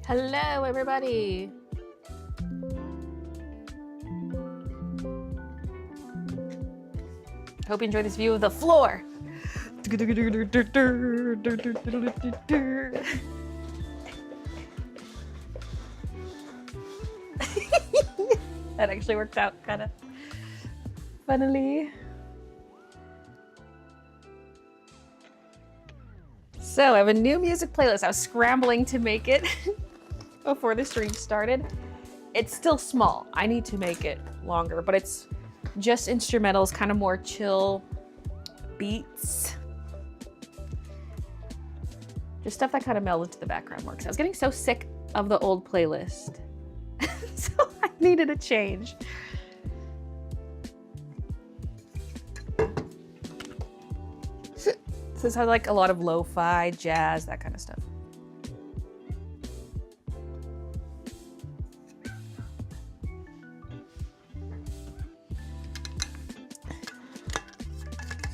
Hello, everybody. Hope you enjoy this view of the floor. That actually worked out kind of funnily. So I have a new music playlist. I was scrambling to make it before the stream started. It's still small. I need to make it longer, but it's just instrumentals, kind of more chill beats. Just stuff that kind of melds into the background more. Because I was getting so sick of the old playlist. So I needed a change. This has like a lot of lo-fi, jazz, that kind of stuff.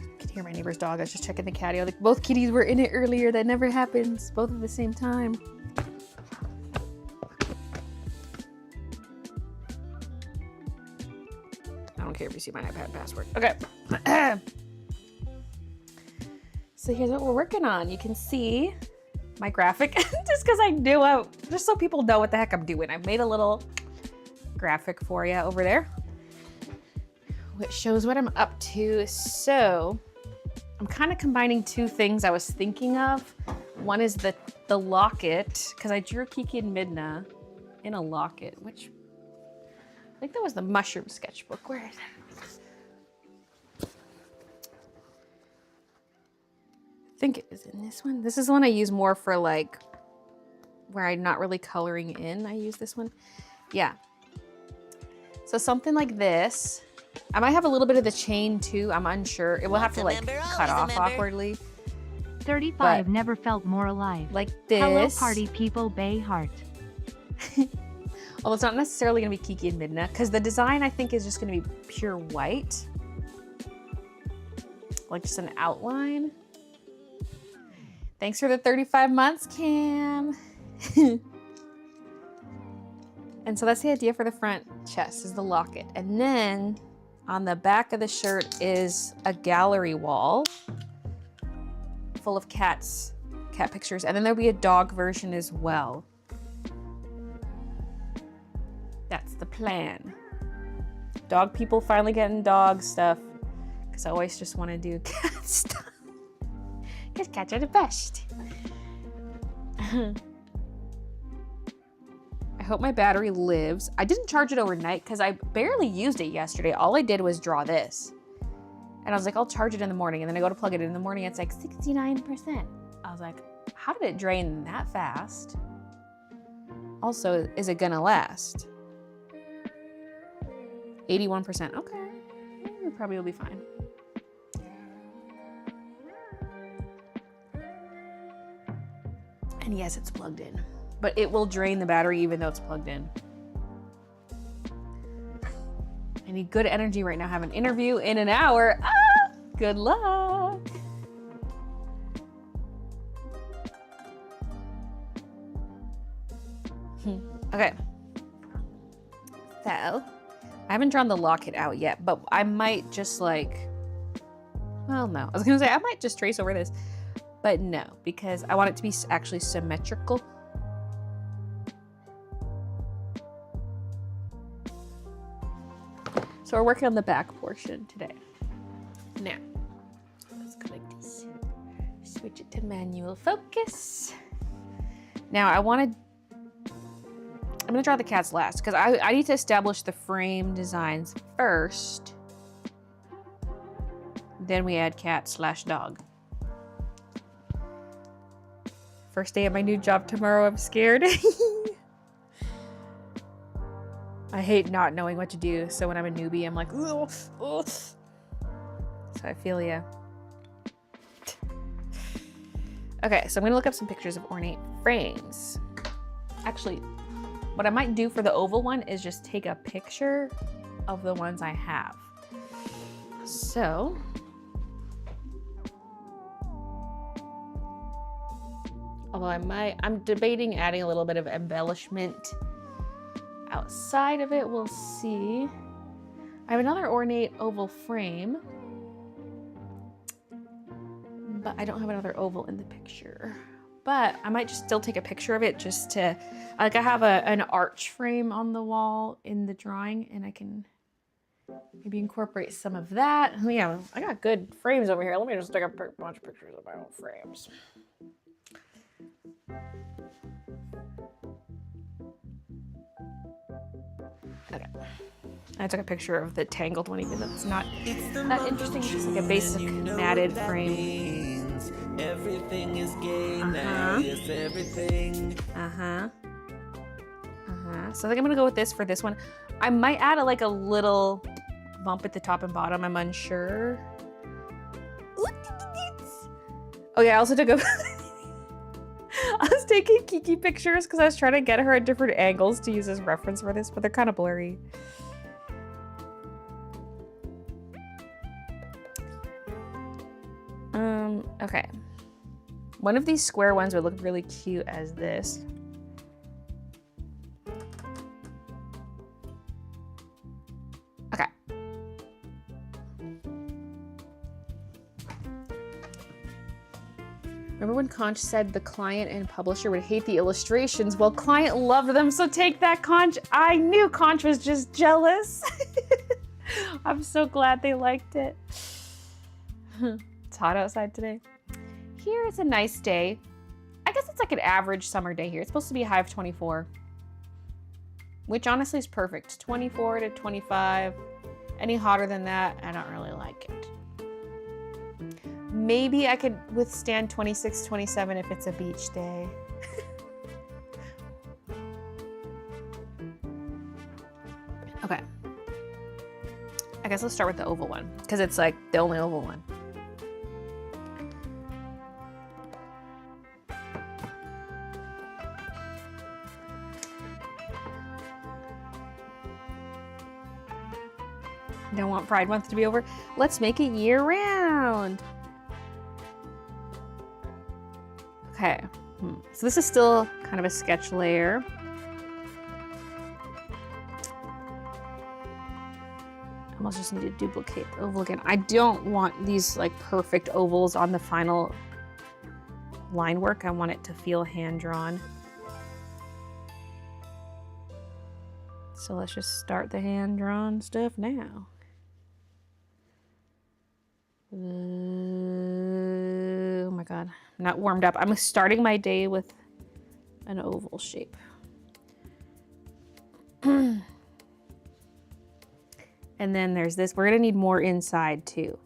You can hear my neighbor's dog. I was just checking the catio. Like both kitties were in it earlier. That never happens. Both at the same time. I don't care if you see my iPad password. Okay. So here's what we're working on. You can see my graphic just because I knew just so people know what the heck I'm doing. I made a little graphic for you over there, which shows what I'm up to. So I'm kind of combining two things I was thinking of. One is the locket, because I drew Kiki and Midna in a locket, which I think that was the mushroom sketchbook. Where is it? I think it is in this one. This is the one I use more for like where I'm not really coloring in. I use this one. Yeah. So something like this. I might have a little bit of the chain too. I'm unsure. It will have to like cut off awkwardly. 35 never felt more alive. Like this. Hello party people, Bay Heart. Although it's not necessarily gonna be Kiki and Midna, because the design I think is just gonna be pure white. Like just an outline. Thanks for the 35 months, Cam. And so that's the idea for the front chest, is the locket. And then on the back of the shirt is a gallery wall full of cat pictures. And then there'll be a dog version as well. That's the plan. Dog people finally getting dog stuff, because I always just want to do cat stuff. Because cats are the best. I hope my battery lives. I didn't charge it overnight because I barely used it yesterday. All I did was draw this. And I was like, I'll charge it in the morning. And then I go to plug it in the morning. It's like 69%. I was like, how did it drain that fast? Also, is it gonna last? 81%. Okay. It probably will be fine. And yes, it's plugged in, but it will drain the battery even though it's plugged in. I need good energy right now. I have an interview in an hour. Ah, good luck. Okay. So, I haven't drawn the locket out yet, but I might just like, well, no. I was gonna say I might just trace over this. But no, because I want it to be actually symmetrical. So we're working on the back portion today. Now, let's go like this. Switch it to manual focus. Now I'm gonna draw the cats last, because I need to establish the frame designs first. Then we add cat/dog. First day at my new job tomorrow, I'm scared. I hate not knowing what to do, so when I'm a newbie, I'm like, ugh, ugh. So I feel ya. Okay, so I'm gonna look up some pictures of ornate frames. Actually, what I might do for the oval one is just take a picture of the ones I have. So, Although I'm debating adding a little bit of embellishment outside of it. We'll see. I have another ornate oval frame, but I don't have another oval in the picture. But I might just still take a picture of it just to, like I have an arch frame on the wall in the drawing, and I can maybe incorporate some of that. Yeah, I got good frames over here. Let me just take a bunch of pictures of my own frames. Okay. I took a picture of the tangled one, even though it's not that interesting. It's just like a basic matted frame. Everything is gay now. Yes, everything. So I think I'm gonna go with this for this one. I might add a little bump at the top and bottom. I'm unsure. Oh yeah, I also took a I was taking Kiki pictures because I was trying to get her at different angles to use as reference for this, but they're kind of blurry. Okay. One of these square ones would look really cute as this. Okay. Remember when Conch said the client and publisher would hate the illustrations? Well, client loved them, so take that, Conch. I knew Conch was just jealous. I'm so glad they liked it. It's hot outside today. Here is a nice day. I guess it's like an average summer day here. It's supposed to be a high of 24, which honestly is perfect. 24 to 25. Any hotter than that, I don't really like it. Maybe I could withstand 26, 27 if it's a beach day. Okay. I guess let's start with the oval one because it's like the only oval one. Don't want Pride Month to be over. Let's make it year round. Okay, so this is still kind of a sketch layer. I almost just need to duplicate the oval again. I don't want these like perfect ovals on the final line work. I want it to feel hand-drawn. So let's just start the hand-drawn stuff now. Oh my God, I'm not warmed up. I'm starting my day with an oval shape. And then there's this. We're gonna need more inside too.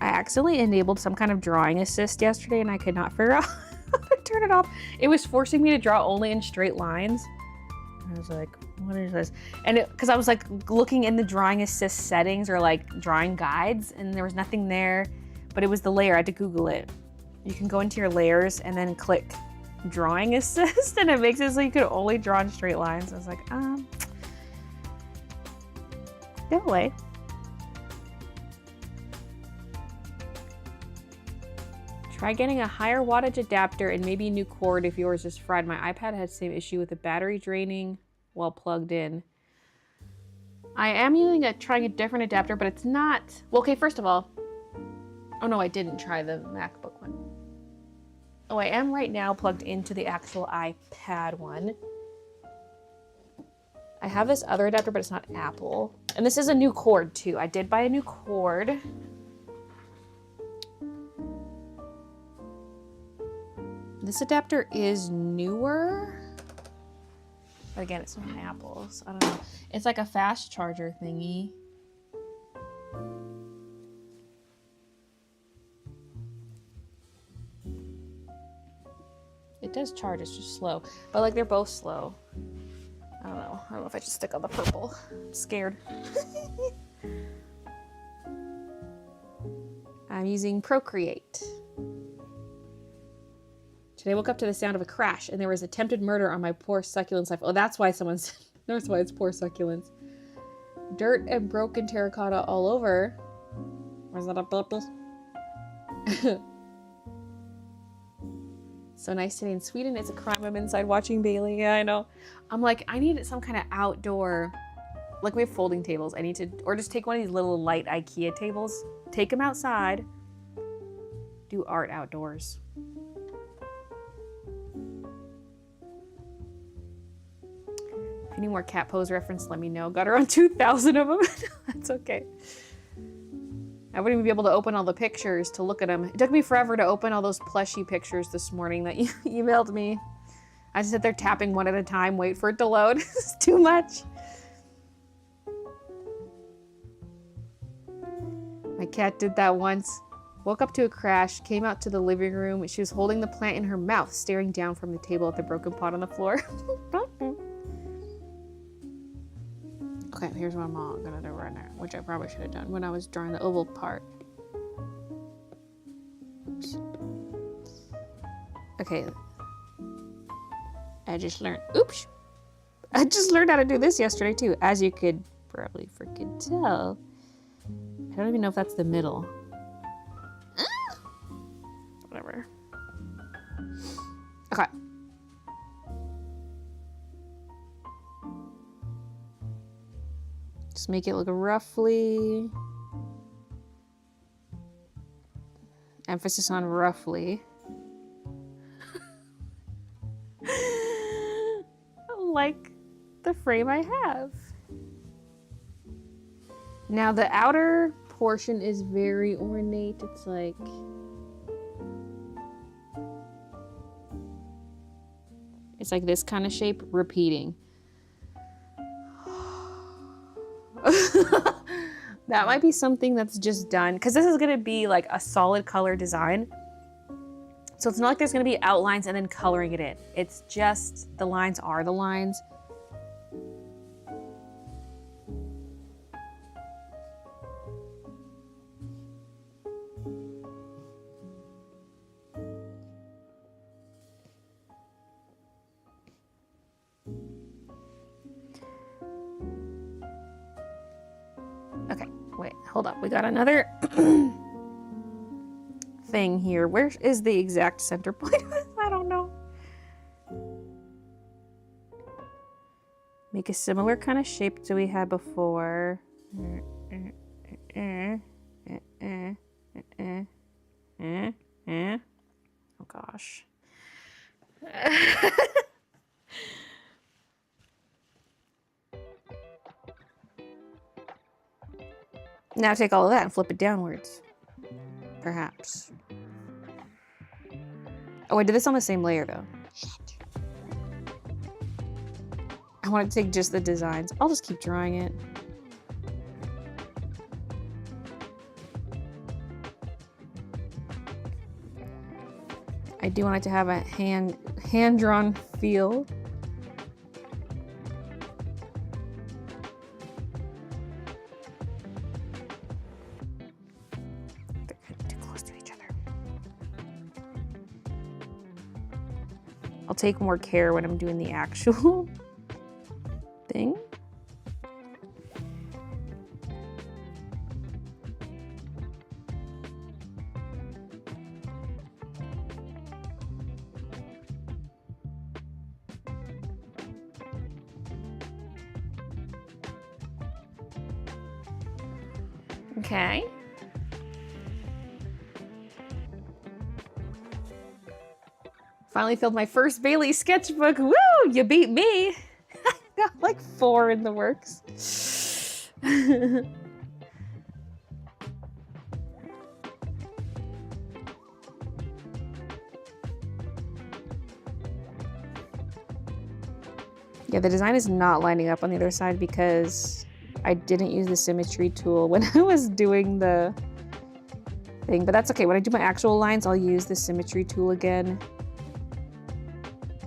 I accidentally enabled some kind of drawing assist yesterday and I could not figure out how to turn it off. It was forcing me to draw only in straight lines. I was like, what is this? And because I was like looking in the drawing assist settings or like drawing guides and there was nothing there, but it was the layer. I had to Google it. You can go into your layers and then click drawing assist and it makes it so you could only draw in straight lines. I was like, go away. Try getting a higher wattage adapter and maybe a new cord if yours is fried. My iPad had the same issue with the battery draining while plugged in. I am trying a different adapter, but it's not... Well, okay, first of all... Oh no, I didn't try the MacBook one. Oh, I am right now plugged into the actual iPad one. I have this other adapter, but it's not Apple. And this is a new cord too. I did buy a new cord. This adapter is newer. But again, it's not Apple, so I don't know. It's like a fast charger thingy. It does charge, it's just slow. But like they're both slow. I don't know. I don't know if I should stick on the purple. I'm scared. I'm using Procreate. Today I woke up to the sound of a crash and there was attempted murder on my poor succulents life. Oh, that's why someone's... That's why it's poor succulents. dirt and broken terracotta all over. Was that a baby? So nice today in Sweden. It's a crime I'm inside watching Baylee. Yeah, I know. I'm like, I need some kind of outdoor, like we have folding tables. I need to, or just take one of these little light IKEA tables, take them outside, do art outdoors. If you need more cat pose reference, let me know. Got around 2,000 of them. That's okay. I wouldn't even be able to open all the pictures to look at them. It took me forever to open all those plushy pictures this morning that you emailed me. I just sit there tapping one at a time, wait for it to load. It's too much. My cat did that once. Woke up to a crash, came out to the living room. She was holding the plant in her mouth, staring down from the table at the broken pot on the floor. Okay, here's what I'm gonna do right now, which I probably should have done when I was drawing the oval part. Oops. Okay. I just learned how to do this yesterday too, as you could probably freaking tell. I don't even know if that's the middle. Whatever. Okay. Just make it look roughly. Emphasis on roughly. Like the frame I have. Now the outer portion is very ornate. It's like this kind of shape repeating. That might be something that's just done because this is going to be like a solid color design. So it's not like there's going to be outlines and then coloring it in. It's just the lines are the lines. Okay, wait, hold up. We got another thing here. Where is the exact center point? I don't know. Make a similar kind of shape to we had before. Oh gosh. Now take all of that and flip it downwards. Perhaps. Oh, I did this on the same layer though. Shit. I want to take just the designs. I'll just keep drawing it. I do want it to have a hand-drawn feel. I'll take more care when I'm doing the actual thing. Okay. Finally filled my first Baylee sketchbook. Woo! You beat me. I got like 4 in the works. Yeah, the design is not lining up on the other side because I didn't use the symmetry tool when I was doing the thing, but that's okay. When I do my actual lines, I'll use the symmetry tool again.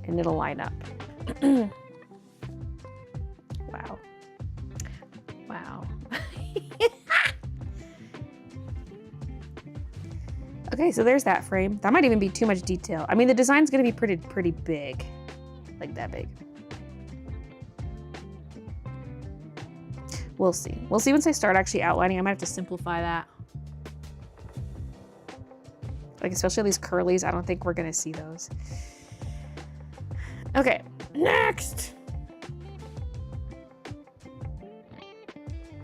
And it'll line up. Wow. Wow. Okay, so there's that frame. That might even be too much detail. I mean, the design's gonna be pretty big. Like that big. We'll see. We'll see once I start actually outlining. I might have to simplify that. Like, especially these curlies, I don't think we're gonna see those. Okay, next.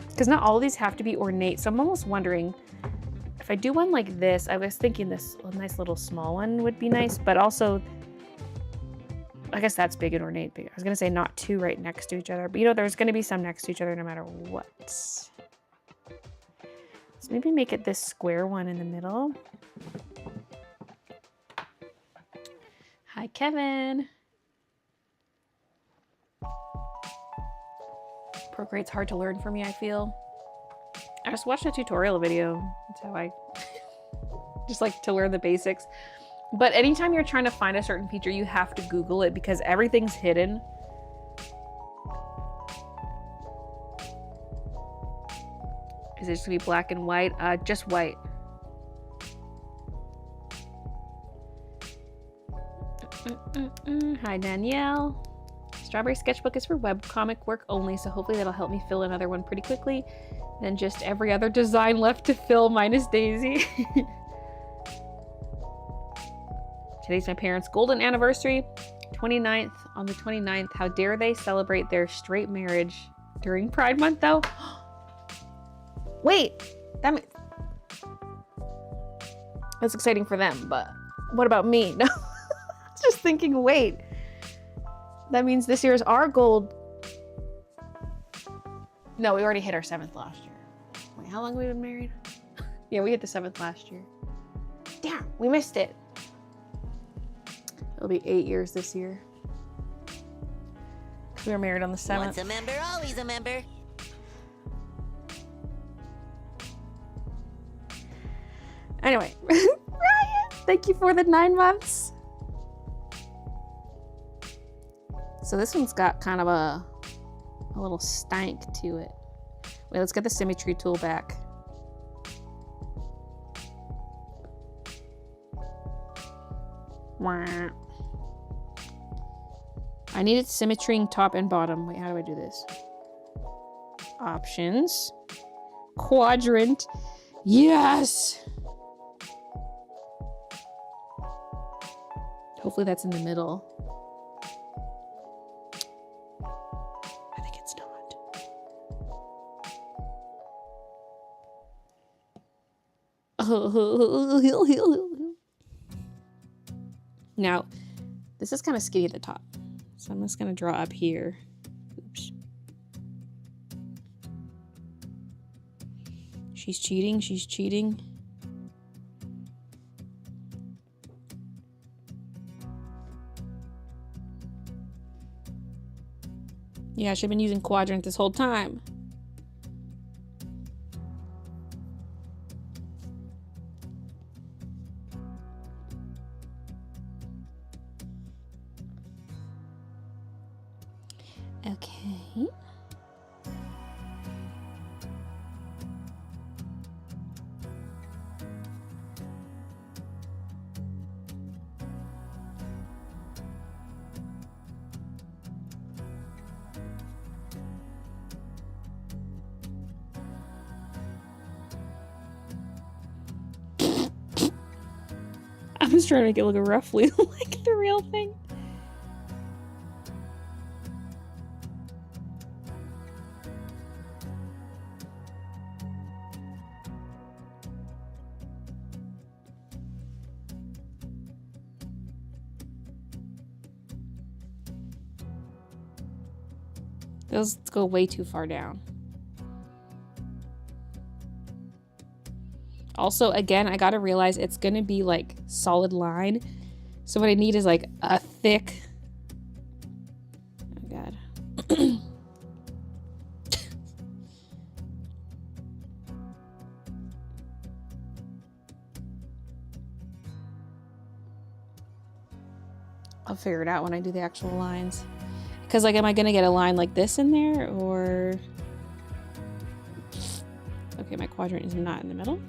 Because not all of these have to be ornate, so I'm almost wondering if I do one like this. I was thinking this nice little small one would be nice, but also, I guess that's big and ornate. I was gonna say not two right next to each other, but you know, there's gonna be some next to each other no matter what. So maybe make it this square one in the middle. Hi, Kevin. Procreate's hard to learn for me, I feel. I just watched a tutorial video. That's how I just like to learn the basics. But anytime you're trying to find a certain feature, you have to Google it because everything's hidden. Is it just gonna be black and white? Just white. Hi, Danielle. Strawberry Sketchbook is for webcomic work only, so hopefully that'll help me fill another one pretty quickly. Then just every other design left to fill minus Daisy. Today's my parents' golden anniversary. 29th, on the 29th. How dare they celebrate their straight marriage during Pride Month, though? Wait, that's exciting for them, but what about me? No, I was just thinking, wait. That means this year is our gold. No, we already hit our 7th last year. Wait, how long have we been married? Yeah, we hit the 7th last year. Damn, we missed it. It'll be 8 years this year. We were married on the 7th. Once a member, always a member. Anyway, Ryan, thank you for the 9 months. So this one's got kind of a little stank to it. Wait, let's get the symmetry tool back. Wah. I needed symmetrying top and bottom. Wait, how do I do this? Options. Quadrant. Yes! Hopefully that's in the middle. I think it's not. Now, this is kind of skinny at the top. So I'm just going to draw up here. Oops. She's cheating. She's cheating. Yeah, I should have been using quadrant this whole time. Okay. I was trying to make it look roughly like the real thing. Those go way too far down. Also, again, I gotta realize it's gonna be like solid line. So what I need is like a thick... Oh God. I'll figure it out when I do the actual lines. Because, like, am I gonna get a line like this in there, or... Okay, my quadrant is not in the middle.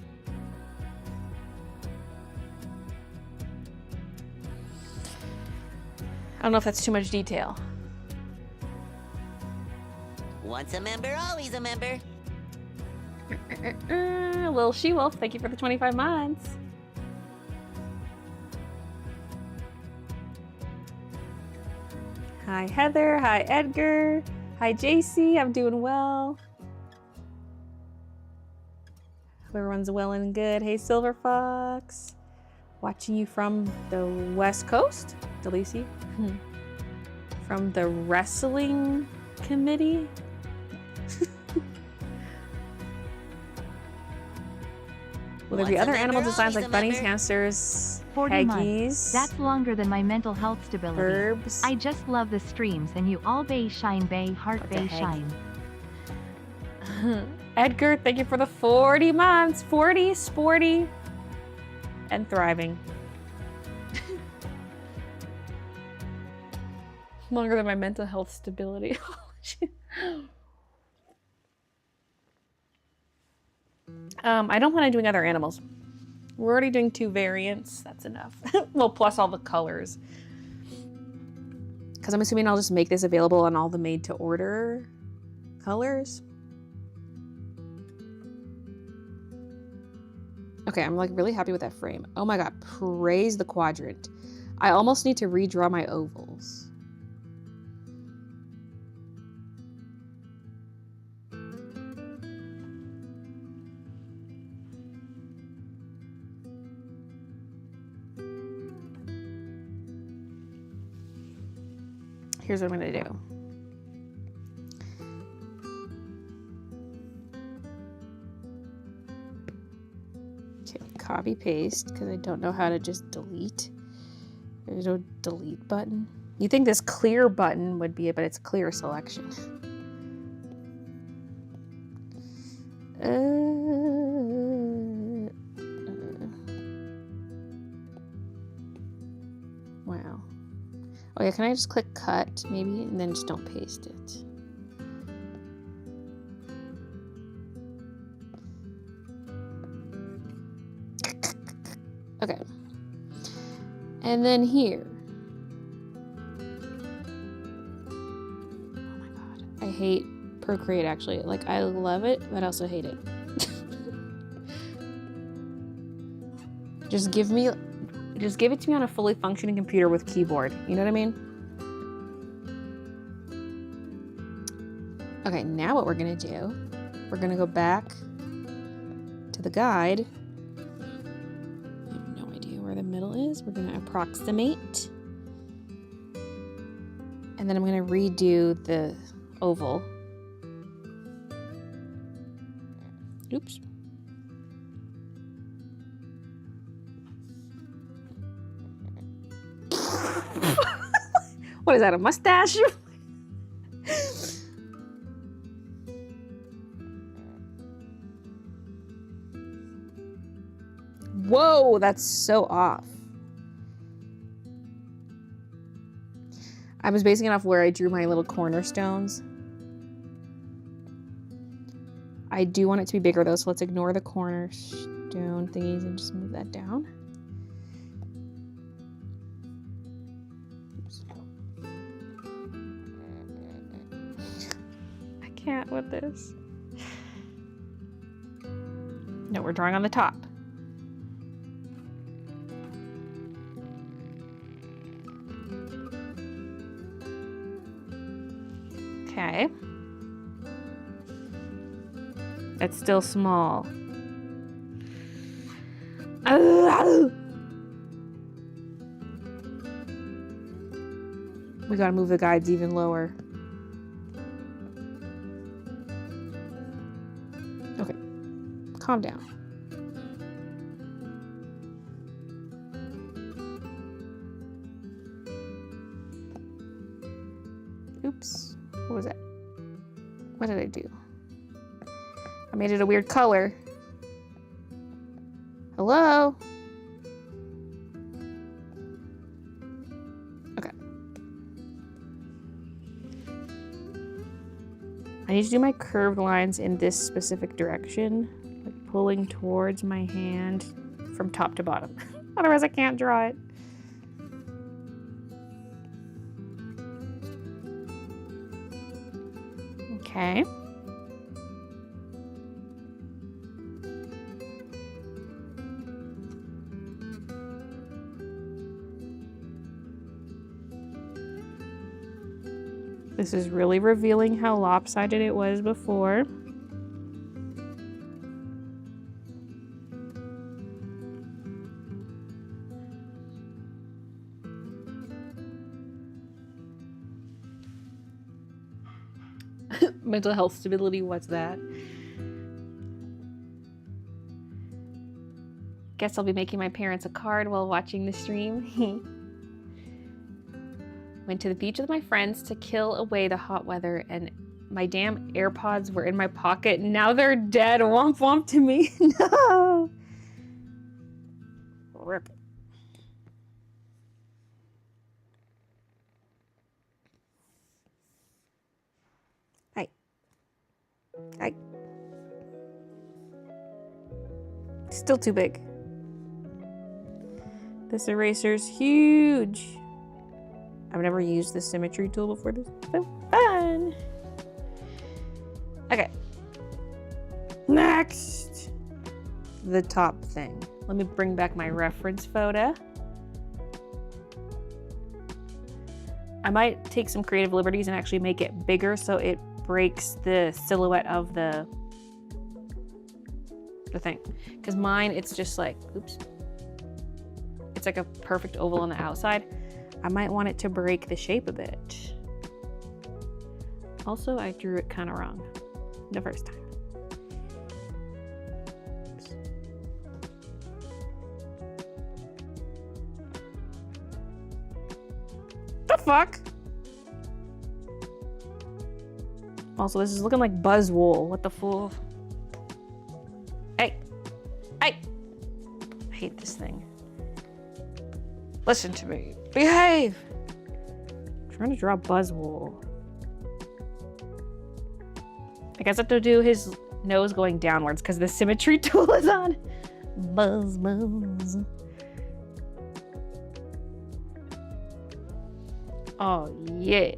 I don't know if that's too much detail. Once a member, always a member. Little She-Wolf, thank you for the 25 months. Hi Heather, hi Edgar, hi JC, I'm doing well. Hope everyone's well and good. Hey Silver Fox, watching you from the West Coast, Delisi. From the wrestling committee. Will there be other animal designs like bunnies, hamsters, 40 months. Peggies, That's longer than my mental health stability. Burbs? I just love the streams and you all bay shine bay heart What the bay heck? shine. Edgar, thank you for the 40 months. 40, sporty, and thriving. Longer than my mental health stability. I don't plan on doing other animals. We're already doing 2 variants. That's enough. Well, plus all the colors. Because I'm assuming I'll just make this available on all the made-to-order colors. Okay, I'm like really happy with that frame. Oh my god, praise the quadrant. I almost need to redraw my ovals. Here's what I'm gonna do. Okay, copy paste, because I don't know how to just delete. There's no delete button. You think this clear button would be it, but it's clear selection. Wow. Oh yeah, can I just click cut maybe and then just don't paste it? Okay. And then here. Oh my god. I hate Procreate actually. Like I love it, but I also hate it. Just give it to me on a fully functioning computer with keyboard. You know what I mean? Okay, now what we're gonna do, we're gonna go back to the guide. I have no idea where the middle is. We're gonna approximate. And then I'm gonna redo the oval. Oops. What is that, a mustache? Whoa, that's so off. I was basing it off where I drew my little cornerstones. I do want it to be bigger though, so let's ignore the cornerstone thingies and just move that down. Can't with this. No, we're drawing on the top. Okay. It's still small. We gotta move the guides even lower. Okay, calm down. Oops, what was that? What did I do? I made it a weird color. Hello? Okay. I need to do my curved lines in this specific direction, like pulling towards my hand from top to bottom. Otherwise I can't draw it. Okay. This is really revealing how lopsided it was before. Mental health stability, what's that? Guess I'll be making my parents a card while watching the stream. Went to the beach with my friends to kill away the hot weather, and my damn AirPods were in my pocket. Now they're dead. Womp womp to me. No. Rip. Hey. Still too big. This eraser's huge. I've never used the symmetry tool before. This is so fun. Okay. Next. The top thing. Let me bring back my reference photo. I might take some creative liberties and actually make it bigger so it breaks the silhouette of the thing. Because mine, it's just like, oops. It's like a perfect oval on the outside. I might want it to break the shape a bit. Also, I drew it kind of wrong the first time. Oops. The fuck? Also, this is looking like Buzzwool. What the fool? Hey! Hey! I hate this thing. Listen to me. Behave! I'm trying to draw Buzzwool. I guess I have to do his nose going downwards because the symmetry tool is on. Buzz, buzz. Oh, yeah.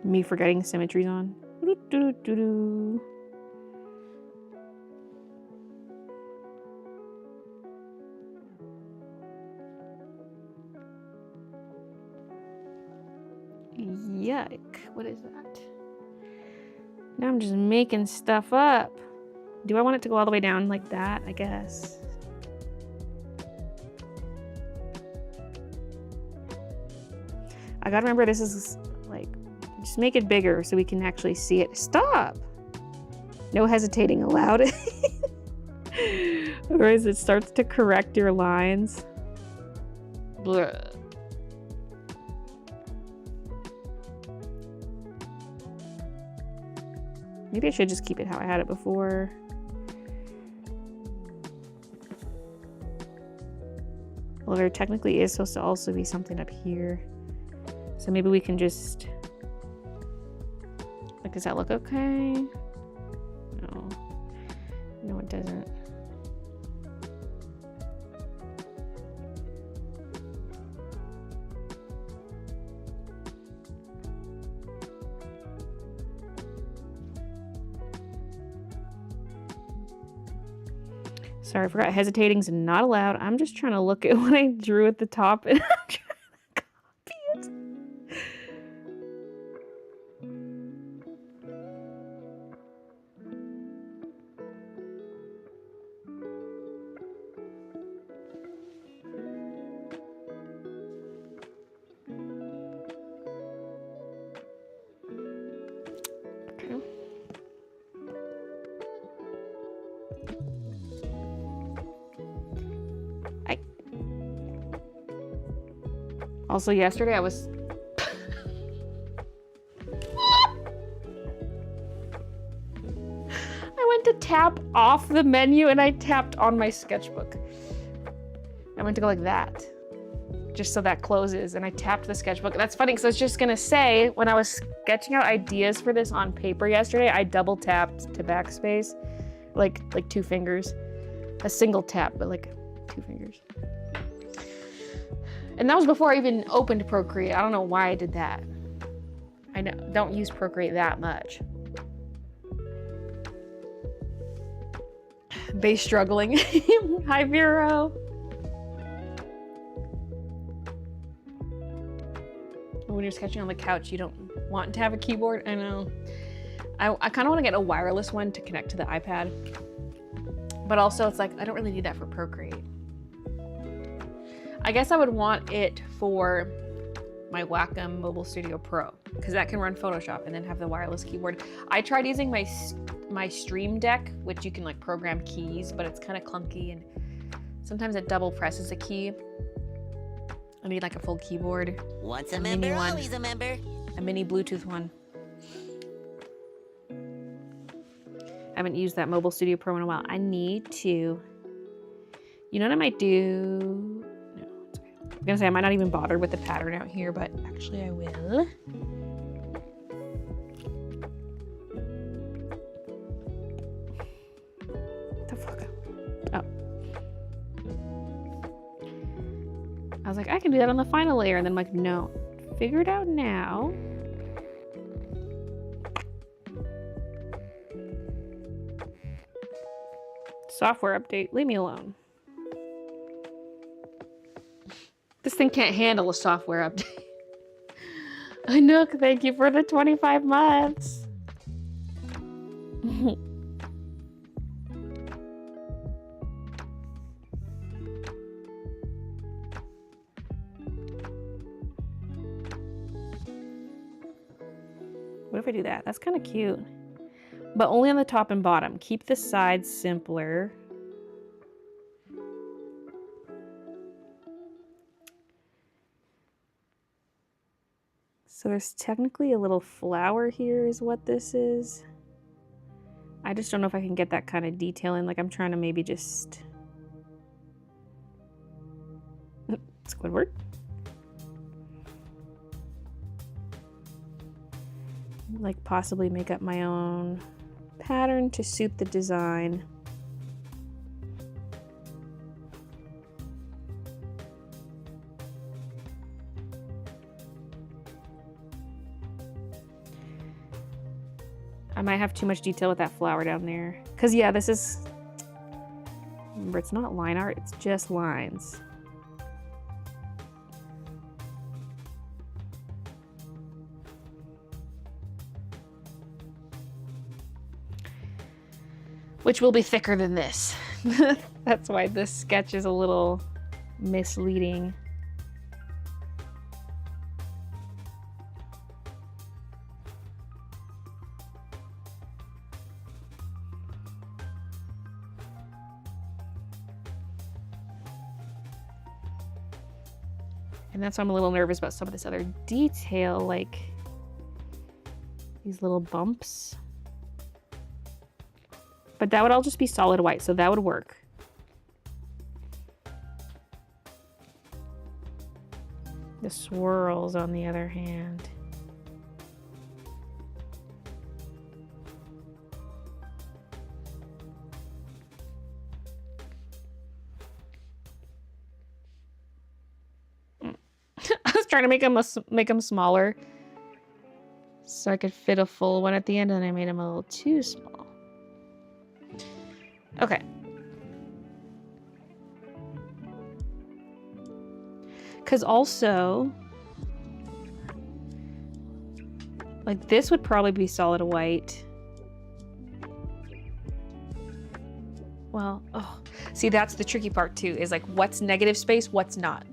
Me forgetting symmetry's on. Doo-doo-doo-doo. Yuck. What is that? Now I'm just making stuff up. Do I want it to go all the way down like that? I guess. I gotta remember this is like, just make it bigger so we can actually see it. Stop! No hesitating allowed. Otherwise it starts to correct your lines. Blah. Maybe I should just keep it how I had it before. Well, there technically is supposed to also be something up here. So maybe we can just... Like, does that look okay? No. No, it doesn't. Sorry, I forgot hesitating's not allowed. I'm just trying to look at what I drew at the top and I'm trying to copy it. Also, yesterday I was... I went to tap off the menu and I tapped on my sketchbook. I went to go like that. just so that closes, and I tapped the sketchbook. That's funny because I was just gonna say, when I was sketching out ideas for this on paper yesterday, I double tapped to backspace, like 2 fingers. A single tap, but like 2 fingers. And that was before I even opened Procreate. I don't know why I did that. I don't use Procreate that much. Base struggling. Hi, Vero. When you're sketching on the couch, you don't want to have a keyboard. I know. I kind of want to get a wireless one to connect to the iPad. But also, it's like, I don't really need that for Procreate. I guess I would want it for my Wacom Mobile Studio Pro, because that can run Photoshop and then have the wireless keyboard. I tried using my Stream Deck, which you can like program keys, but it's kind of clunky and sometimes it double presses a key. I need like a full keyboard. Once a member, always a member. A mini Bluetooth one. I haven't used that Mobile Studio Pro in a while. I need to, you know what I might do? No, it's okay. I'm gonna say I might not even bother with the pattern out here, but actually I will. What the fuck? Oh. I was like, I can do that on the final layer, and then I'm like, no. Figure it out now. Software update, leave me alone. This thing can't handle a software update. Anook, thank you for the 25 months. What if I do that? That's kind of cute. But only on the top and bottom. Keep the sides simpler. So there's technically a little flower here is what this is. I just don't know if I can get that kind of detail in. Like I'm trying to maybe just... Squidward. Like possibly make up my own pattern to suit the design. I might have too much detail with that flower down there. Cause yeah, this is, remember it's not line art, it's just lines. Which will be thicker than this. That's why this sketch is a little misleading. And that's why I'm a little nervous about some of this other detail, like these little bumps. But that would all just be solid white, so that would work. The swirls, on the other hand. I was trying to make them smaller so I could fit a full one at the end, and I made them a little too small. Okay. Because also, like this would probably be solid white. Well, oh, see, that's the tricky part too, is like what's negative space, what's not.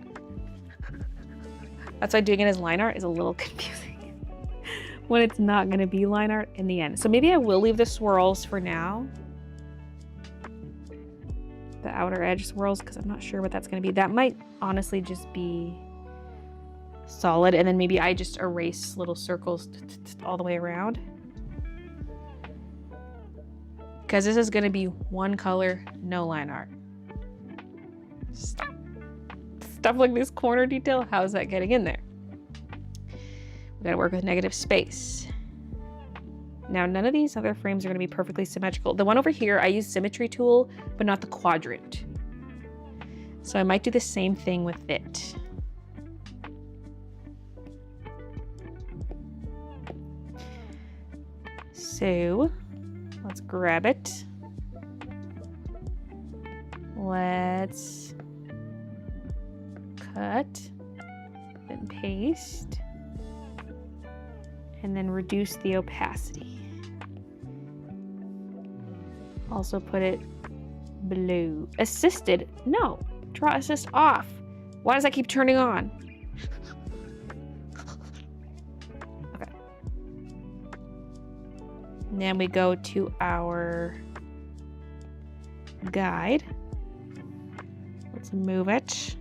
That's why doing it as line art is a little confusing when it's not going to be line art in the end. So maybe I will leave the swirls for now. The outer edge swirls, because I'm not sure what that's going to be. That might honestly just be solid, and then maybe I just erase little circles all the way around. Because this is going to be one color, no line art. Stop. stuff like this corner detail, how's that getting in there? We gotta work with negative space. Now, none of these other frames are gonna be perfectly symmetrical. The one over here, I use symmetry tool, but not the quadrant. So I might do the same thing with it. So let's grab it. Let's cut and paste and then reduce the opacity. Also put it blue. Assisted? No. Draw assist off. Why does that keep turning on? Okay. And then we go to our guide. Let's move it.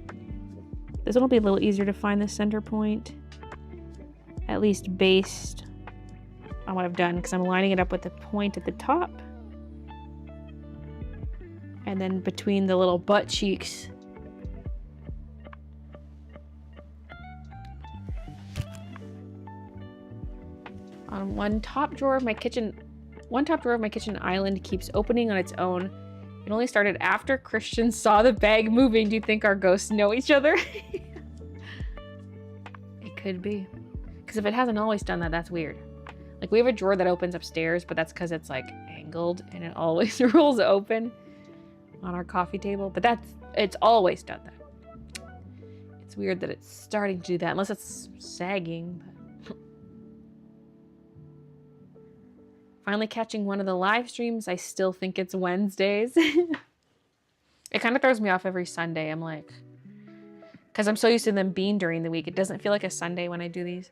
This one will be a little easier to find the center point, at least based on what I've done, because I'm lining it up with the point at the top. And then between the little butt cheeks. On one top drawer of my kitchen island keeps opening on its own. It only started after Christian saw the bag moving. Do you think our ghosts know each other? It could be. Because if it hasn't always done that, that's weird. Like, we have a drawer that opens upstairs, but that's because it's, like, angled, and it always rolls open on our coffee table. But it's always done that. It's weird that it's starting to do that, unless it's sagging. But finally catching one of the live streams. I still think it's Wednesdays. It kind of throws me off every Sunday. I'm like, because I'm so used to them being during the week. It doesn't feel like a Sunday when I do these.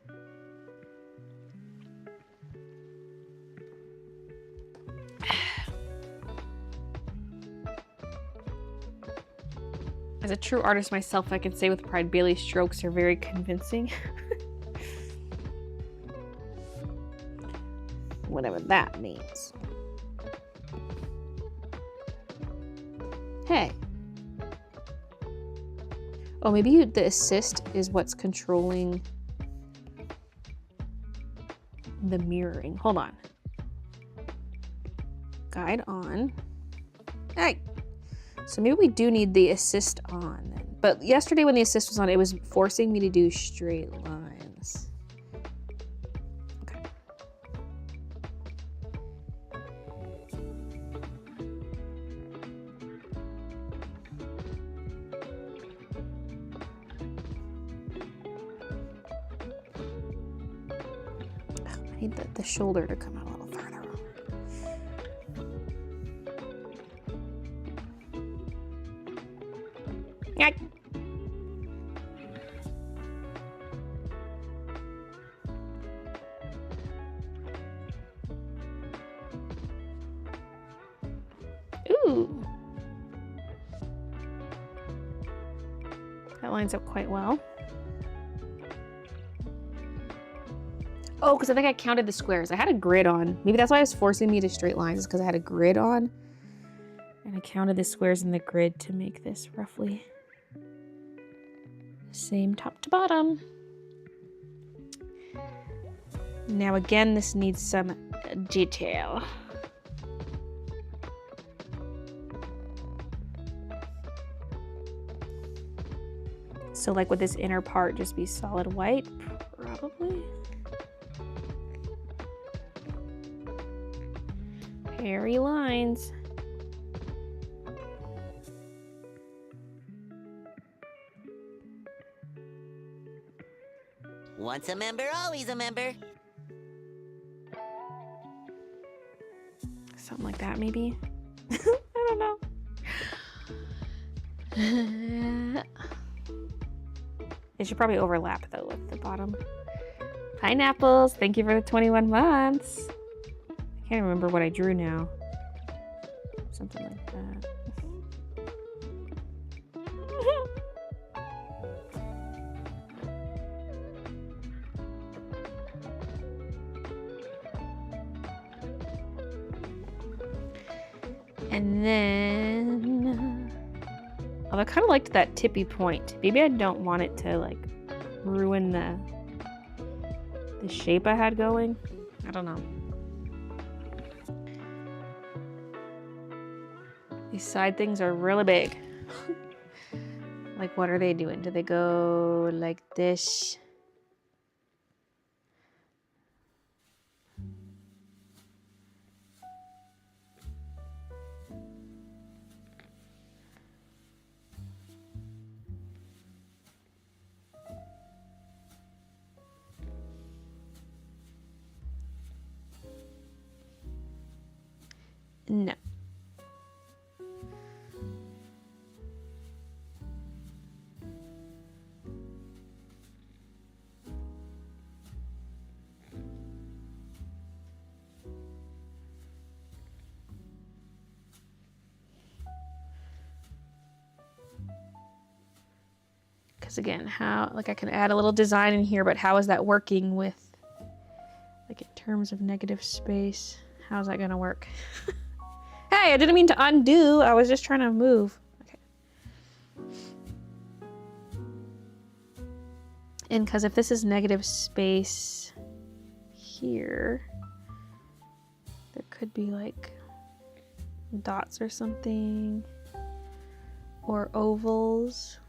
As a true artist myself, I can say with pride, Baylee's strokes are very convincing. Whatever that means. Hey. Oh, maybe the assist is what's controlling the mirroring. Hold on. Guide on. Hey. So maybe we do need the assist on then. But yesterday when the assist was on, it was forcing me to do straight lines. Okay. I need the shoulder to come out a little further. Yeah. Ooh. That lines up quite well. Oh, because I think I counted the squares. I had a grid on. Maybe that's why it was forcing me to straight lines, because I had a grid on. And I counted the squares in the grid to make this roughly the same top to bottom. Now again, this needs some detail. So like would this inner part just be solid white? Probably. Hairy lines. Once a member, always a member. Something like that, maybe. I don't know. It should probably overlap, though, with the bottom. Pineapples, thank you for the 21 months. I can't remember what I drew now. Something like that. And then Although I kind of liked that tippy point. Maybe I don't want it to like ruin the shape I had going. I don't know. These side things are really big. Like, what are they doing? Do they go like this? No. Because again, how, like I can add a little design in here, but how is that working with, like in terms of negative space? How's that gonna work? Hey, I didn't mean to undo. I was just trying to move. Okay. And because if this is negative space here, there could be like dots or something, or ovals.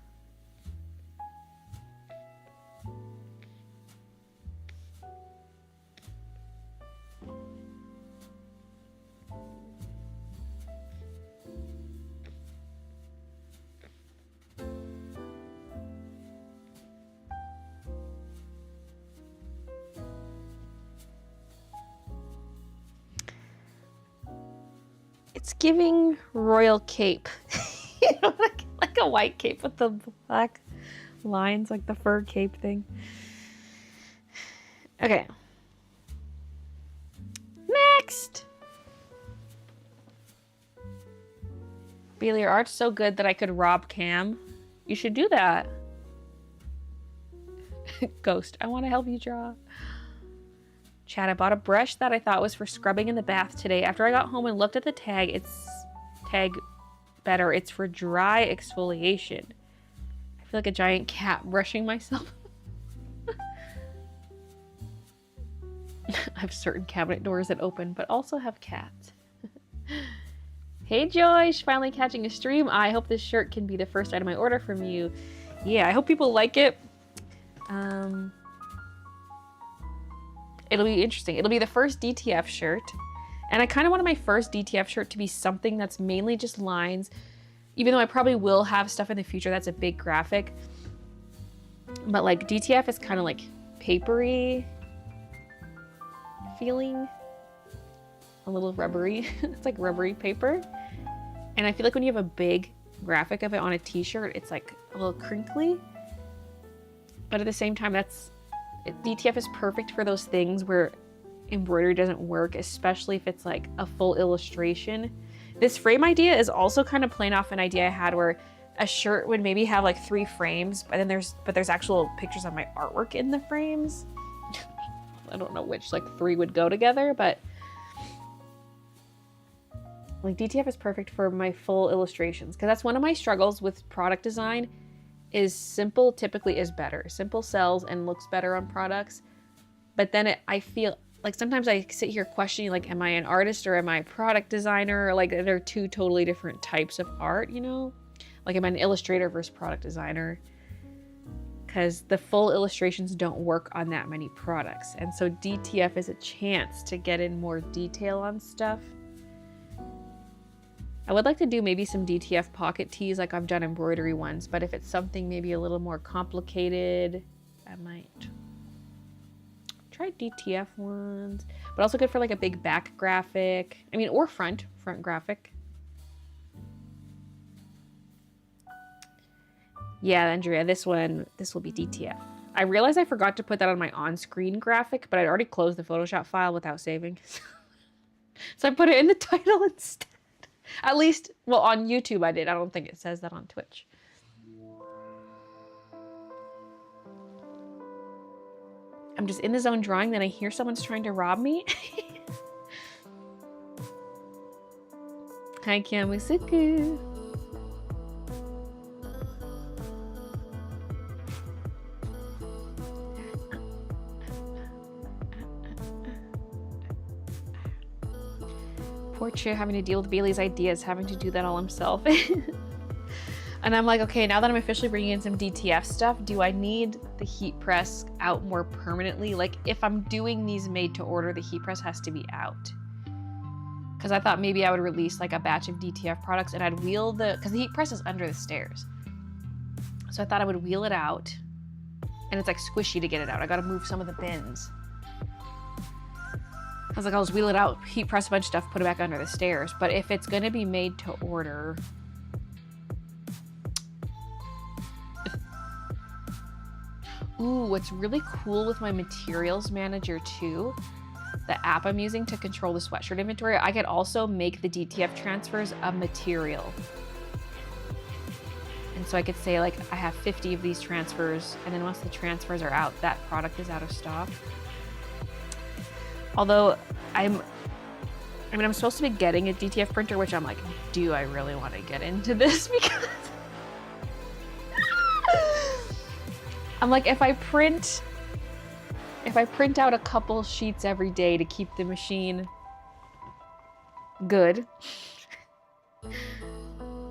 It's giving royal cape. You know, like a white cape with the black lines, like the fur cape thing. Okay. Next! Baylee, your art's so good that I could rob Cam. You should do that. Ghost, I want to help you draw. Chad, I bought a brush that I thought was for scrubbing in the bath today. After I got home and looked at the tag, it's for dry exfoliation. I feel like a giant cat brushing myself. I have certain cabinet doors that open, but also have cats. Hey Joyce, finally catching a stream. I hope this shirt can be the first item I order from you. Yeah, I hope people like it. It'll be interesting. It'll be the first DTF shirt. And I kind of wanted my first DTF shirt to be something that's mainly just lines, even though I probably will have stuff in the future that's a big graphic. But like DTF is kind of like papery feeling, a little rubbery. It's like rubbery paper. And I feel like when you have a big graphic of it on a t-shirt, it's like a little crinkly. But at the same time, DTF is perfect for those things where embroidery doesn't work, especially if it's like a full illustration. This frame idea is also kind of playing off an idea I had where a shirt would maybe have like 3 frames, but then there's actual pictures of my artwork in the frames. I don't know which like 3 would go together, but like DTF is perfect for my full illustrations, because that's one of my struggles with product design. Is simple typically is better. Simple sells and looks better on products. But then I feel like sometimes I sit here questioning, like, am I an artist or am I a product designer? Like, they're 2 totally different types of art, you know? Like, am I an illustrator versus product designer? Because the full illustrations don't work on that many products. And so DTF is a chance to get in more detail on stuff. I would like to do maybe some DTF pocket tees like I've done embroidery ones, but if it's something maybe a little more complicated, I might try DTF ones, but also good for like a big back graphic. I mean, or front graphic. Yeah, Andrea, this will be DTF. I realized I forgot to put that on my on-screen graphic, but I'd already closed the Photoshop file without saving. So I put it in the title instead. At least, well, on YouTube I did. I don't think it says that on Twitch. I'm just in the zone drawing, then I hear someone's trying to rob me. Hi, Kamusuku. Poor Che having to deal with Baylee's ideas, having to do that all himself. And I'm like, okay, now that I'm officially bringing in some DTF stuff, do I need the heat press out more permanently? Like if I'm doing these made to order, the heat press has to be out. Because I thought maybe I would release like a batch of DTF products and I'd wheel because the heat press is under the stairs. So I thought I would wheel it out, and it's like squishy to get it out. I gotta move some of the bins. I was like, I'll just wheel it out, heat press a bunch of stuff, put it back under the stairs. But if it's gonna be made to order, ooh, what's really cool with my materials manager too, the app I'm using to control the sweatshirt inventory, I could also make the DTF transfers a material. And so I could say like, I have 50 of these transfers, and then once the transfers are out, that product is out of stock. Although I'm supposed to be getting a DTF printer, which I'm like, do I really want to get into this? Because I'm like, if I print out a couple sheets every day to keep the machine good.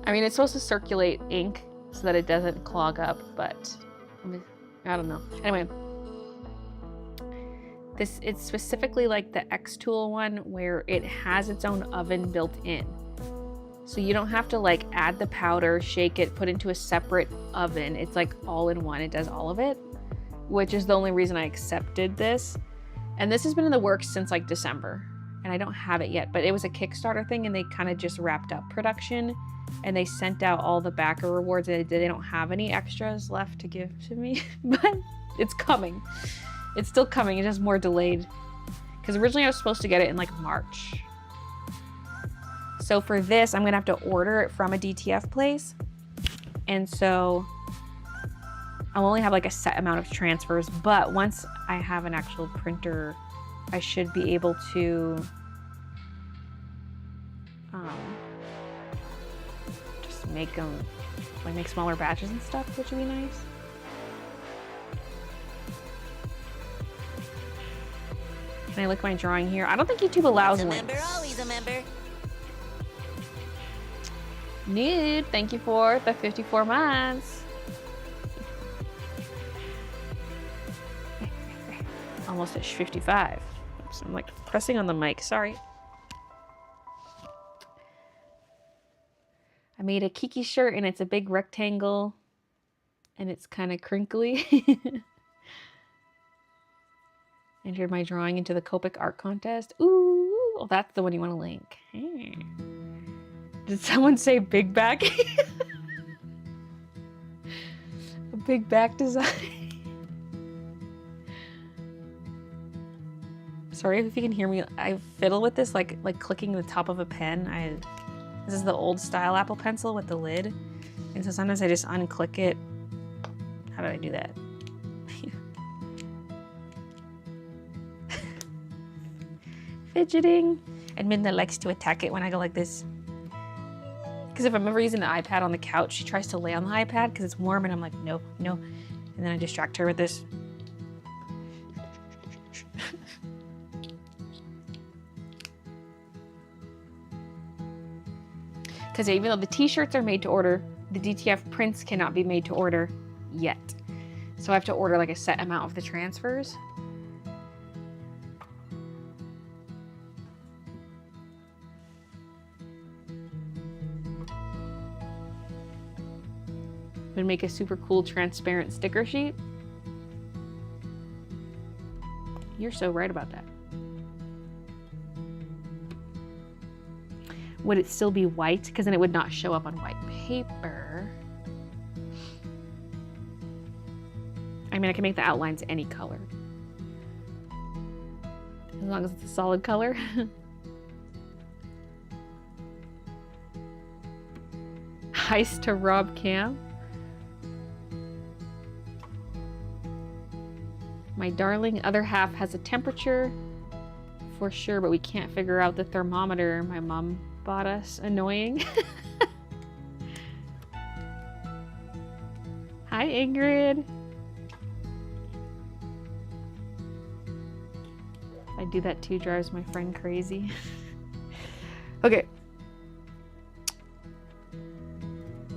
I mean, it's supposed to circulate ink so that it doesn't clog up, but I don't know. Anyway, it's specifically like the X-Tool one where it has its own oven built in. So you don't have to like add the powder, shake it, put into a separate oven. It's like all in one. It does all of it, which is the only reason I accepted this. And this has been in the works since like December, and I don't have it yet, but it was a Kickstarter thing and they kind of just wrapped up production and they sent out all the backer rewards. They don't have any extras left to give to me, but it's coming. It's still coming. It's just more delayed because originally I was supposed to get it in like March. So for this, I'm gonna have to order it from a DTF place. And so I'll only have like a set amount of transfers, but once I have an actual printer, I should be able to just make them, like make smaller batches and stuff, which would be nice. Can I look my drawing here? I don't think YouTube allows Once a links. member, always a member. Nude, thank you for the 54 months. Almost at 55. Oops, I'm like pressing on the mic, sorry. I made a Kiki shirt and it's a big rectangle and it's kind of crinkly. Entered my drawing into the Copic art contest. Ooh, well, that's the one you want to link. Hey. Did someone say big back? A big back design. Sorry if you can hear me. I fiddle with this like clicking the top of a pen. This is the old style Apple Pencil with the lid. And so sometimes I just unclick it. How did I do that? Fidgeting. And Midna likes to attack it when I go like this. Because if I'm ever using the iPad on the couch, she tries to lay on the iPad because it's warm and I'm like, no, no. And then I distract her with this. Because even though the t-shirts are made to order, the DTF prints cannot be made to order yet. So I have to order like a set amount of the transfers. Would make a super cool transparent sticker sheet. You're so right about that. Would it still be white? Because then it would not show up on white paper. I mean, I can make the outlines any color. As long as it's a solid color. Heist to rob Cam. My darling other half has a temperature for sure, but we can't figure out the thermometer my mom bought us. Annoying. Hi, Ingrid. I do that too, drives my friend crazy. Okay.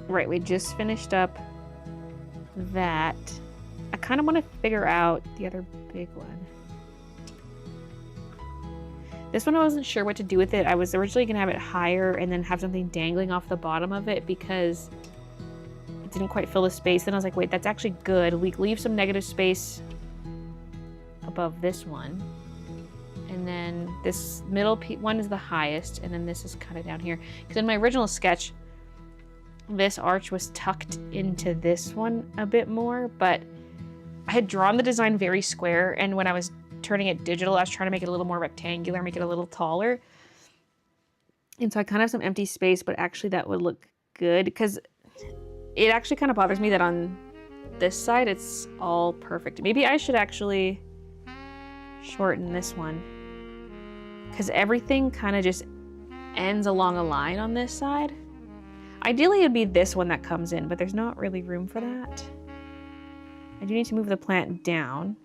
Right, we just finished up that. I kind of want to figure out the other big one. This one I wasn't sure what to do with it. I was originally going to have it higher and then have something dangling off the bottom of it because it didn't quite fill the space. Then I was like, wait, that's actually good. We leave some negative space above this one. And then this middle one is the highest, and then this is kind of down here. Because in my original sketch, this arch was tucked into this one a bit more, but I had drawn the design very square, and when I was turning it digital, I was trying to make it a little more rectangular, make it a little taller. And so I kind of have some empty space, but actually that would look good because it actually kind of bothers me that on this side, it's all perfect. Maybe I should actually shorten this one because everything kind of just ends along a line on this side. Ideally, it'd be this one that comes in, but there's not really room for that. I do need to move the plant down.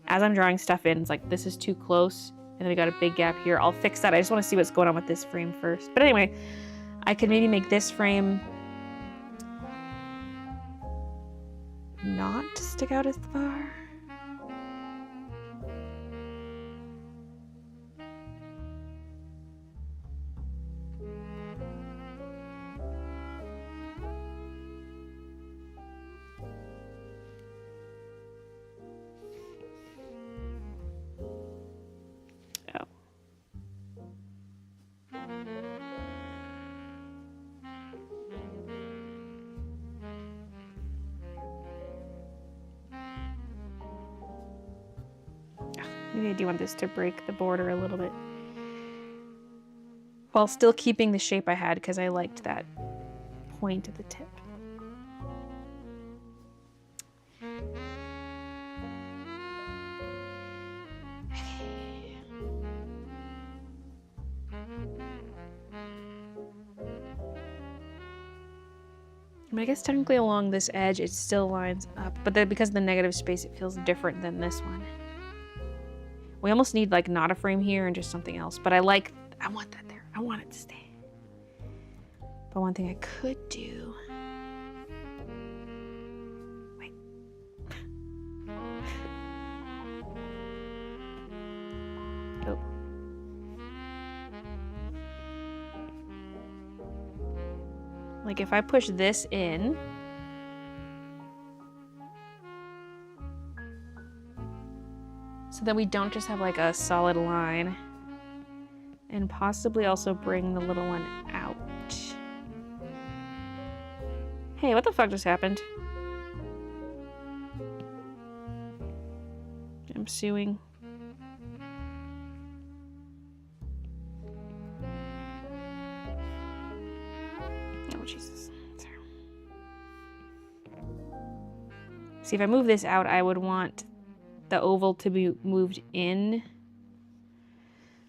As I'm drawing stuff in, it's like, this is too close, and then we got a big gap here. I'll fix that. I just want to see what's going on with this frame first. But anyway, I could maybe make this frame not stick out as far. Maybe I do want this to break the border a little bit while still keeping the shape I had because I liked that point at the tip. I guess technically along this edge it still lines up, but then because of the negative space it feels different than this one. We almost need like not a frame here and just something else, but I want that there. I want it to stay. But one thing I could do, wait. Oh. Like if I push this in, so that we don't just have like a solid line, and possibly also bring the little one out. Hey, what the fuck just happened? I'm suing. Oh, Jesus. Sorry. See, if I move this out, I would want the oval to be moved in,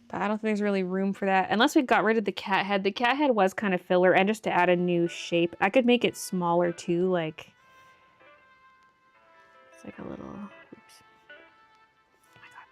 but I don't think there's really room for that unless we got rid of the cat head. The cat head was kind of filler, and just to add a new shape, I could make it smaller too, like it's like a little, oops. Oh my God.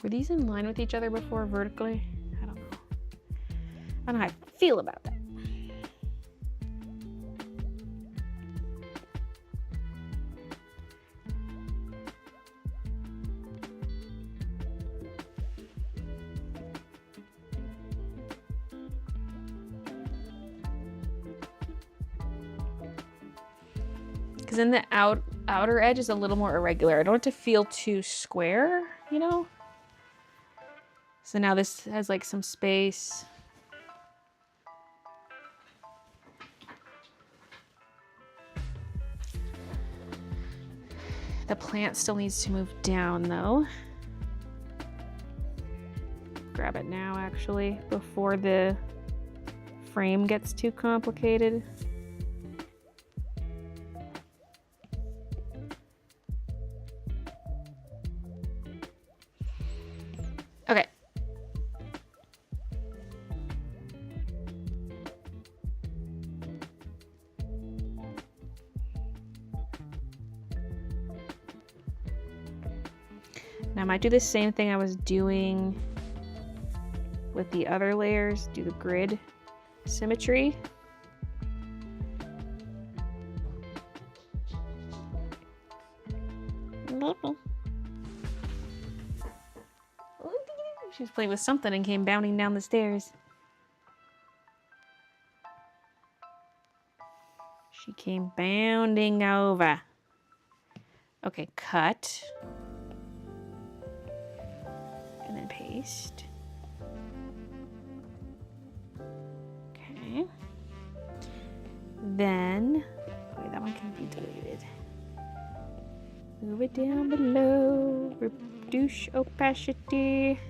Were these in line with each other before vertically? I don't know. I don't know how I feel about that. Because then the outer edge is a little more irregular. I don't want it to feel too square, you know? So now this has like some space. The plant still needs to move down though. Grab it now actually, before the frame gets too complicated. Now I might do the same thing I was doing with the other layers, do the grid symmetry. She was playing with something and came bounding down the stairs. She came bounding over. Okay, cut. And then paste. Okay. Then, wait, that one can be deleted. Move it down below. Reduce opacity.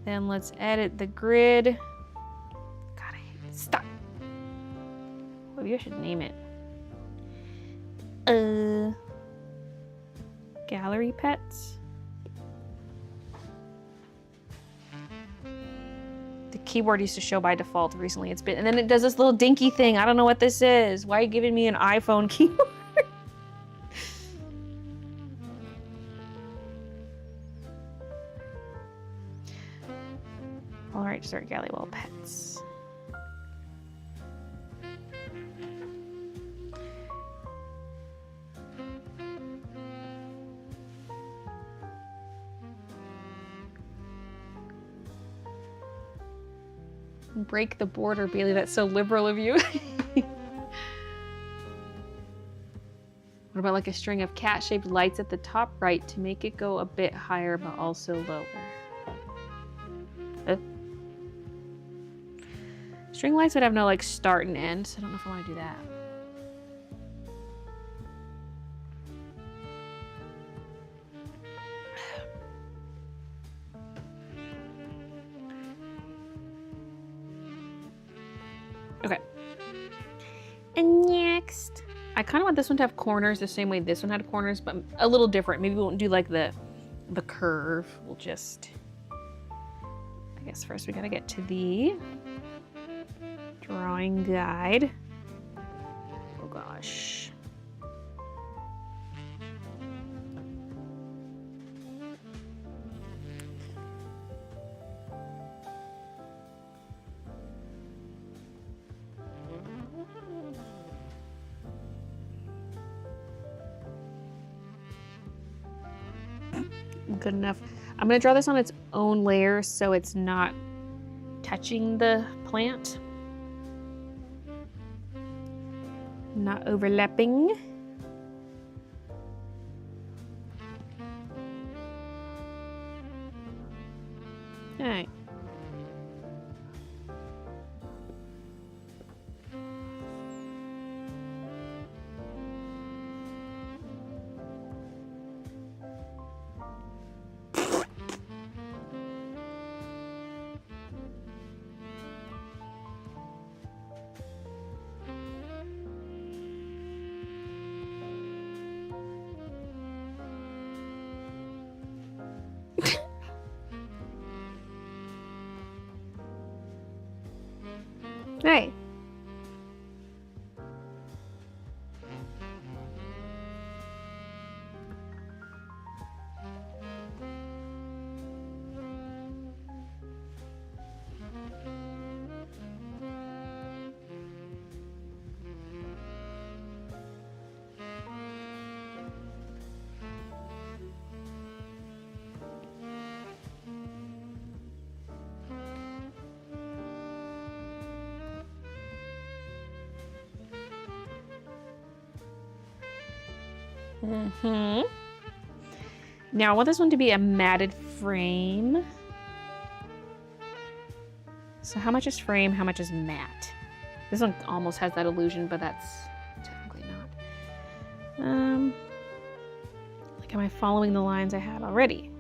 Then let's edit the grid. God, I hate it. Stop. Maybe I should name it. Gallery pets. The keyboard used to show by default. Recently it's been, and then it does this little dinky thing. I don't know what this is. Why are you giving me an iPhone keyboard? All right, start Gallywell pets. Break the border, Baylee. That's so liberal of you. What about like a string of cat-shaped lights at the top right to make it go a bit higher but also lower? String lights would have no like start and end, so I don't know if I want to do that. Okay. And next, I kind of want this one to have corners the same way this one had corners, but a little different. Maybe we won't do like the curve. We'll just, I guess first we gotta get to the drawing guide. Oh gosh. Good enough. I'm gonna draw this on its own layer so it's not touching the plant. Not overlapping. All right. Right. Now I want this one to be a matted frame. So how much is frame, how much is matte? This one almost has that illusion, but that's technically not. Like, am I following the lines I had already?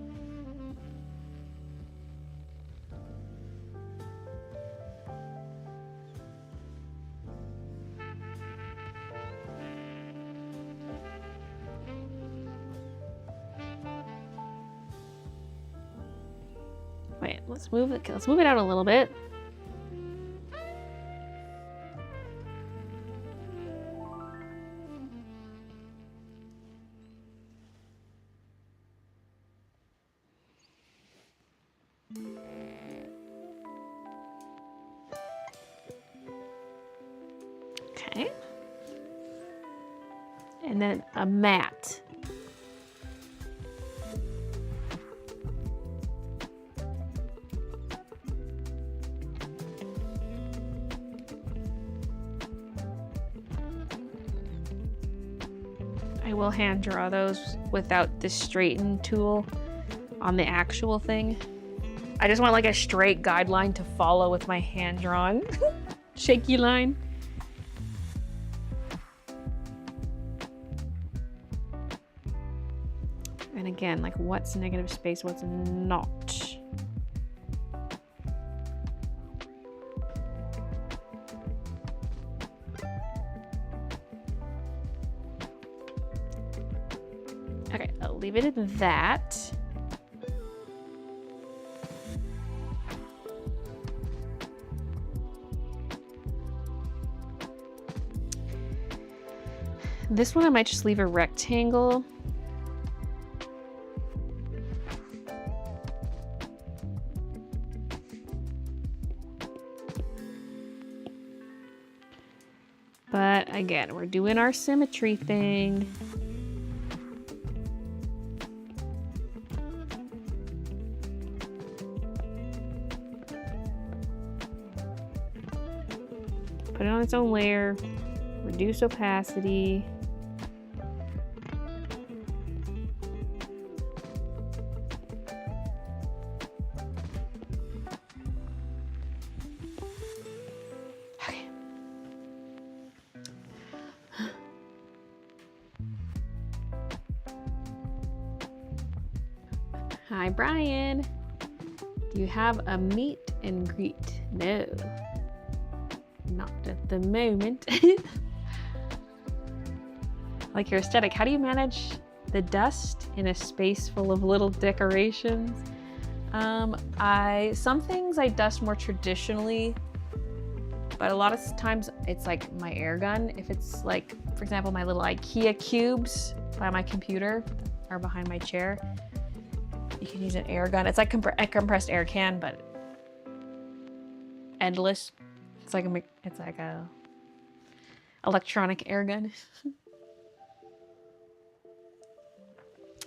Wait, let's move it out a little bit. and then a mat. I will hand draw those without the straighten tool on the actual thing. I just want like a straight guideline to follow with my hand drawn shaky line. And again, like what's negative space, what's not. Okay, I'll leave it at that. This one I might just leave a rectangle. But again, we're doing our symmetry thing. Put it on its own layer, reduce opacity. Okay. Hi, Brian. Do you have a meet and greet? No. Not at the moment. Like your aesthetic, how do you manage the dust in a space full of little decorations? Some things I dust more traditionally, but a lot of times it's like my air gun. If it's like, for example, my little IKEA cubes by my computer or behind my chair, you can use an air gun. It's like a compressed air can, but endless. It's like a electronic air gun.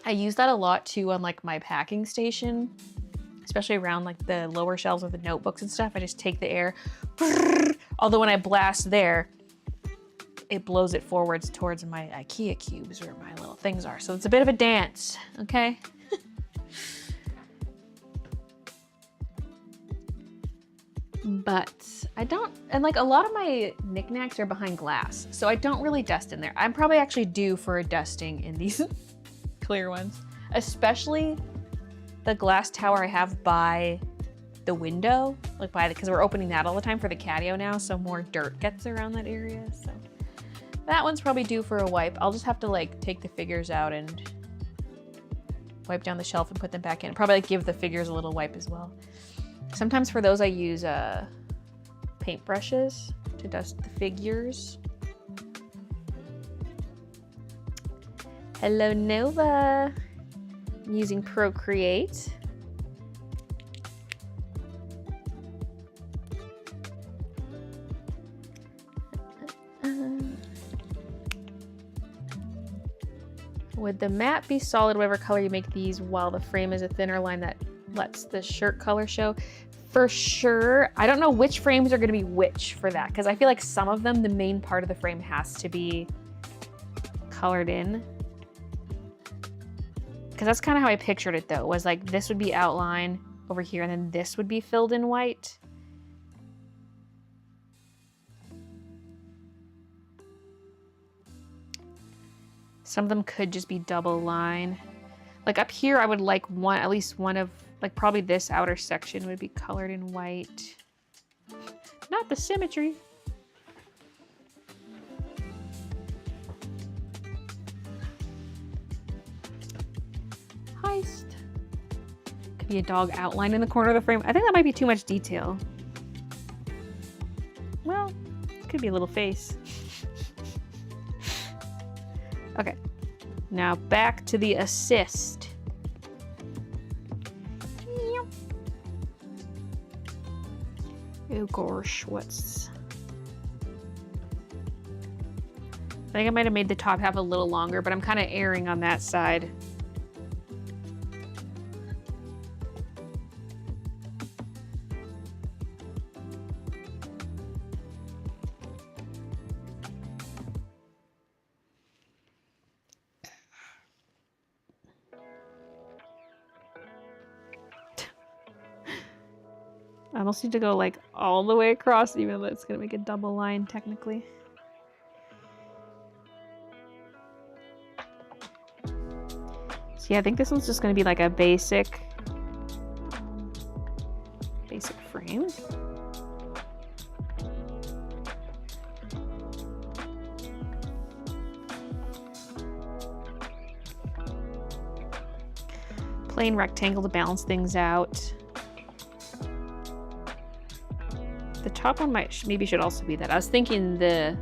I use that a lot too on like my packing station, especially around like the lower shelves of the notebooks and stuff. I just take the air, although when I blast there, it blows it forwards towards my IKEA cubes where my little things are. So it's a bit of a dance, okay? But I don't, and like a lot of my knickknacks are behind glass, so I don't really dust in there. I'm probably actually due for a dusting in these clear ones, especially the glass tower I have by the window, like because we're opening that all the time for the catio now, so more dirt gets around that area. So that one's probably due for a wipe. I'll just have to like take the figures out and wipe down the shelf and put them back in. Probably like give the figures a little wipe as well. Sometimes for those I use paintbrushes to dust the figures. Hello Nova, I'm using Procreate. Would the matte be solid whatever color you make these while the frame is a thinner line that lets the shirt color show? For sure. I don't know which frames are going to be which for that, because I feel like some of them, the main part of the frame has to be colored in. Because that's kind of how I pictured it though, was like this would be outline over here and then this would be filled in white. Some of them could just be double line. Like up here, I would like at least one of, like probably this outer section would be colored in white. Not the symmetry. Heist. Could be a dog outline in the corner of the frame. I think that might be too much detail. Well, it could be a little face. Okay, now back to the assist. Oh gosh, I think I might have made the top half a little longer, but I'm kind of erring on that side. I almost need to go like all the way across, even though it's gonna make a double line technically. So yeah, I think this one's just gonna be like a basic frame. Plain rectangle to balance things out. The top one maybe should also be that. I was thinking that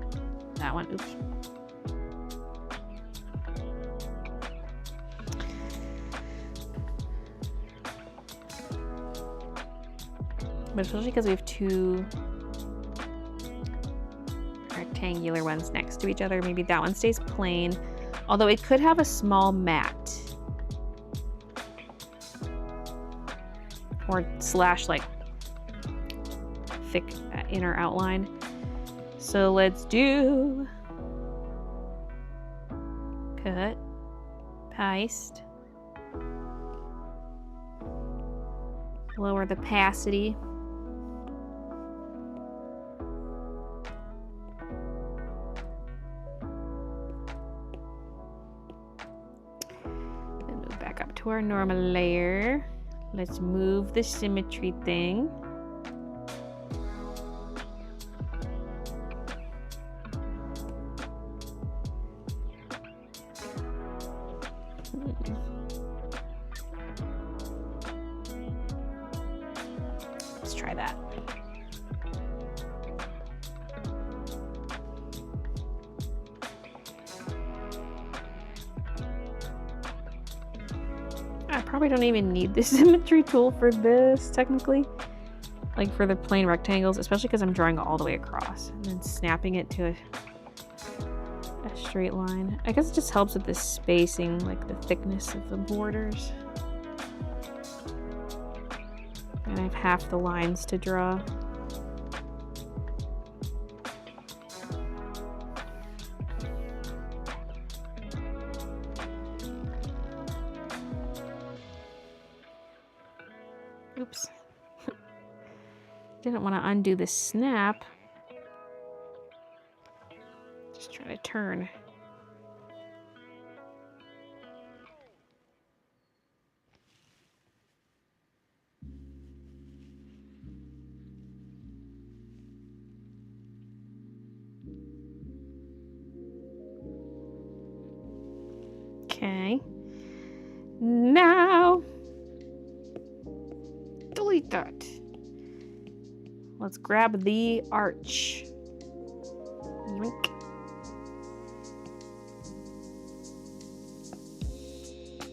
one. Oops. But especially because we have two rectangular ones next to each other, maybe that one stays plain. Although it could have a small mat. Or slash like thick inner outline. So let's do cut, paste, lower the opacity. Then move back up to our normal layer. Let's move the symmetry thing. Let's try that. I probably don't even need the symmetry tool for this, technically. Like for the plain rectangles, especially because I'm drawing all the way across and then snapping it to a straight line. I guess it just helps with the spacing, like the thickness of the borders. And I have half the lines to draw. Oops. Didn't want to undo the snap. Just trying to turn. Okay. Now, delete that. Let's grab the arch. Yoink.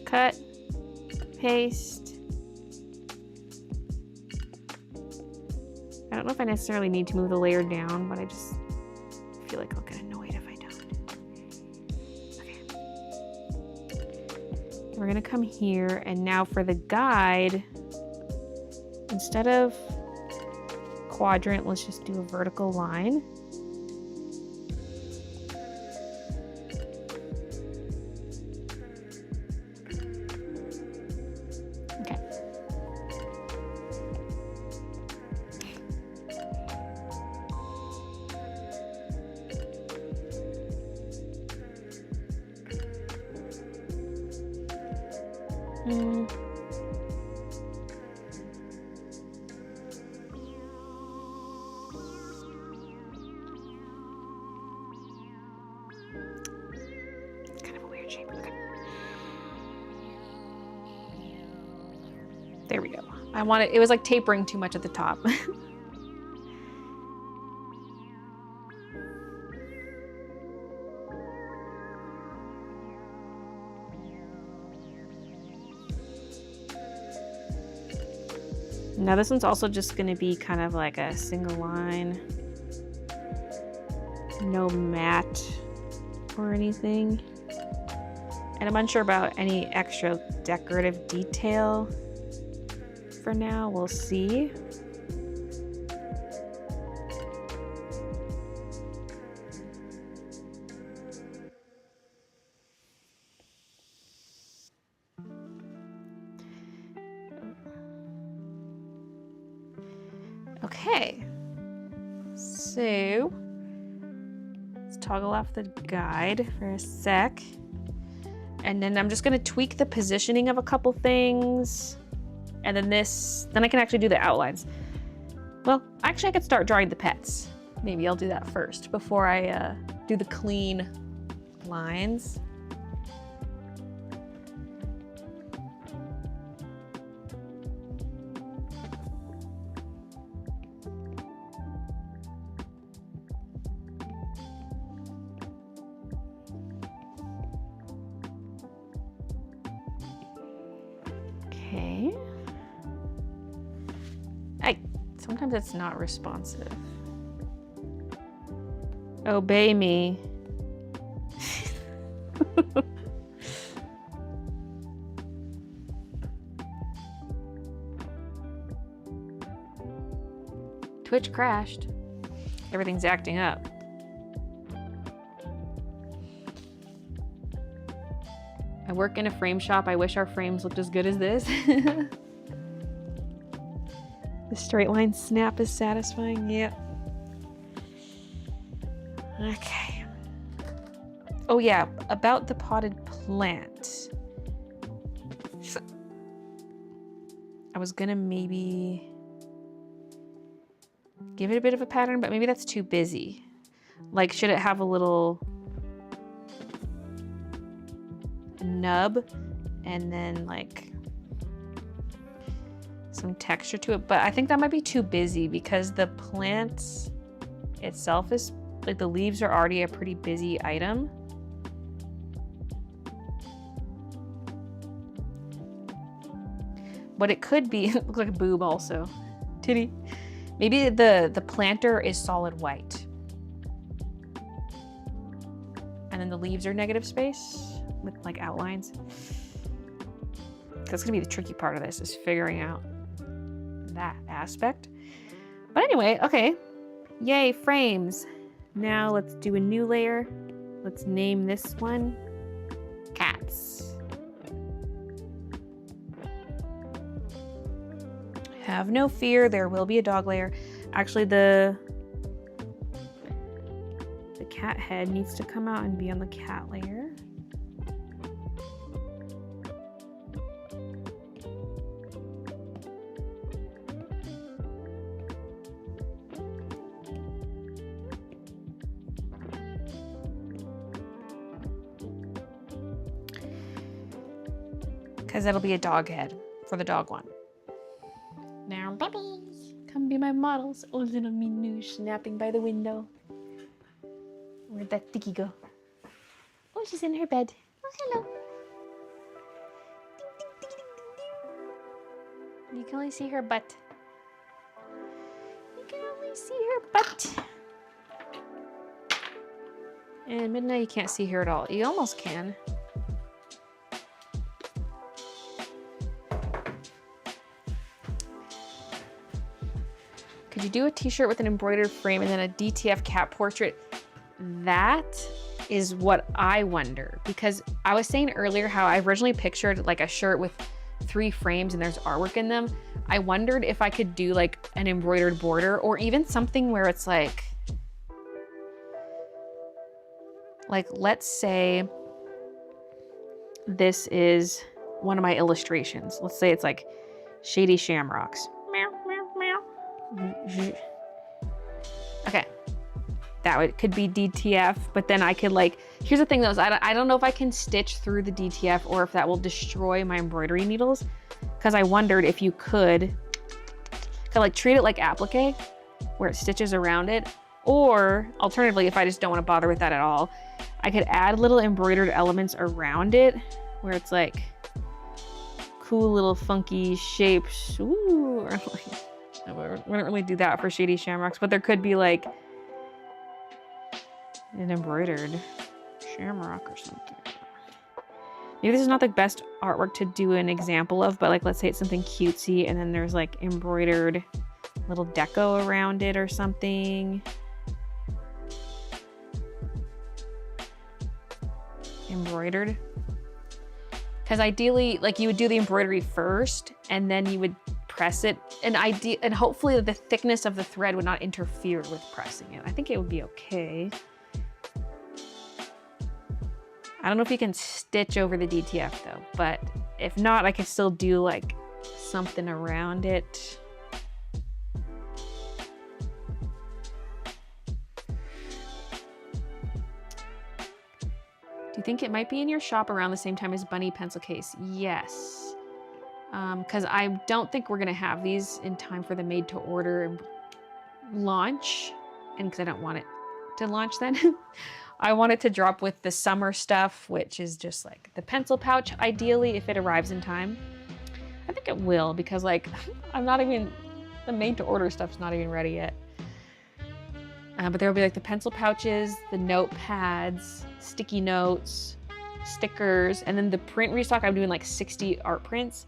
Cut, paste. I don't know if I necessarily need to move the layer down, but I just feel like I'll get annoyed if I don't. Okay. We're gonna come here, and now for the guide, instead of quadrant, let's just do a vertical line. Okay. There we go. It was like tapering too much at the top. Now this one's also just going to be kind of like a single line. No mat. or anything. And I'm unsure about any extra decorative detail for now. We'll see. Okay, so let's toggle off the guide for a sec. And then I'm just gonna tweak the positioning of a couple things. And then then I can actually do the outlines. Well, actually I could start drawing the pets. Maybe I'll do that first before I do the clean lines. Okay. Sometimes it's not responsive. Obey me. Twitch crashed. Everything's acting up. I work in a frame shop. I wish our frames looked as good as this. The straight line snap is satisfying. Yep. Okay. Oh yeah, about the potted plant. I was gonna maybe give it a bit of a pattern, but maybe that's too busy. Like, should it have a little nub and then like some texture to it? But I think that might be too busy because the plant itself is like, the leaves are already a pretty busy item. But it could be, it looks like a boob also. Titty. Maybe the planter is solid white. And then the leaves are negative space with like outlines. That's gonna be the tricky part of this, is figuring out that aspect. But anyway, okay. Yay, frames. Now let's do a new layer. Let's name this one Cats. Have no fear, there will be a dog layer. Actually, the cat head needs to come out and be on the cat layer. Because that'll be a dog head for the dog one. Now, babies, come be my models. Oh, little Minouche napping by the window. Where'd that Dicky go? Oh, she's in her bed. Oh, hello. Ding, ding, ding, ding, ding, ding. You can only see her butt. You can only see her butt. And Midnight, you can't see her at all. You almost can. Could you do a t-shirt with an embroidered frame and then a DTF cat portrait? That is what I wonder, because I was saying earlier how I originally pictured like a shirt with 3 frames and there's artwork in them. I wondered if I could do like an embroidered border, or even something where it's like let's say this is one of my illustrations. Let's say it's like Shady Shamrocks. Okay, that could be DTF, but then I could like, here's the thing though, is I don't know if I can stitch through the DTF or if that will destroy my embroidery needles, because I wondered if you could like treat it like applique where it stitches around it, or alternatively, if I just don't want to bother with that at all, I could add little embroidered elements around it where it's like cool little funky shapes. Ooh, or like, we wouldn't really do that for Shady Shamrocks, but there could be like an embroidered Shamrock or something. Maybe this is not the best artwork to do an example of, but like let's say it's something cutesy and then there's like embroidered little deco around it or something. Embroidered. Because ideally, like you would do the embroidery first and then you would press it, and hopefully the thickness of the thread would not interfere with pressing it. I think it would be okay. I don't know if you can stitch over the DTF though, but if not, I can still do like something around it. Do you think it might be in your shop around the same time as Bunny pencil case? Yes. Because I don't think we're gonna have these in time for the made to order launch, and because I don't want it to launch then. I want it to drop with the summer stuff, which is just like the pencil pouch, ideally, if it arrives in time. I think it will, because like, the made to order stuff's not even ready yet. But there'll be like the pencil pouches, the notepads, sticky notes, stickers, and then the print restock, I'm doing like 60 art prints.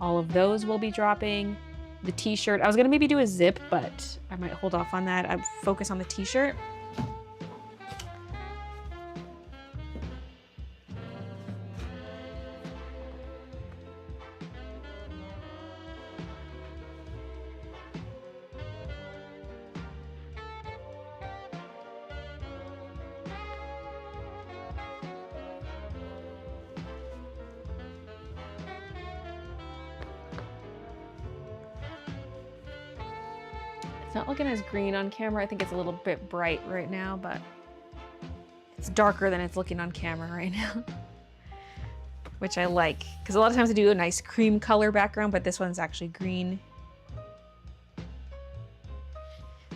All of those will be dropping. The t-shirt, I was gonna maybe do a zip, but I might hold off on that. I'd focus on the t-shirt. It's not looking as green on camera. I think it's a little bit bright right now, but it's darker than it's looking on camera right now. Which I like, because a lot of times I do a nice cream color background, but this one's actually green.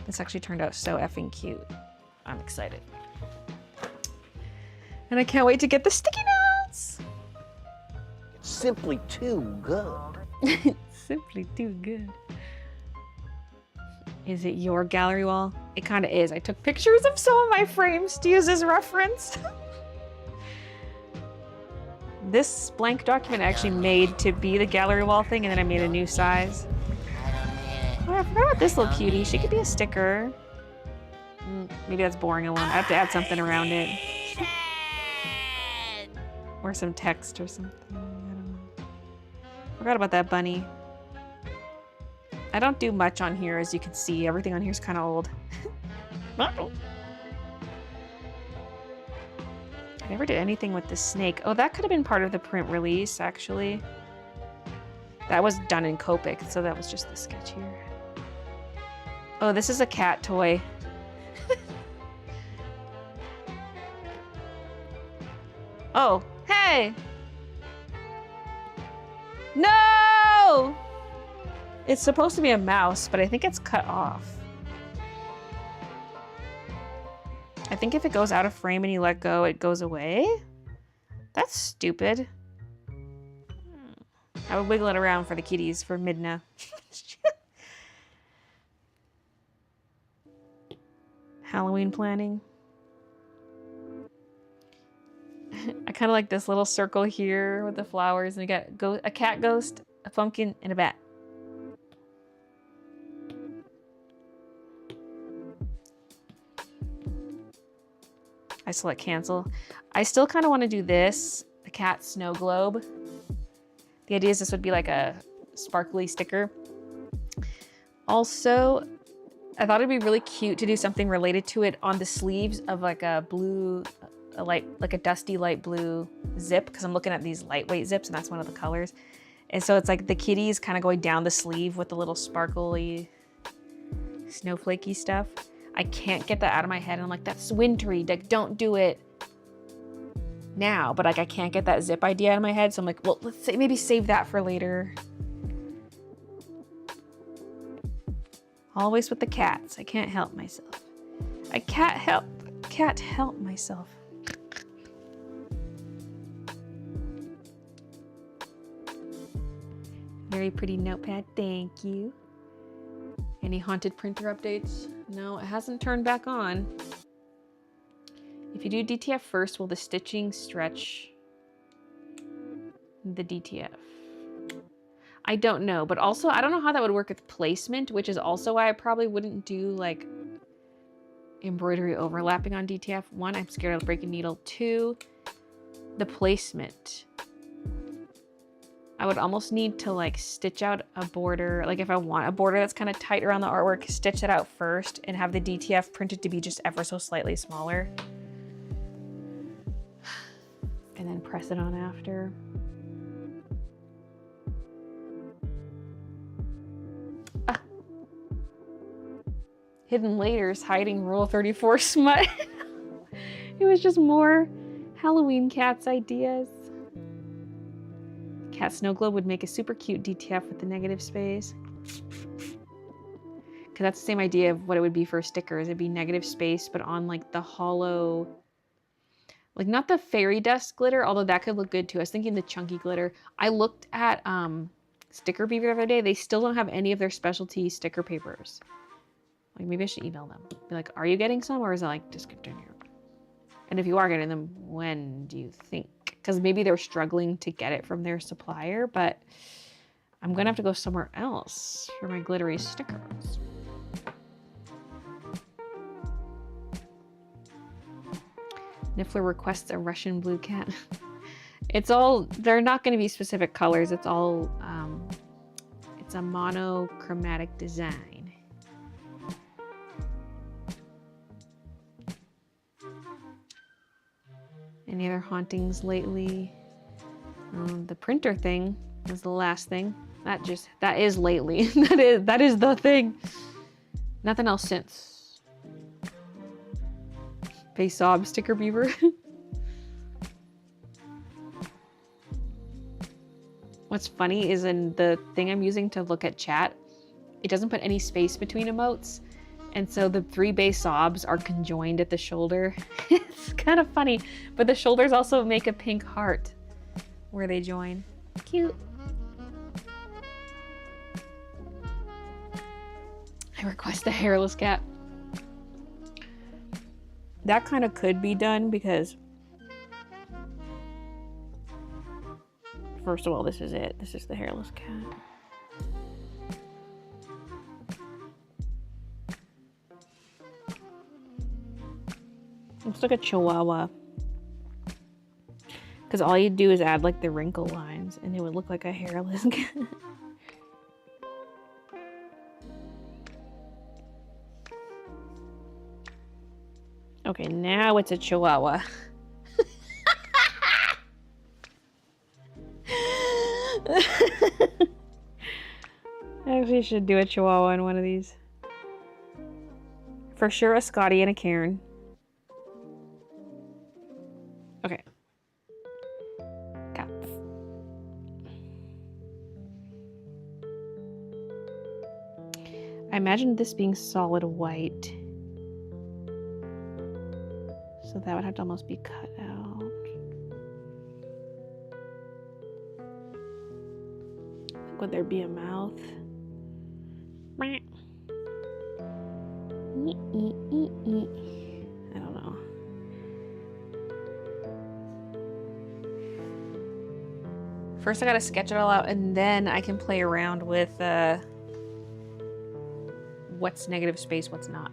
This actually turned out so effing cute. I'm excited. And I can't wait to get the sticky notes! It's simply too good. Simply too good. Is it your gallery wall? It kind of is. I took pictures of some of my frames to use as reference. This blank document I actually made to be the gallery wall thing, and then I made a new size. Oh, I forgot about this little cutie. She could be a sticker. Maybe that's boring alone. I have to add something around it. Or some text or something. I don't know. Forgot about that bunny. I don't do much on here, as you can see. Everything on here is kind of old. I never did anything with the snake. Oh, that could have been part of the print release, actually. That was done in Copic, so that was just the sketch here. Oh, this is a cat toy. Oh, hey! No! It's supposed to be a mouse, but I think it's cut off. I think if it goes out of frame and you let go, it goes away? That's stupid. I would wiggle it around for the kitties for Midna. Halloween planning. I kind of like this little circle here with the flowers, and you got a cat ghost, a pumpkin, and a bat. I select cancel. I still kind of want to do this, a cat snow globe. The idea is this would be like a sparkly sticker. Also, I thought it'd be really cute to do something related to it on the sleeves of like a blue, like a dusty light blue zip, because I'm looking at these lightweight zips and that's one of the colors. And so it's like the kitties kind of going down the sleeve with the little sparkly, snowflakey stuff. I can't get that out of my head. And I'm like, that's wintry, like don't do it now. But like I can't get that zip idea out of my head. So I'm like, well, let's say maybe save that for later. Always with the cats. I can't help myself. I can't help myself. Very pretty notepad, thank you. Any haunted printer updates? No, it hasn't turned back on. If If you do DTF first, will the stitching stretch the DTF? I don't know, but also I don't know how that would work with placement, which is also why I probably wouldn't do like embroidery overlapping on DTF. 1, I'm scared of breaking needle. 2, the placement. I would almost need to like stitch out a border. Like if I want a border that's kind of tight around the artwork, stitch it out first and have the DTF printed to be just ever so slightly smaller. And then press it on after. Ah. Hidden layers hiding Rule 34 smut. It was just more Halloween Cats ideas. Cat Snow Globe would make a super cute DTF with the negative space. Because that's the same idea of what it would be for stickers. It'd be negative space, but on like the hollow, like not the fairy dust glitter, although that could look good too. I was thinking the chunky glitter. I looked at Sticker Beaver the other day. They still don't have any of their specialty sticker papers. Like maybe I should email them. Be like, are you getting some or is it like discontinued? And if you are getting them, when do you think? Because maybe they're struggling to get it from their supplier, but I'm gonna have to go somewhere else for my glittery stickers. Niffler requests a Russian blue cat. It's all, they're not gonna be specific colors. It's all, it's a monochromatic design. Any other hauntings lately? The printer thing is the last thing. That is lately. that is the thing. Nothing else since. Face sob Sticker Beaver. What's funny is in the thing I'm using to look at chat, it doesn't put any space between emotes. And so the 3 base sobs are conjoined at the shoulder. It's kind of funny, but the shoulders also make a pink heart where they join. Cute. I request a hairless cat. That kind of could be done because, first of all, this is it. This is the hairless cat. Looks like a chihuahua. Because all you do is add like the wrinkle lines and it would look like a hairless cat. Okay, now it's a chihuahua. I actually should do a chihuahua in one of these. For sure a Scotty and a Karen. Okay. Cats. I imagine this being solid white. So that would have to almost be cut out. Would there be a mouth? I don't know. First I gotta sketch it all out and then I can play around with what's negative space, what's not.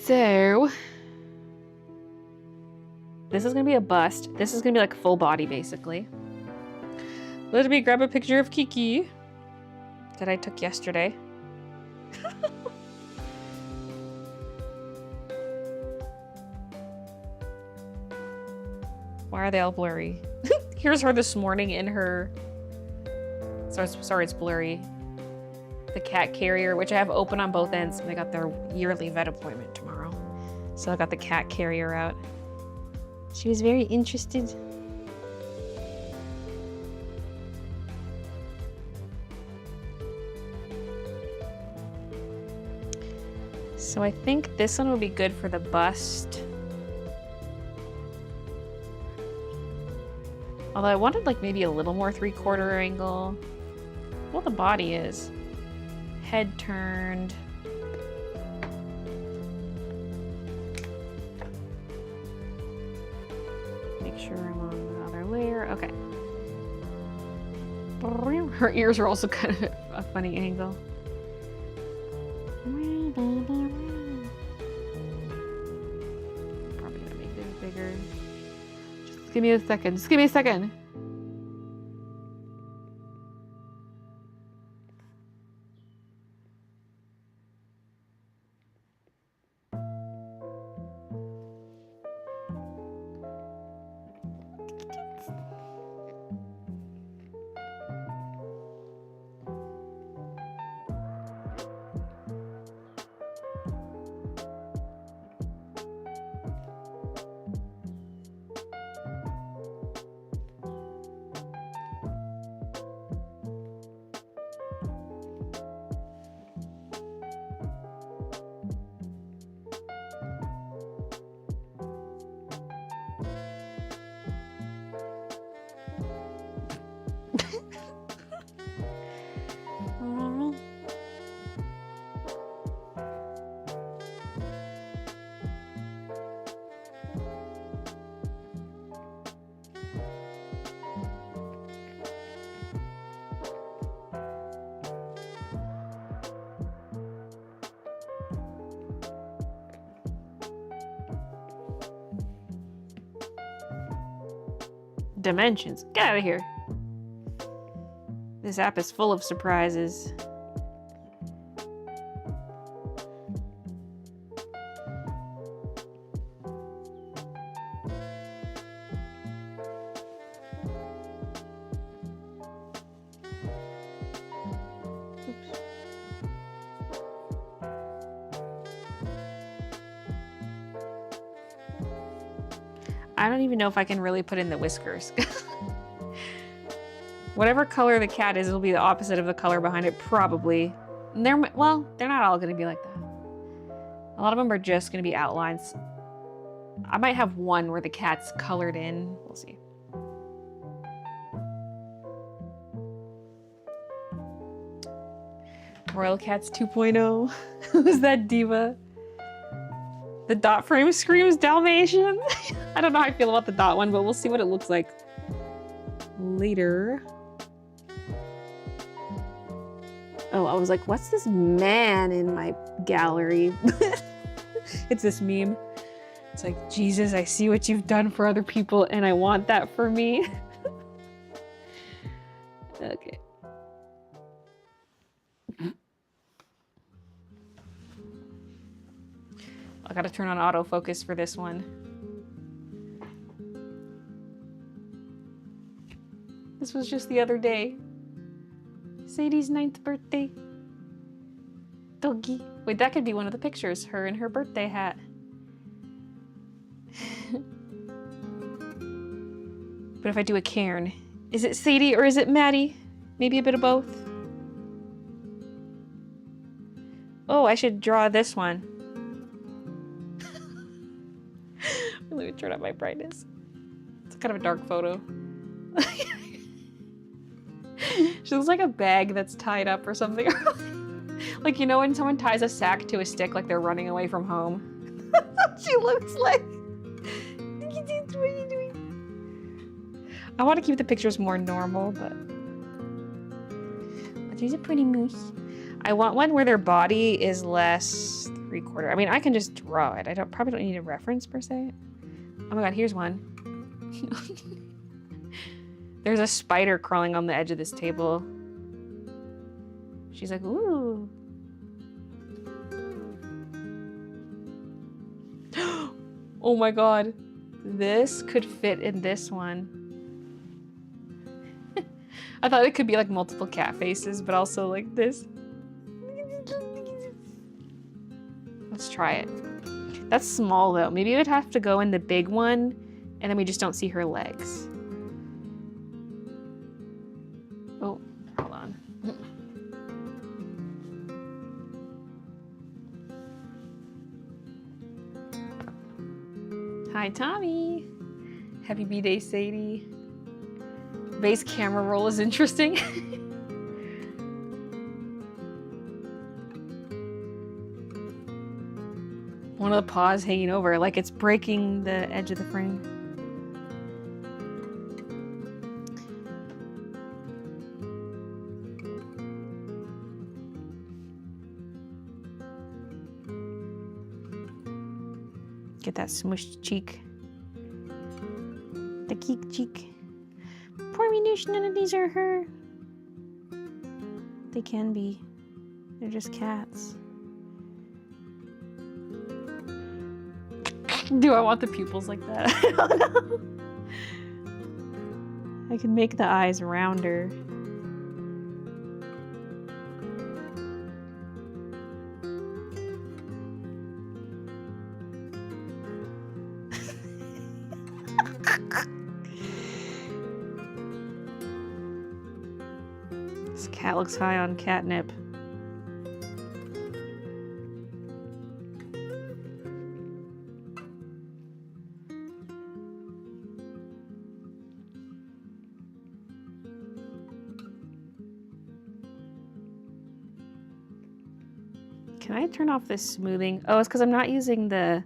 So this is gonna be a bust. This is gonna be like full body basically. Let me grab a picture of Kiki that I took yesterday. Why are they all blurry? Here's her this morning in her... Sorry, it's blurry. The cat carrier, which I have open on both ends. They got their yearly vet appointment tomorrow. So I got the cat carrier out. She was very interested. So I think this one will be good for the bust. Although I wanted like maybe a little more 3/4 angle. Well, the body is. Head turned. Make sure I'm on the other layer. Okay. Her ears are also kind of a funny angle. Probably gonna make this bigger. Just give me a second. Just give me a second. Dimensions. Get out of here. This app is full of surprises. Oops. I don't even know if I can really put in the whiskers. Whatever color the cat is, it'll be the opposite of the color behind it, probably. And they're not all gonna be like that. A lot of them are just gonna be outlines. I might have one where the cat's colored in. We'll see. Royal Cats 2.0. Who's that diva? The dot frame screams Dalmatian. I don't know how I feel about the dot one, but we'll see what it looks like later. Oh, I was like, what's this man in my gallery? It's this meme. It's like, Jesus, I see what you've done for other people and I want that for me. Okay. I gotta turn on autofocus for this one. This was just the other day. Sadie's 9th birthday. Doggy. Wait, that could be one of the pictures. Her in her birthday hat. But if I do a cairn, is it Sadie or is it Maddie? Maybe a bit of both. Oh, I should draw this one. Let me turn up my brightness. It's kind of a dark photo. She looks like a bag that's tied up or something. Like, you know when someone ties a sack to a stick like they're running away from home? She looks like. What are you doing? I want to keep the pictures more normal, but she's a pretty moose. I want one where their body is less 3/4. I mean, I can just draw it. Probably don't need a reference per se. Oh my god, here's one. There's a spider crawling on the edge of this table. She's like, ooh. Oh my god. This could fit in this one. I thought it could be like multiple cat faces, but also like this. Let's try it. That's small though. Maybe it would have to go in the big one and then we just don't see her legs. Oh, hold on. Hi, Tommy. Happy B-Day, Sadie. Base camera roll is interesting. One of the paws hanging over, like it's breaking the edge of the frame. Get that smushed cheek. The geek cheek. Poor Minush, none of these are her. They can be. They're just cats. Do I want the pupils like that? I don't know. I can make the eyes rounder. This cat looks high on catnip. Can I turn off this smoothing? Oh, it's because I'm not using the...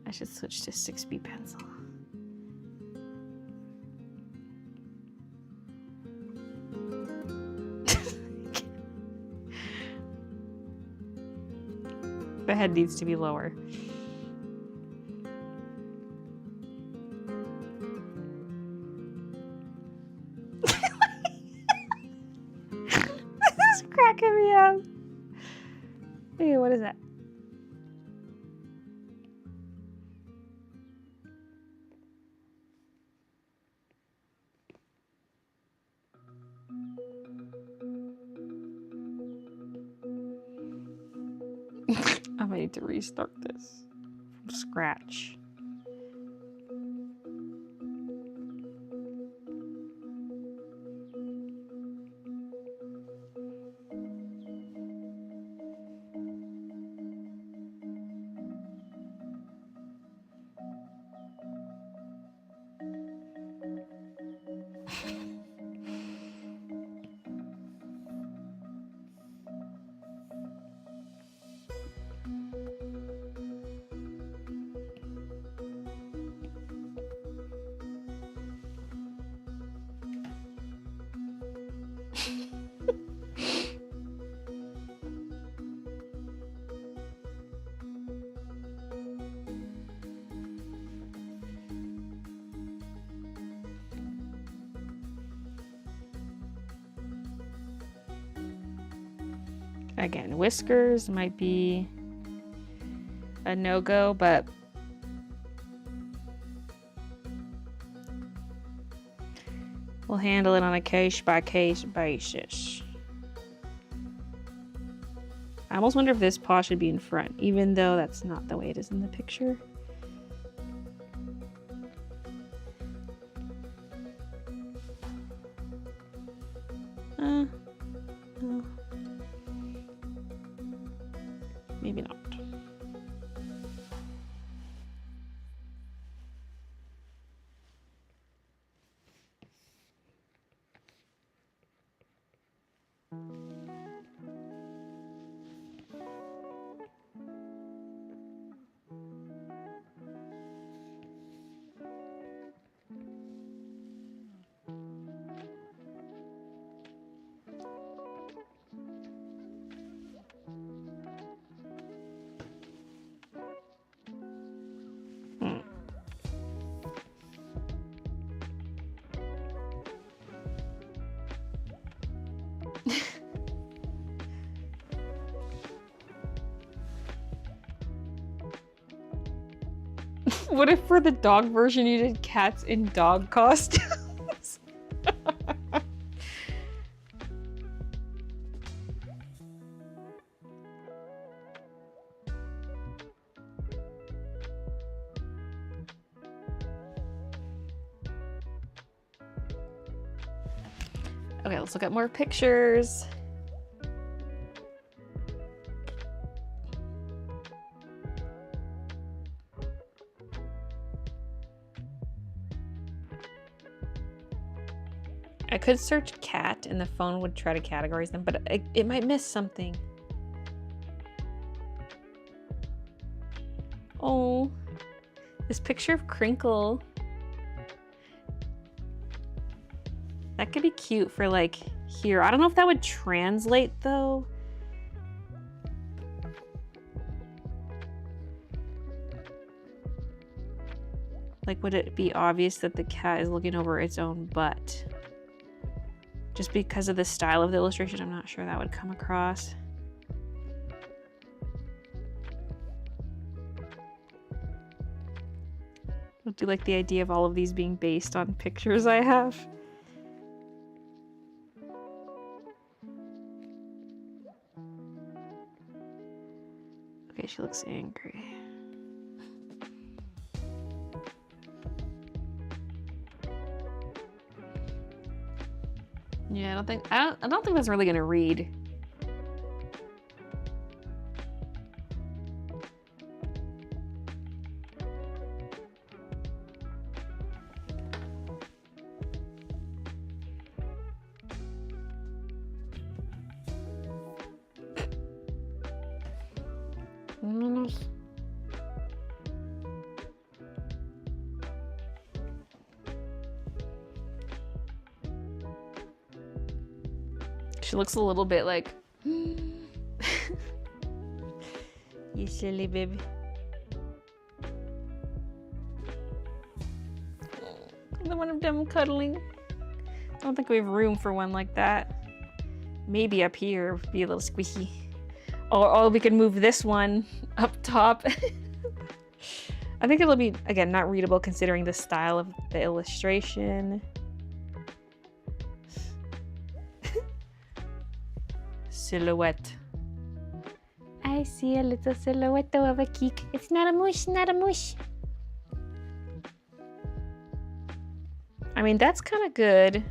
I should switch to 6B pencil. The head needs to be lower. This is cracking me up. Hey, what is that? I might need to restart this from scratch. Again, whiskers might be a no-go, but we'll handle it on a case-by-case basis. I almost wonder if this paw should be in front, even though that's not the way it is in the picture. No. Maybe not. What if for the dog version you did cats in dog costumes? Okay, let's look at more pictures. I could search cat and the phone would try to categorize them, but it might miss something. Oh, this picture of Crinkle. That could be cute for like here. I don't know if that would translate though. Like, would it be obvious that the cat is looking over its own butt? Just because of the style of the illustration, I'm not sure that would come across. I do like the idea of all of these being based on pictures I have. Okay, she looks angry. Yeah, I don't think that's really gonna read. She looks a little bit like, you silly baby. The one of them cuddling. I don't think we have room for one like that. Maybe up here would be a little squishy. Or we could move this one up top. I think it'll be, again, not readable considering the style of the illustration. Silhouette. I see a little silhouette of a geek. It's not a mush, not a mush. I mean, that's kind of good.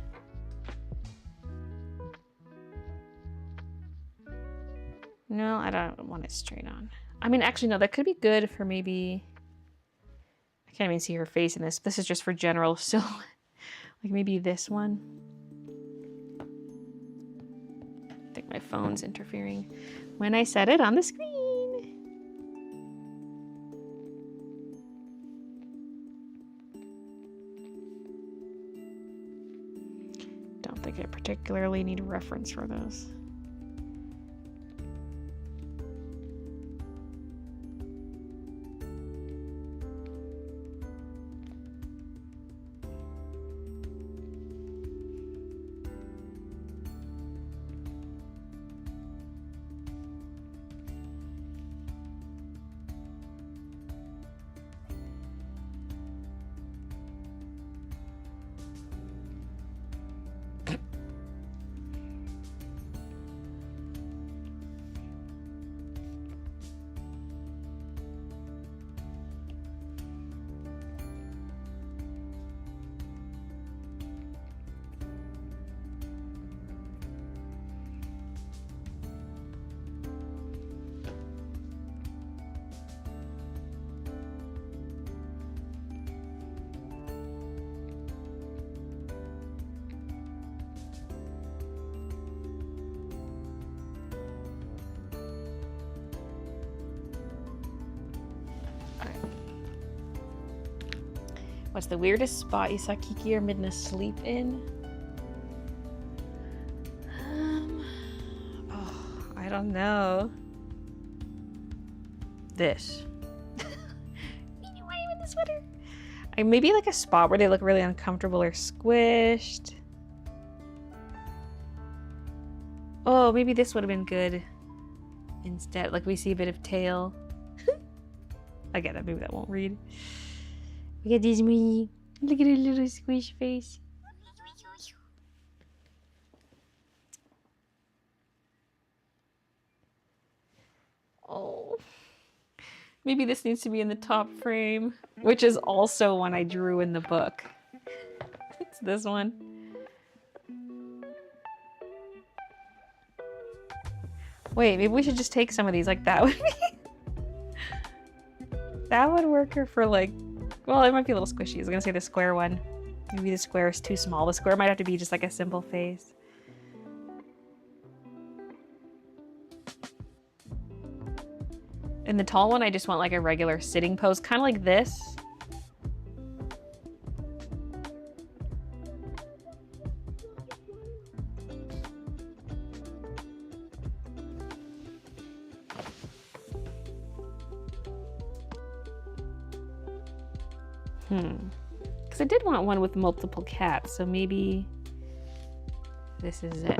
No, I don't want it straight on. I mean, actually, no, that could be good for maybe... I can't even see her face in this. This is just for general silhouette. Like maybe this one. I think my phone's interfering when I set it on the screen. Don't think I particularly need a reference for those. What's the weirdest spot you saw Kiki or Midna sleep in? I don't know. This. Why are you in the sweater? Maybe like a spot where they look really uncomfortable or squished. Oh, maybe this would have been good instead. Like we see a bit of tail. I get that. Maybe that won't read. Look at this me. Look at her little squish face. Oh. Maybe this needs to be in the top frame, which is also one I drew in the book. It's this one. Wait, maybe we should just take some of these. Like that would be... that would work for like... Well, it might be a little squishy. I was gonna say the square one. Maybe the square is too small. The square might have to be just like a simple face. In the tall one, I just want like a regular sitting pose, kind of like this. Because I did want one with multiple cats, so maybe this is it.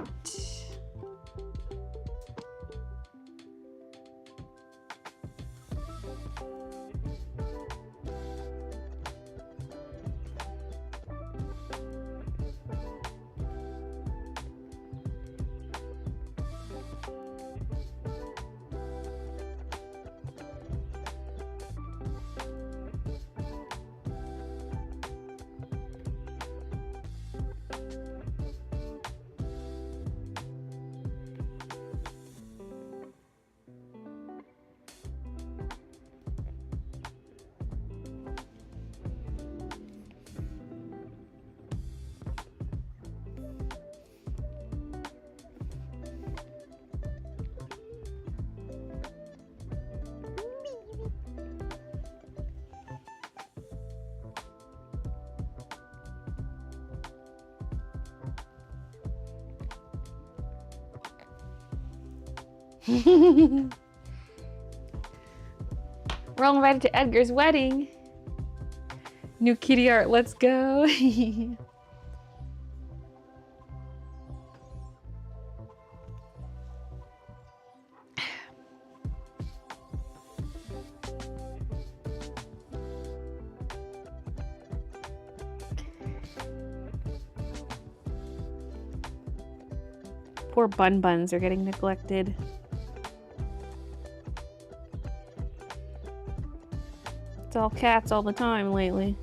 We're all invited to Edgar's wedding. New kitty art, let's go. Poor bun buns are getting neglected. It's all cats all the time lately.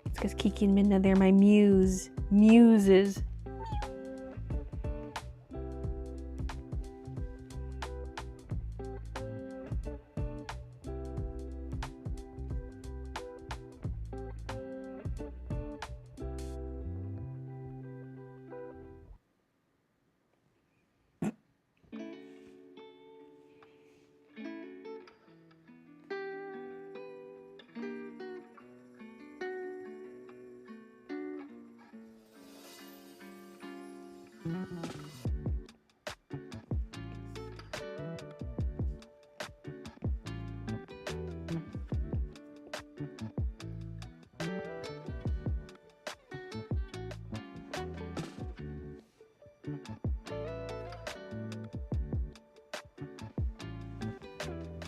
It's because Kiki and Minna, they're my muses.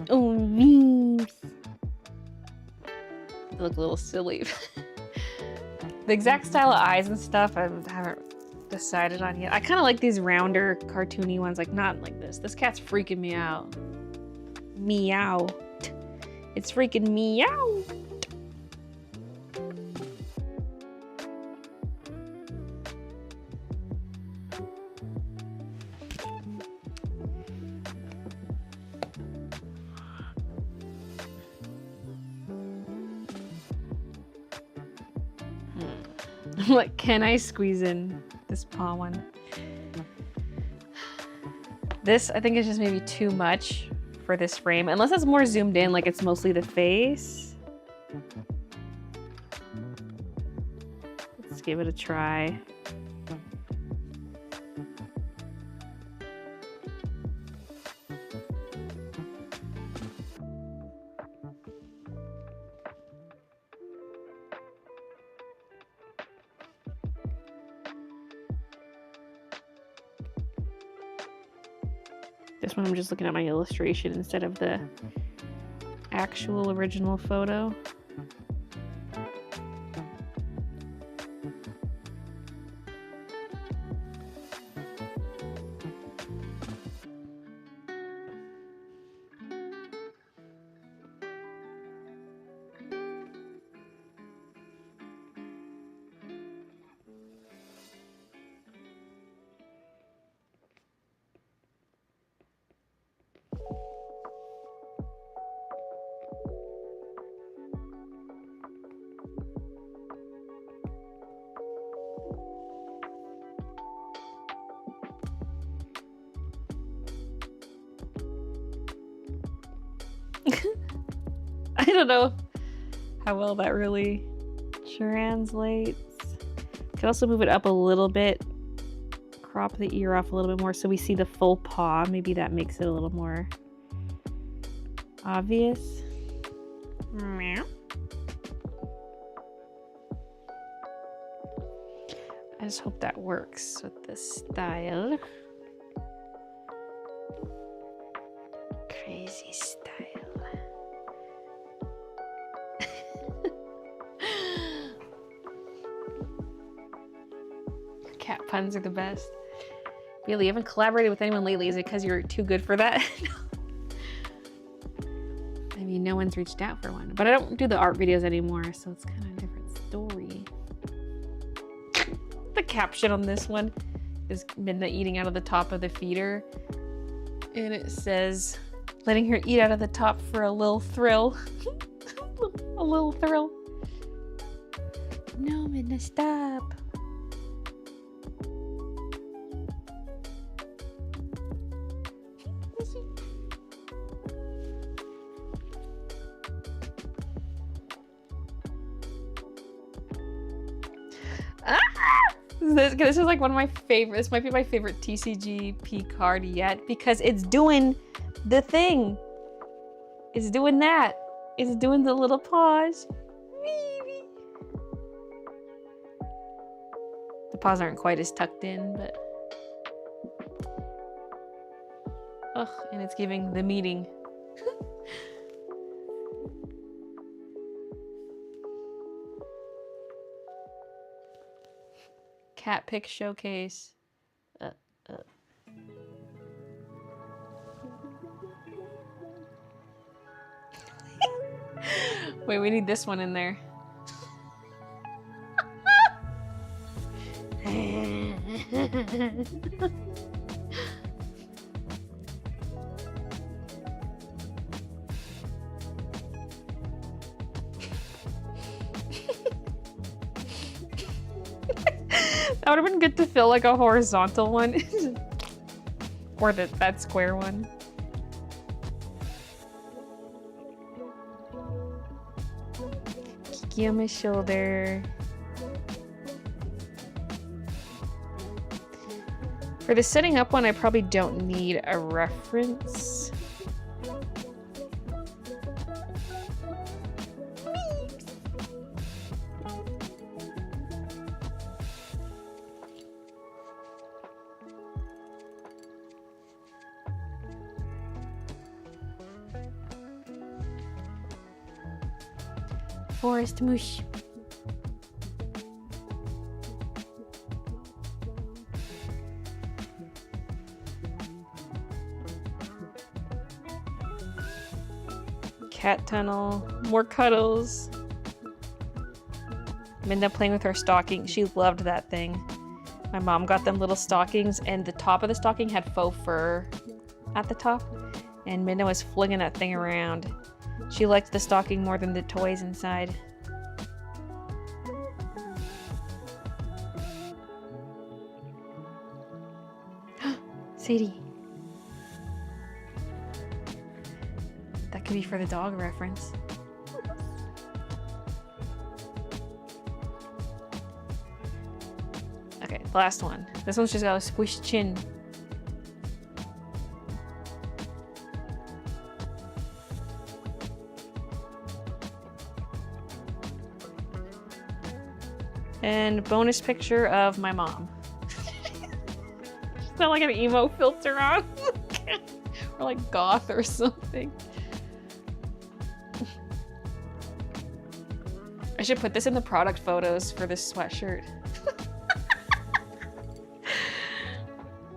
Oh, memes. They look a little silly. The exact style of eyes and stuff I haven't decided on yet. I kind of like these rounder, cartoony ones, like not like this. This cat's freaking me out. Meow. It's freaking meow. Like, can I squeeze in this paw one? This, I think, is just maybe too much for this frame. Unless it's more zoomed in, like it's mostly the face. Let's give it a try. This one I'm just looking at my illustration instead of the actual original photo. I don't know how well that really translates. Could also move it up a little bit, crop the ear off a little bit more so we see the full paw. Maybe that makes it a little more obvious. Meow. I just hope that works with this style. Crazy style. Cat puns are the best. Baylee, you haven't collaborated with anyone lately. Is it because you're too good for that? I mean, no one's reached out for one. But I don't do the art videos anymore, so it's kind of a different story. The caption on this one is Midna eating out of the top of the feeder. And it says, letting her eat out of the top for a little thrill. A little thrill. No, Midna, stop. This is like one of my favorite. This might be my favorite TCGP card yet because it's doing the thing. It's doing that. It's doing the little paws. The paws aren't quite as tucked in, but ugh, and it's giving the meeting. Cat pic showcase. Wait, we need this one in there. That would have been good to fill like a horizontal one. Or that square one. Kiki on my shoulder. For the setting up one, I probably don't need a reference. Forest mush. Cat tunnel. More cuddles. Minda playing with her stocking. She loved that thing. My mom got them little stockings, and the top of the stocking had faux fur at the top. And Minda was flinging that thing around. She liked the stocking more than the toys inside. Sadie. That could be for the dog reference. Okay, the last one. This one's just got a squished chin. And bonus picture of my mom. She's got like an emo filter on. Or like goth or something. I should put this in the product photos for this sweatshirt.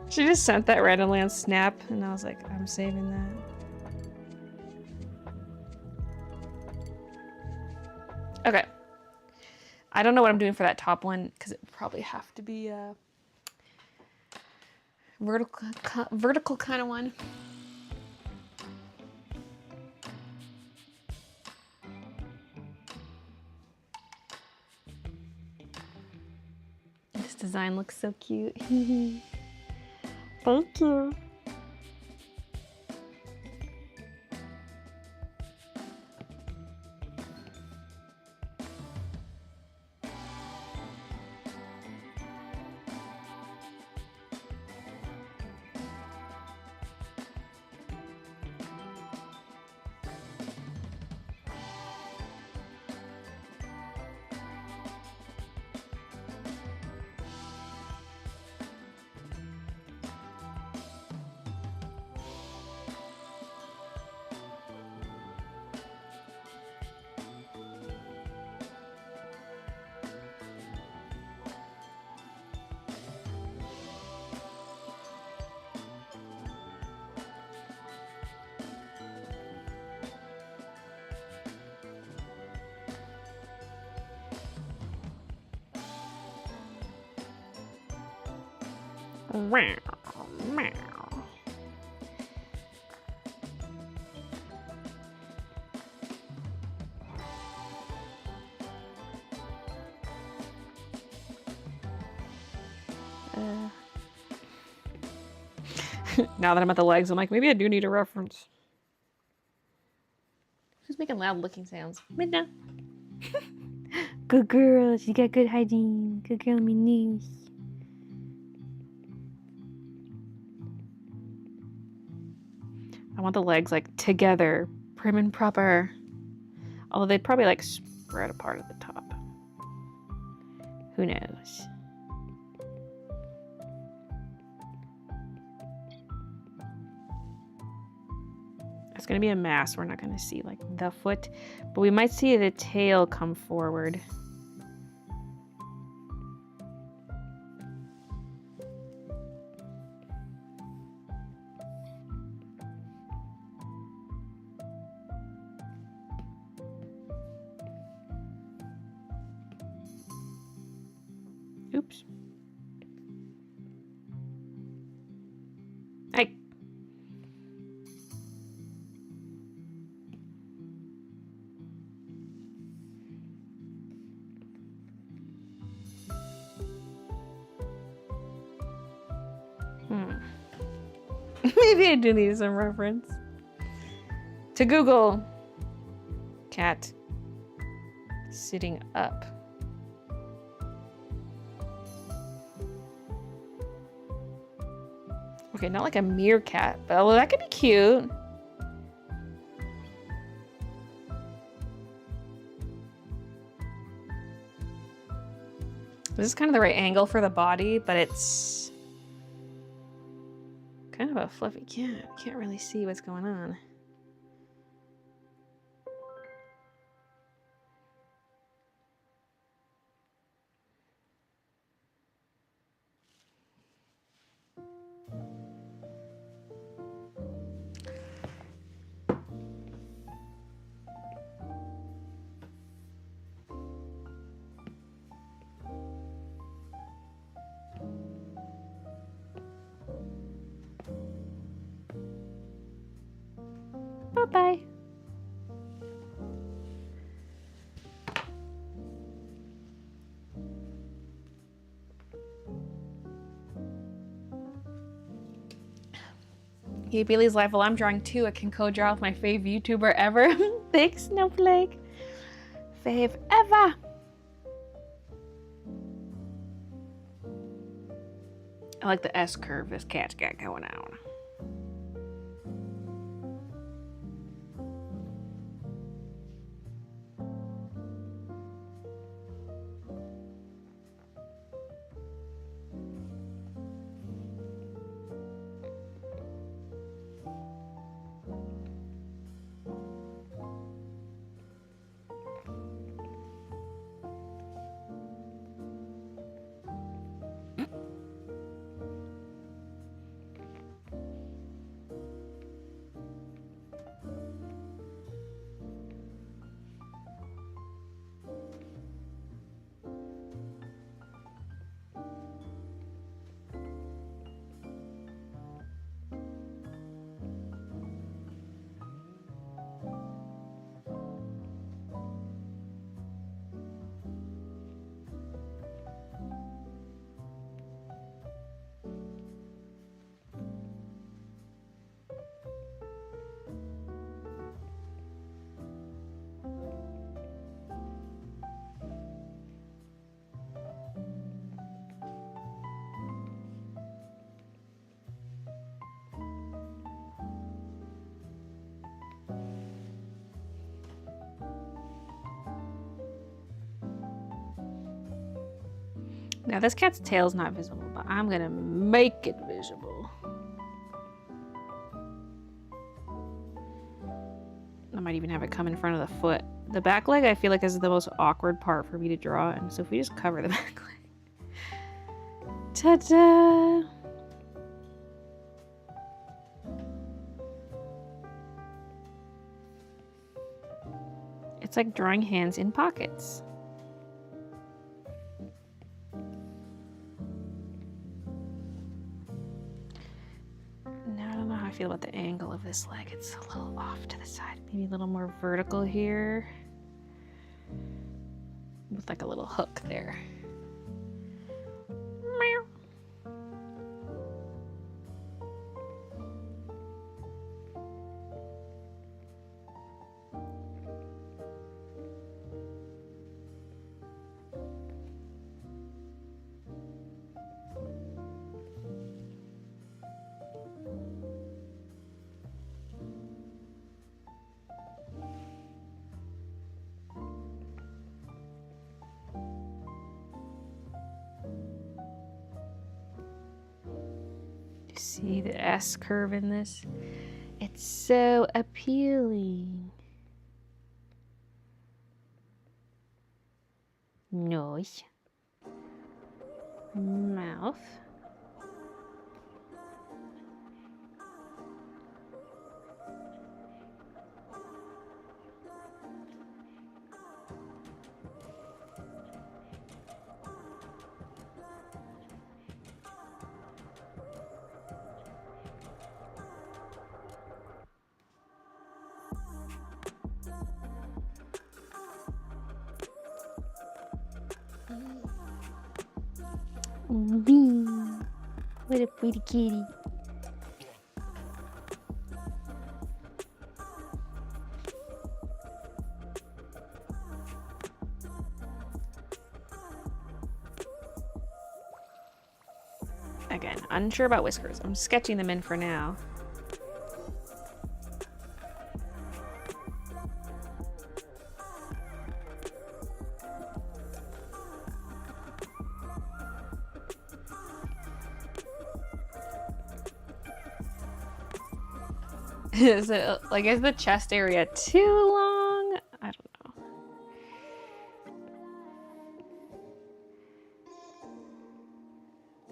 She just sent that randomly on Snap, and I was like, I'm saving that. Okay. I don't know what I'm doing for that top one, because it would probably have to be a vertical kind of one. This design looks so cute. Thank you. Meow, meow. Now that I'm at the legs, I'm like, maybe I do need a reference. Who's making loud licking sounds? Midna. Good girl. She got good hygiene. Good girl, me niece. I want the legs like together, prim and proper. Although they'd probably like spread apart at the top. Who knows? It's gonna be a mass. We're not gonna see like the foot, but we might see the tail come forward. Oops. Hey. Maybe I do need some reference. To Google. Cat sitting up. Okay, not like a meerkat, but although that could be cute. This is kind of the right angle for the body, but it's kind of a fluffy cat. Can't really see what's going on. Bye-bye. Hey, Baylee's life. Well, I'm drawing too. I can co-draw with my fave YouTuber ever. Thanks, Snowflake. Fave ever. I like the S curve this cat's got going on. Now this cat's tail is not visible, but I'm gonna make it visible. I might even have it come in front of the foot. The back leg I feel like is the most awkward part for me to draw, and so if we just cover the back leg. Ta-da! It's like drawing hands in pockets. feel about the angle of this leg. It's a little off to the side. Maybe a little more vertical here. With like a little hook there. Meow. See the S curve in this? It's so appealing. Nose. Mouth. What a pretty kitty. Again, unsure about whiskers. I'm sketching them in for now. Is it like, is the chest area too long? I don't know.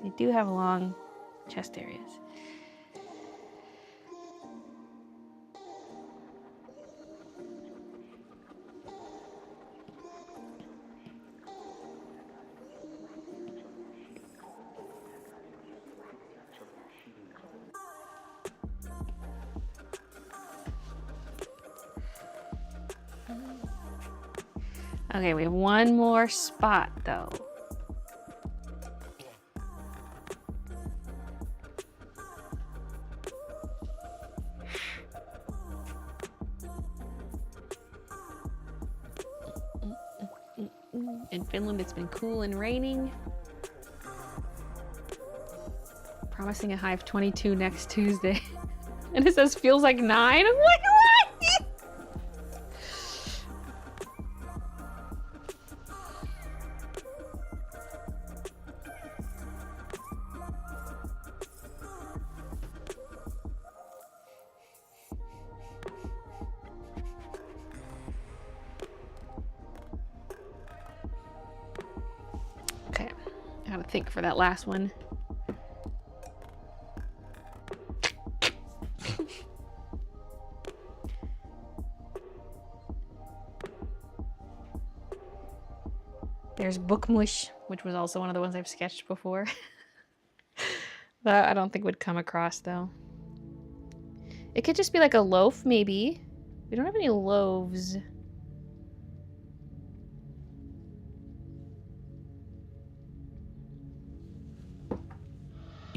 They do have long chest areas. Okay, we have one more spot though. In Finland, it's been cool and raining. Promising a high of 22 next Tuesday. And it says feels like 9. I'm like, what? Okay, I gotta think for that last one. There's Bookmush, which was also one of the ones I've sketched before. That I don't think would come across though. It could just be like a loaf, maybe. We don't have any loaves.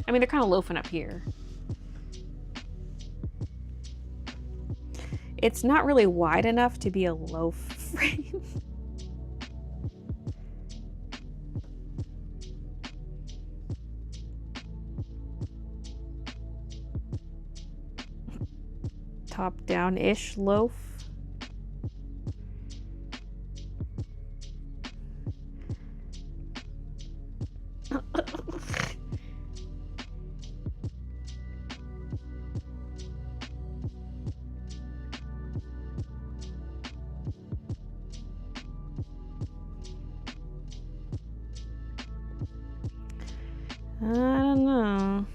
I mean, they're kind of loafing up here. It's not really wide enough to be a loaf frame. Top down-ish loaf. I don't know.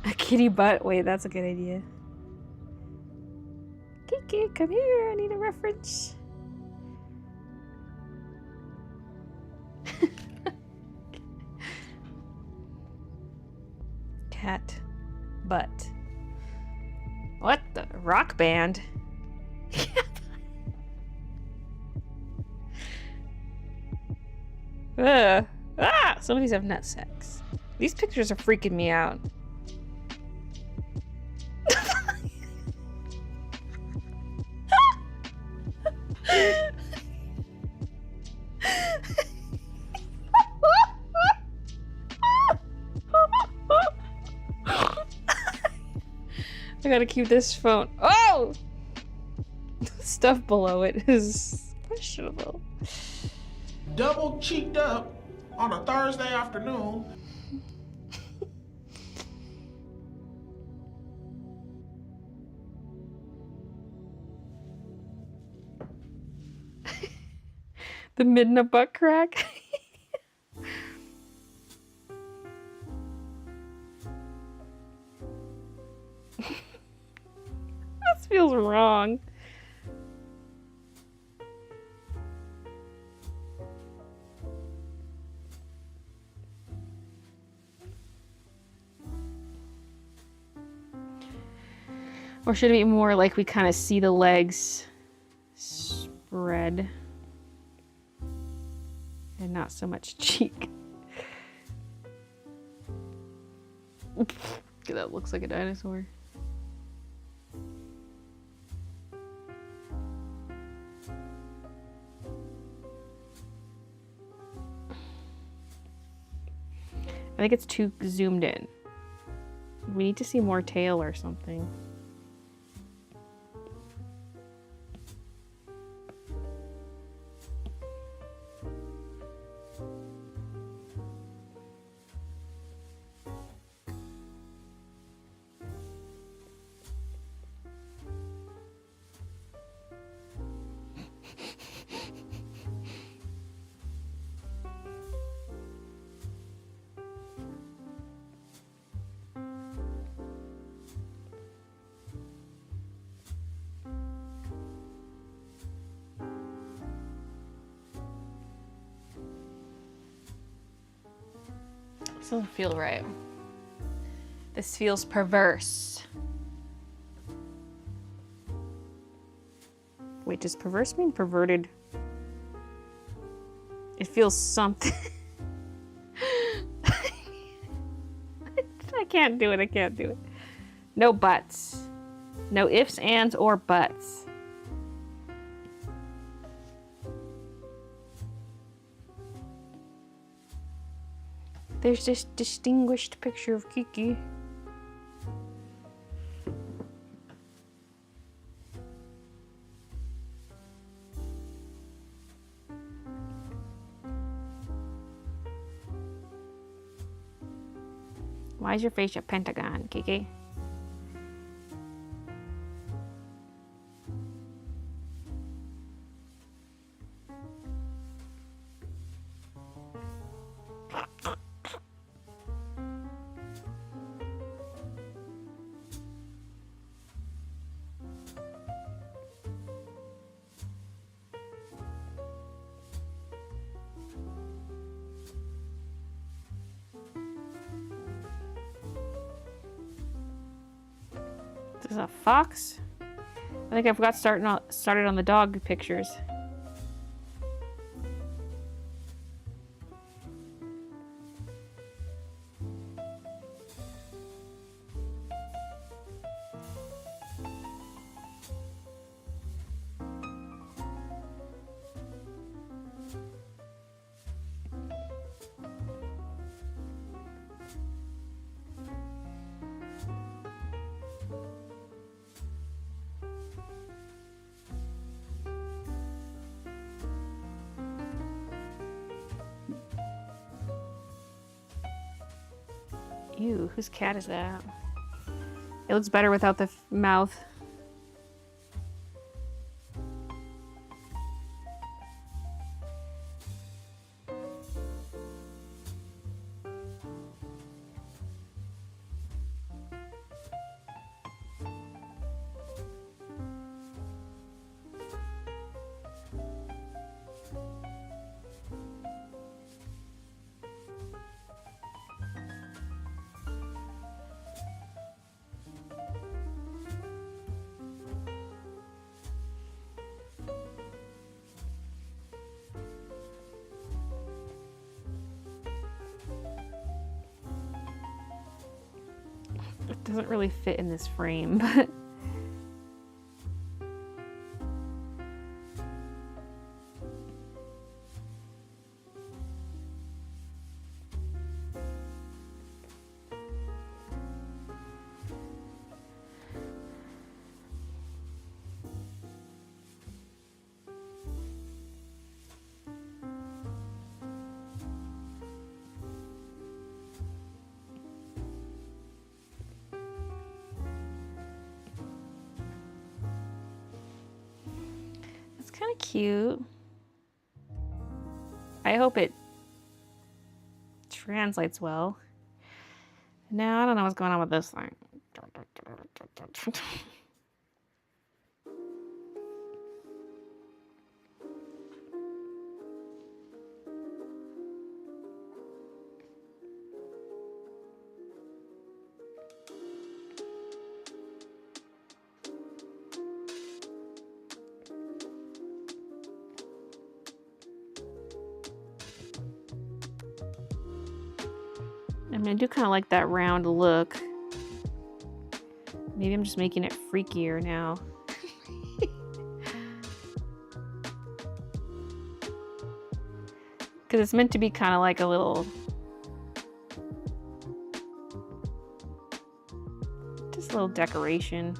A kitty butt? Wait, that's a good idea. Kiki, come here. I need a reference. hat butt. What the rock band? Some of these have nut sex. These pictures are freaking me out. I gotta keep this phone. Oh! Stuff below it is questionable. Double cheeked up on a Thursday afternoon. The midnight butt crack. This feels wrong. Or should it be more like we kind of see the legs spread and not so much cheek? That looks like a dinosaur. I think it's too zoomed in. We need to see more tail or something. This doesn't feel right. This feels perverse. Wait, does perverse mean perverted? It feels something. I can't do it. I can't do it. No buts. No ifs, ands, or buts. There's this distinguished picture of Kiki. Why is your face a pentagon, Kiki? Is this a fox? I think I forgot started on the dog pictures. Ew, whose cat is that? It looks better without the mouth. It doesn't really fit in this frame, but kind of cute. I hope it translates well. Now, I don't know what's going on with this thing. I mean, I do kind of like that round look. Maybe I'm just making it freakier now. Because it's meant to be kind of like a little... just a little decoration.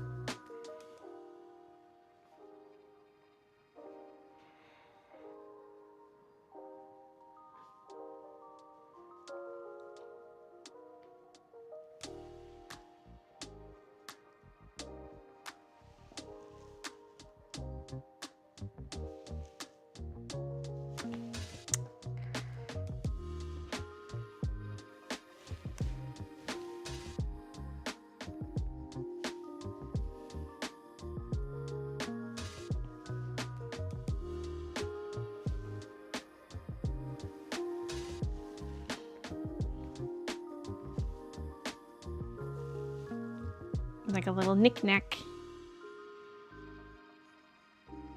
Like a little knick-knack.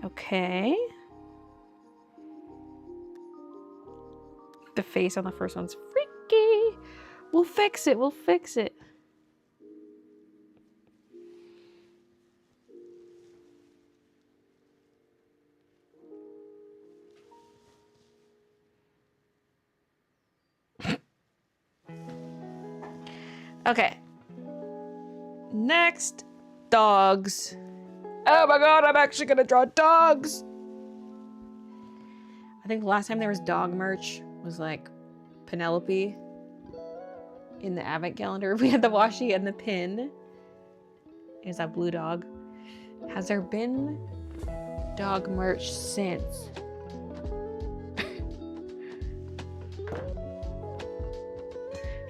Okay. The face on the first one's freaky. We'll fix it. We'll fix it. Okay. Next, dogs. Oh my god, I'm actually gonna draw dogs. I think the last time there was dog merch was like Penelope in the advent calendar. We had the washi and the pin. Is that blue dog? Has there been dog merch since?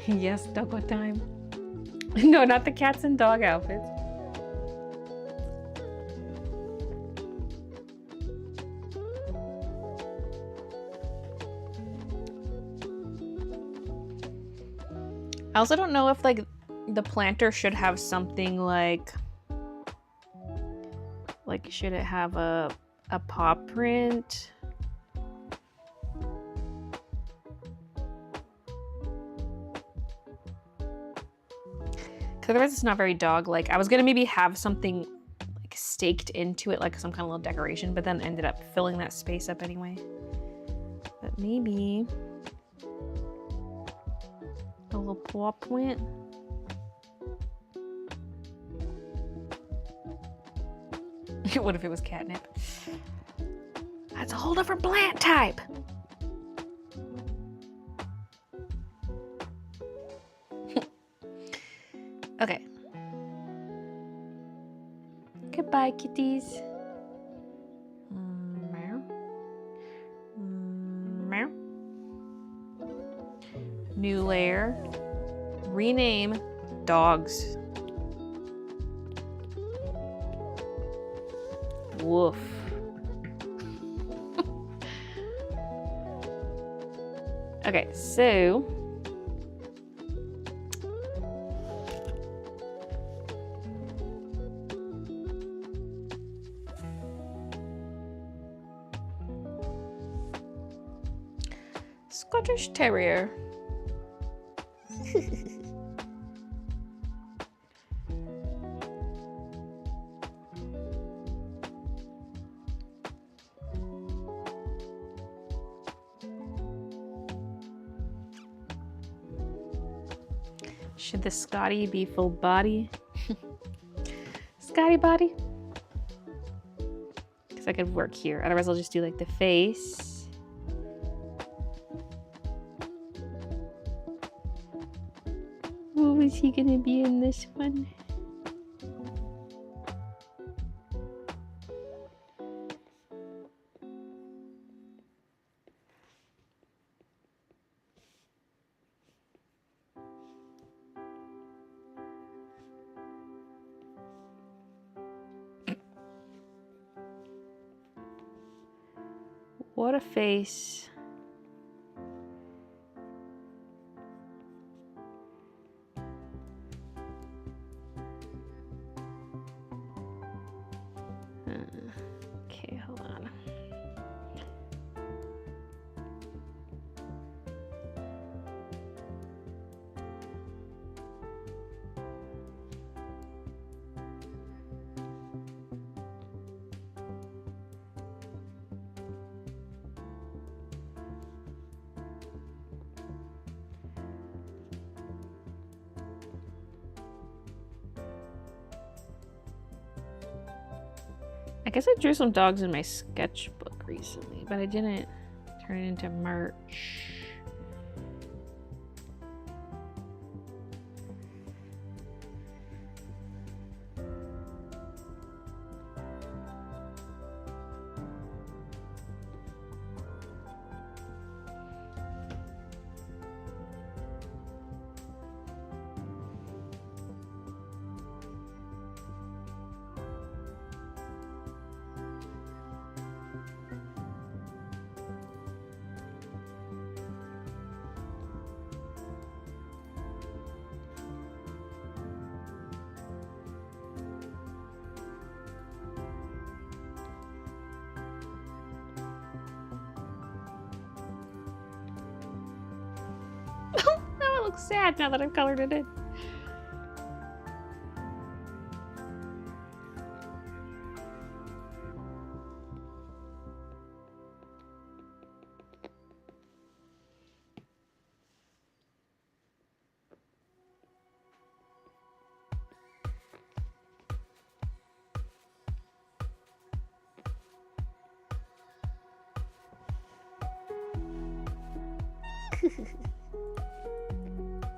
Yes, doggo time. No, not the cats and dog outfits. I also don't know if like the planter should have something like should it have a paw print? Otherwise it's not very dog-like. I was gonna maybe have something like staked into it, like some kind of little decoration, but then ended up filling that space up anyway. But maybe a little paw print. What if it was catnip? That's a whole different plant type. Okay. Goodbye, kitties. Meow. Meow. New layer. Rename dogs. Woof. Okay, so Scottish Terrier. Should the Scotty be full body? Scotty body? Because I could work here. Otherwise, I'll just do like the face. Who is he gonna be in this one? What a face. Okay, hold on. I guess I drew some dogs in my sketchbook recently, but I didn't turn it into merch. Now it looks sad now that I've colored it in.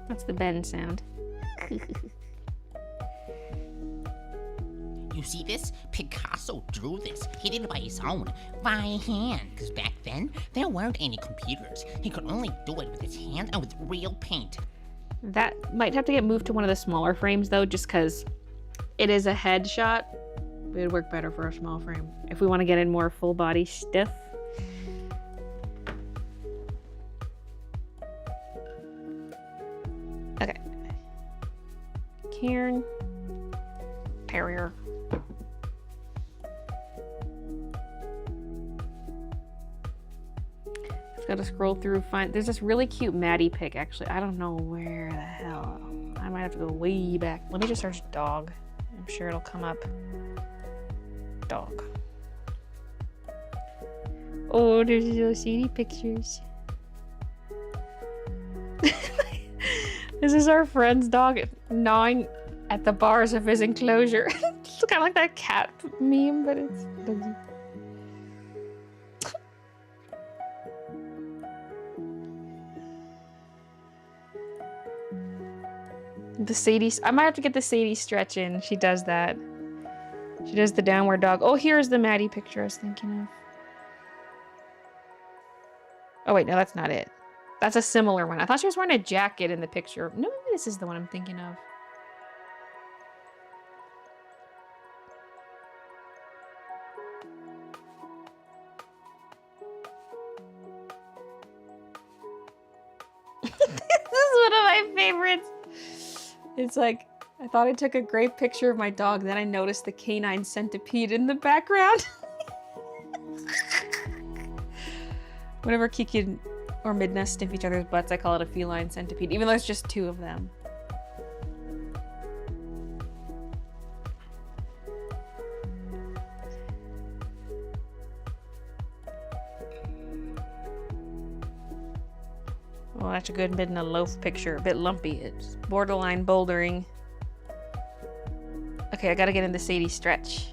That's the Ben sound. You see this? Picasso drew this. He did it by his own, by hand. Because back then, there weren't any computers. He could only do it with his hand and with real paint. That might have to get moved to one of the smaller frames though, just because it is a headshot. It would work better for a small frame if we want to get in more full body stuff. Okay. Cairn. Terrier. Just gotta scroll through, find. There's this really cute Maddie pic actually. I don't know where the hell. I might have to go way back. Let me just search dog. I'm sure it'll come up. Dog. Oh, there's those CD pictures. This is our friend's dog gnawing at the bars of his enclosure. It's kind of like that cat meme, but it's doggy. The Sadie, I might have to get the Sadie stretch in. She does that. She does the downward dog. Oh, here's the Maddie picture I was thinking of. Oh wait, no, that's not it. That's a similar one. I thought she was wearing a jacket in the picture. No, maybe this is the one I'm thinking of. This is one of my favorites. It's like, I thought I took a great picture of my dog, then I noticed the canine centipede in the background. Whenever Kiki or Midna sniff each other's butts, I call it a feline centipede, even though it's just two of them. Well, match a good midnight loaf picture. A bit lumpy. It's borderline bouldering. Okay, I gotta get in the Sadie stretch.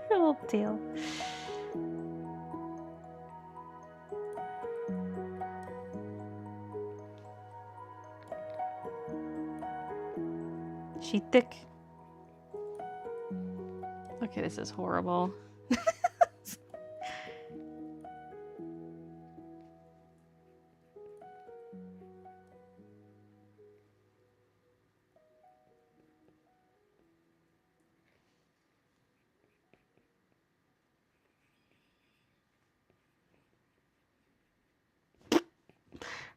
Her little tail. She thick. Okay, this is horrible.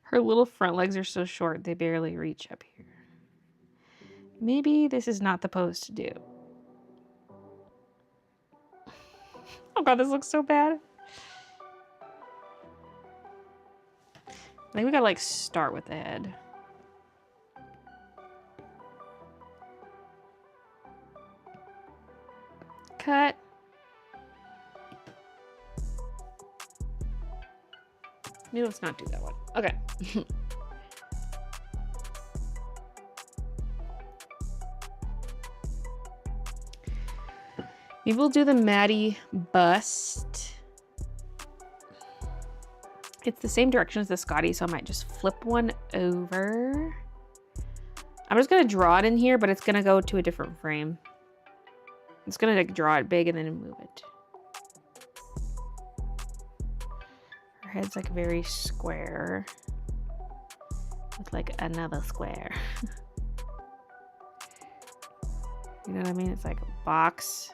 Her little front legs are so short, they barely reach up here. Maybe this is not the pose to do. Oh god, this looks so bad. I think we gotta like start with the head. Cut. Maybe let's not do that one. Okay. Maybe we'll do the Maddie bust. It's the same direction as the Scotty, so I might just flip one over. I'm just gonna draw it in here, but it's gonna go to a different frame. It's gonna like draw it big and then move it. Her head's like very square. With like another square. You know what I mean? It's like a box.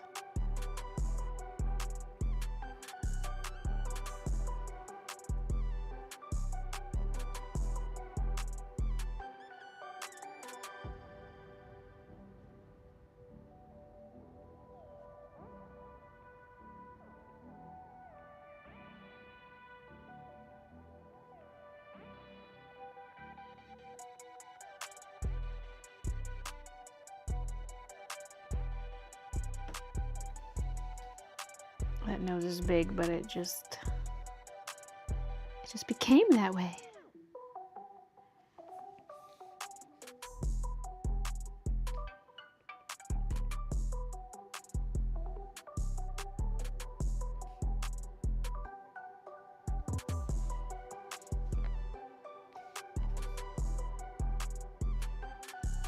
That nose is big, but it just became that way.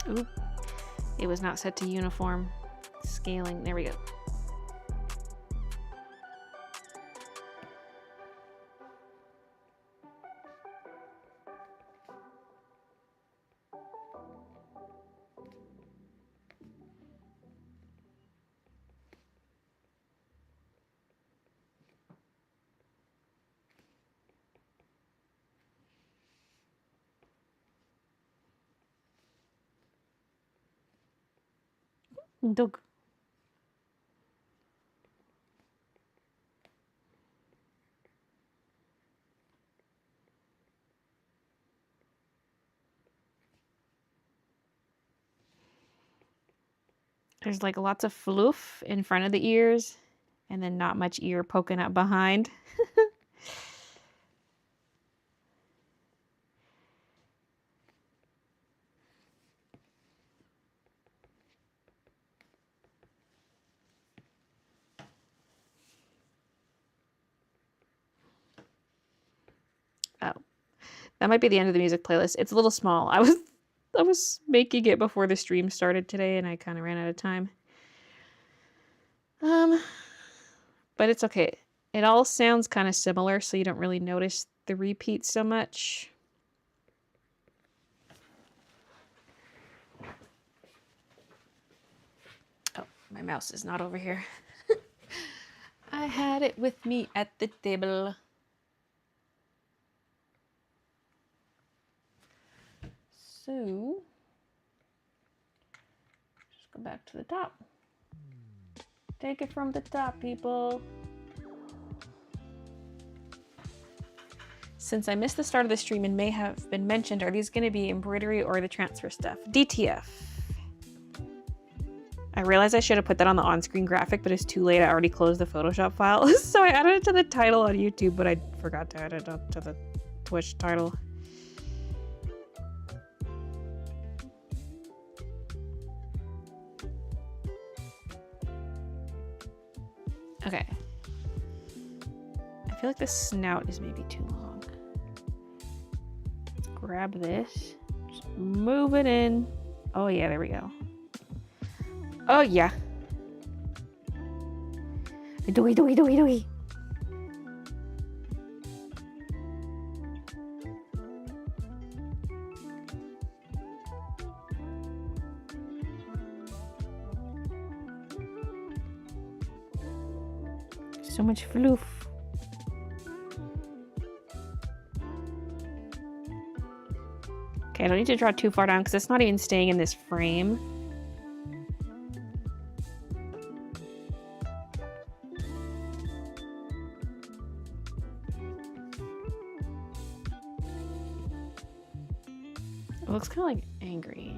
Oop. It was not set to uniform scaling. There we go. Dog. There's like lots of fluff in front of the ears and then not much ear poking up behind. Oh, that might be the end of the music playlist. It's a little small. I was making it before the stream started today and I kind of ran out of time. But it's okay. It all sounds kind of similar, so you don't really notice the repeats so much. Oh, my mouse is not over here. I had it with me at the table. So, just go back to the top. Take it from the top, people. Since I missed the start of the stream and may have been mentioned, are these going to be embroidery or the transfer stuff? DTF. I realized I should have put that on the on-screen graphic, but it's too late. I already closed the Photoshop file. So I added it to the title on YouTube, but I forgot to add it up to the Twitch title. Okay. I feel like the snout is maybe too long. Let's grab this. Just move it in. Oh yeah, there we go. Oh yeah. Dooey, dooey, dooey, dooey. So much floof. Okay, I don't need to draw too far down because it's not even staying in this frame. It looks kind of like angry.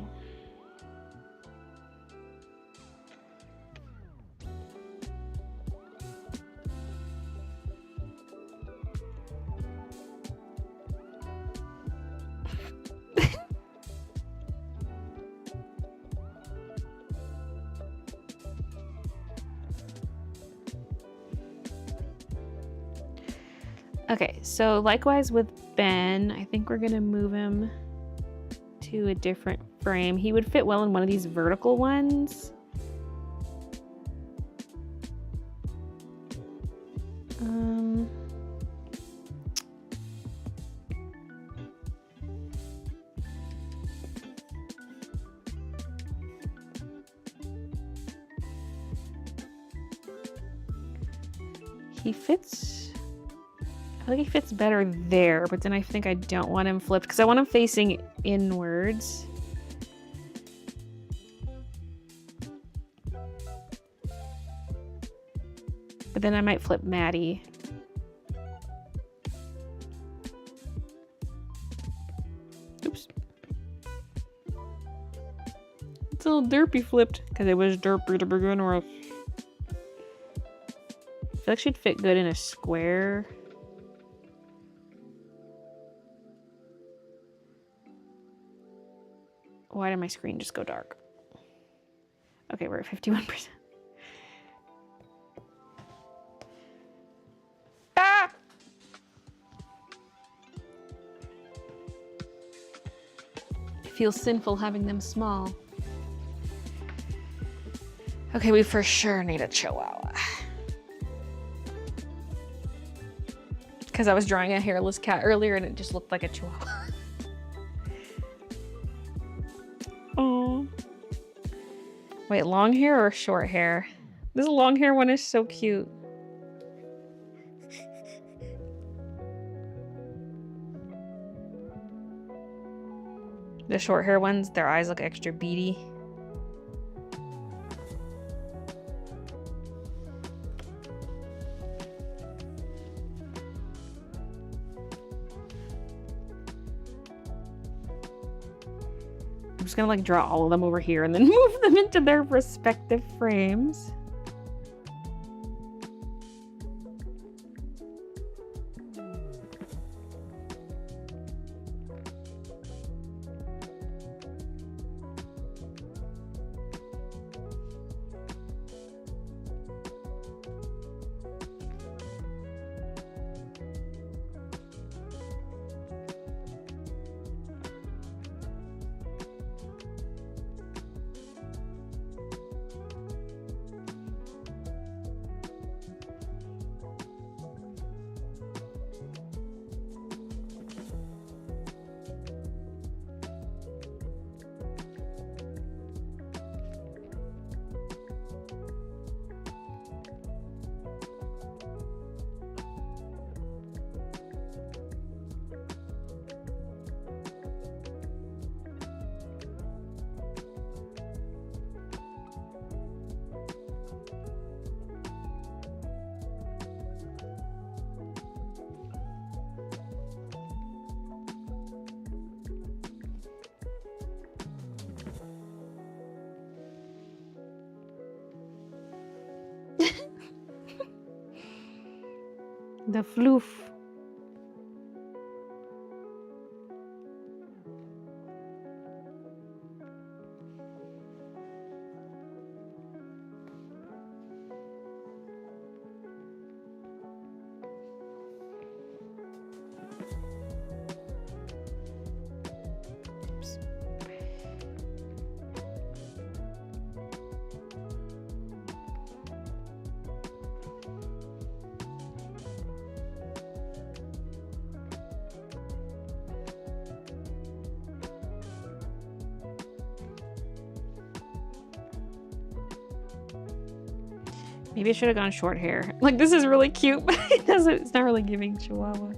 Okay, so likewise with Ben, I think we're gonna move him to a different frame. He would fit well in one of these vertical ones. He fits, I feel like he fits better there, but then I think I don't want him flipped because I want him facing inwards. But then I might flip Maddie. Oops. It's a little derpy flipped because it was derpy to begin with. I feel like she'd fit good in a square. Why did my screen just go dark? Okay, we're at 51%. Ah! It feels sinful having them small. Okay, we for sure need a chihuahua. Because I was drawing a hairless cat earlier and it just looked like a chihuahua. Oh. Wait, long hair or short hair? This long hair one is so cute. The short hair ones, their eyes look extra beady. I'm just gonna like draw all of them over here and then move them into their respective frames. The floof. Maybe I should have gone short hair. Like, this is really cute, but it's not really giving Chihuahua.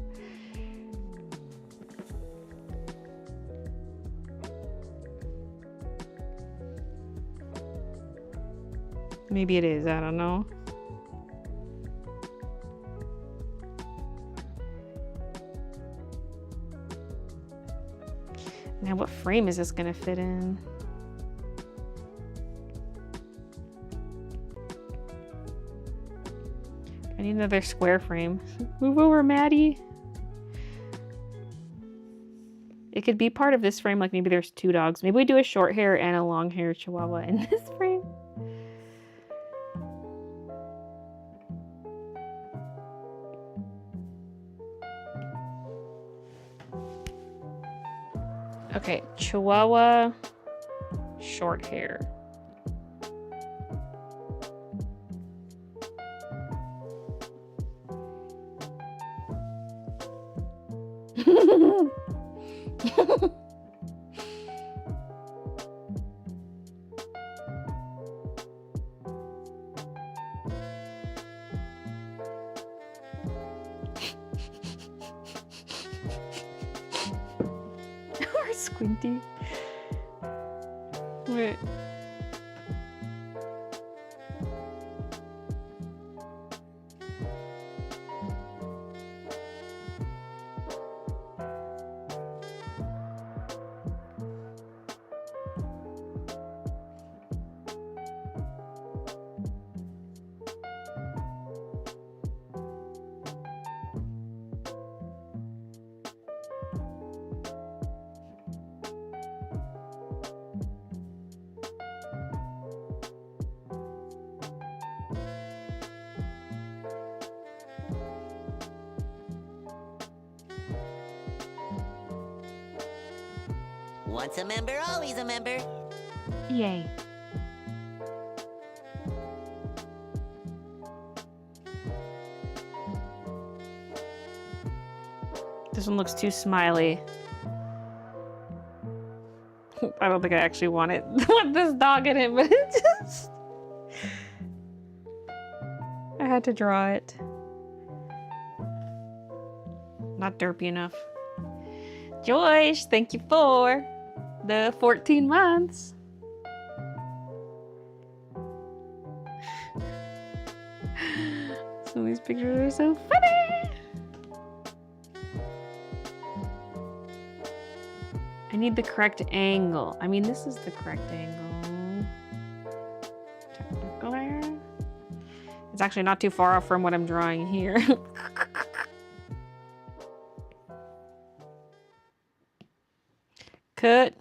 Maybe it is, I don't know. Now, what frame is this gonna fit in? I need another square frame. Move over, Maddie. It could be part of this frame, like maybe there's two dogs. Maybe we do a short hair and a long hair Chihuahua in this frame. Okay, Chihuahua, short hair. Or Squinty. Wait. Once a member, always a member. Yay. This one looks too smiley. I don't think I actually want this dog in it, but it just... I had to draw it. Not derpy enough. Joyce, thank you for the 14 months. Some of these pictures are so funny. I need the correct angle. I mean, this is the correct angle. Technical there. It's actually not too far off from what I'm drawing here. Cut.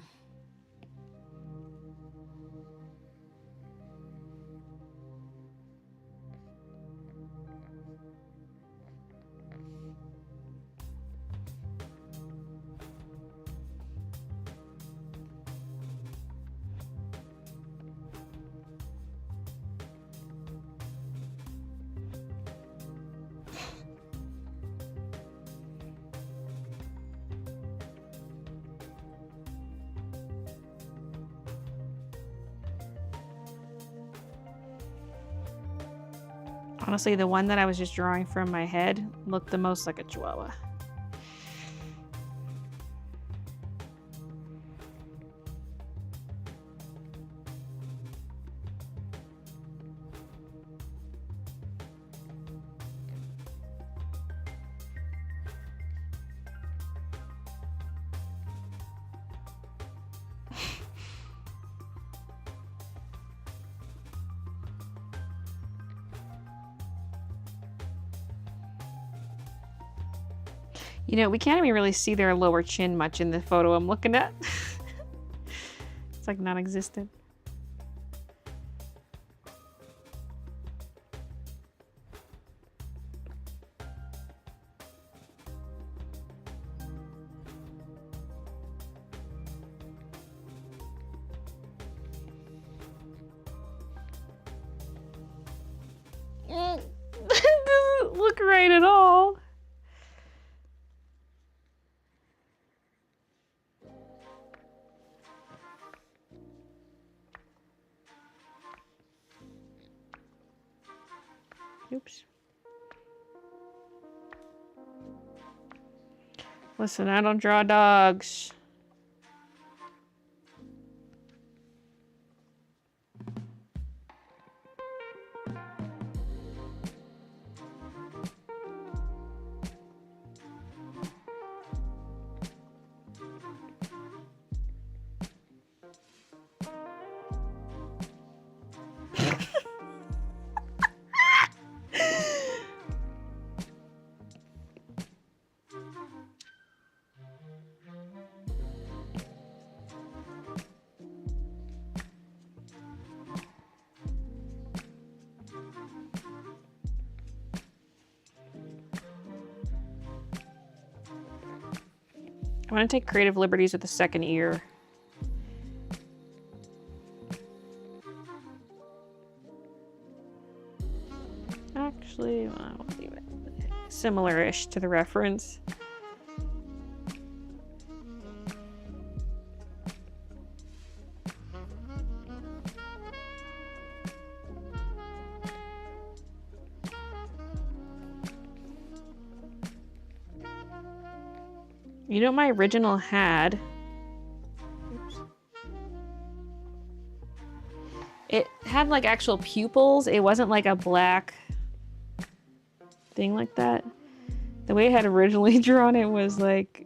Honestly, the one that I was just drawing from my head looked the most like a Chihuahua. You know, we can't even really see their lower chin much in the photo I'm looking at. It's like non-existent. Doesn't look right at all. Oops. Listen, I don't draw dogs. I want to take creative liberties with the second ear. Actually, well, I'll leave it similar-ish to the reference. You know what my original had? Oops. It had like actual pupils. It wasn't like a black thing like that. The way I had originally drawn it was like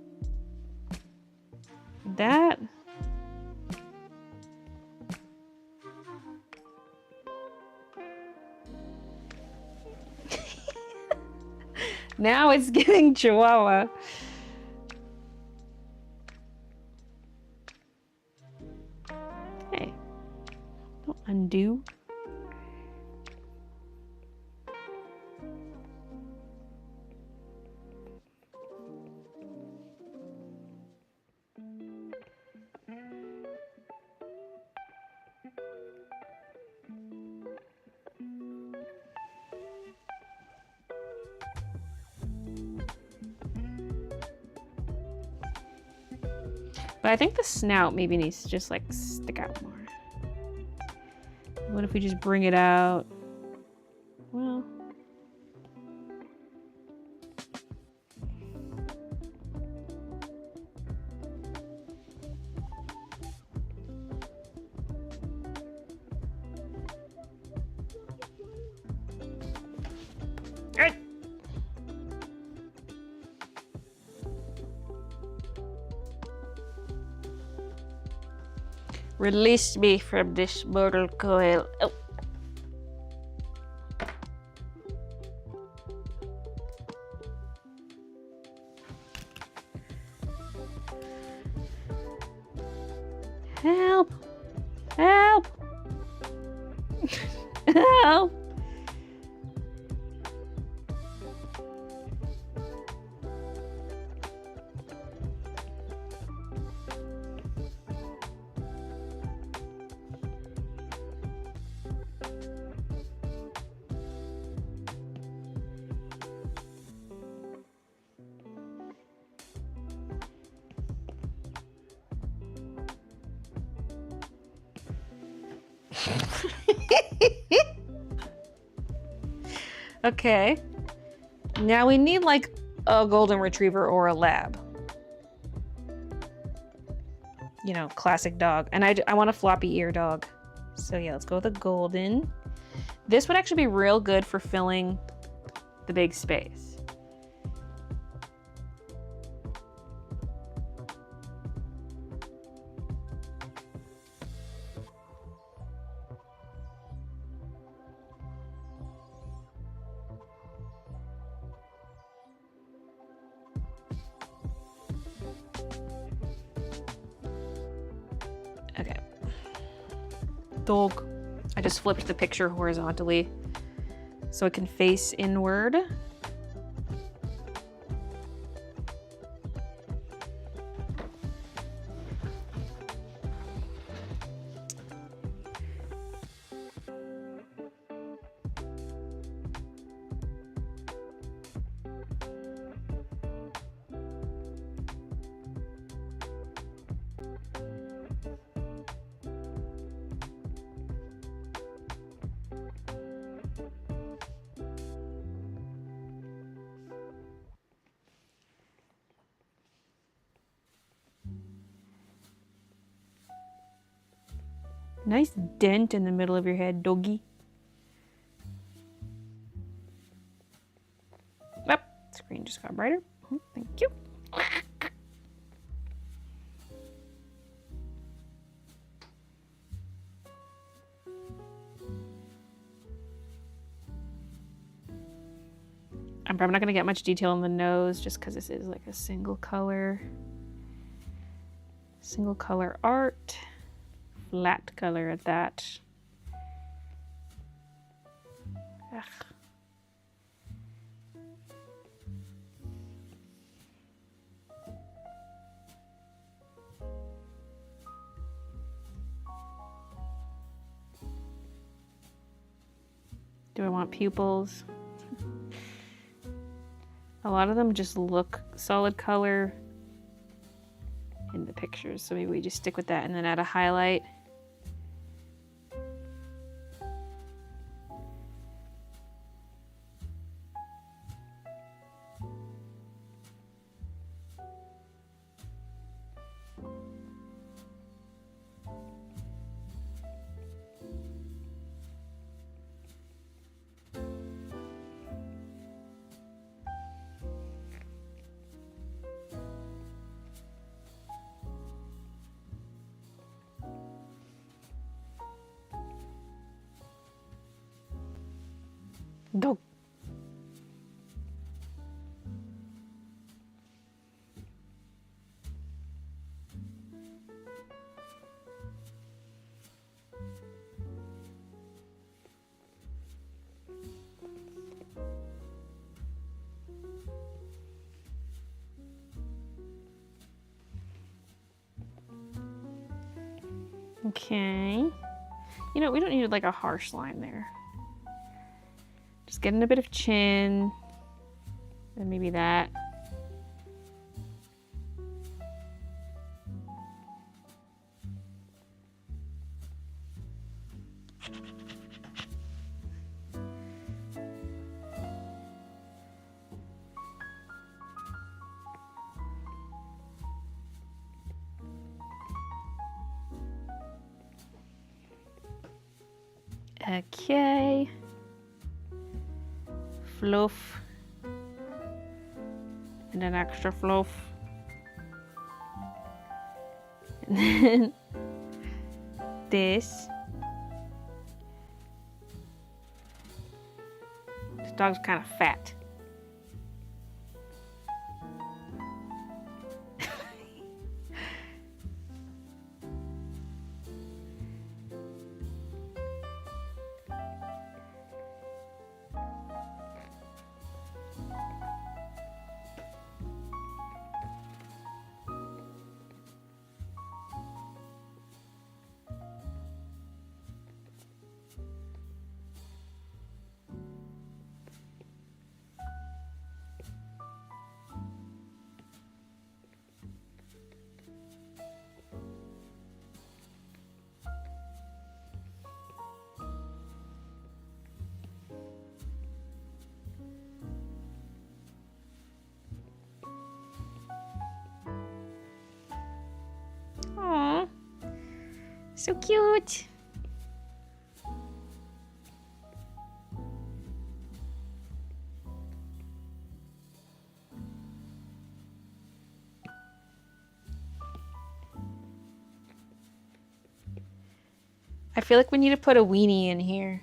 that. Now it's giving Chihuahua. Hey, don't undo. But I think the snout maybe needs to just like stick out more. What if we just bring it out? Well. Right. Release me from this mortal coil. Oh. Help! Help! Help! Okay. Now we need like a golden retriever or a lab. You know, classic dog. And I want a floppy ear dog. So yeah, let's go with a golden. This would actually be real good for filling the big space. dog. I just flipped the picture horizontally so it can face inward. Nice dent in the middle of your head, doggy. Up, screen just got brighter. Oh, thank you. I'm probably not going to get much detail on the nose just because this is like a single color art. Flat color at that. Ugh. Do I want pupils? A lot of them just look solid color in the pictures, so maybe we just stick with that and then add a highlight. Go. Okay. You know, we don't need like a harsh line there. Just getting a bit of chin, and maybe that. Okay. Fluff. And an extra fluff. And then this. This dog's kind of fat. Aww, so cute. I feel like we need to put a weenie in here.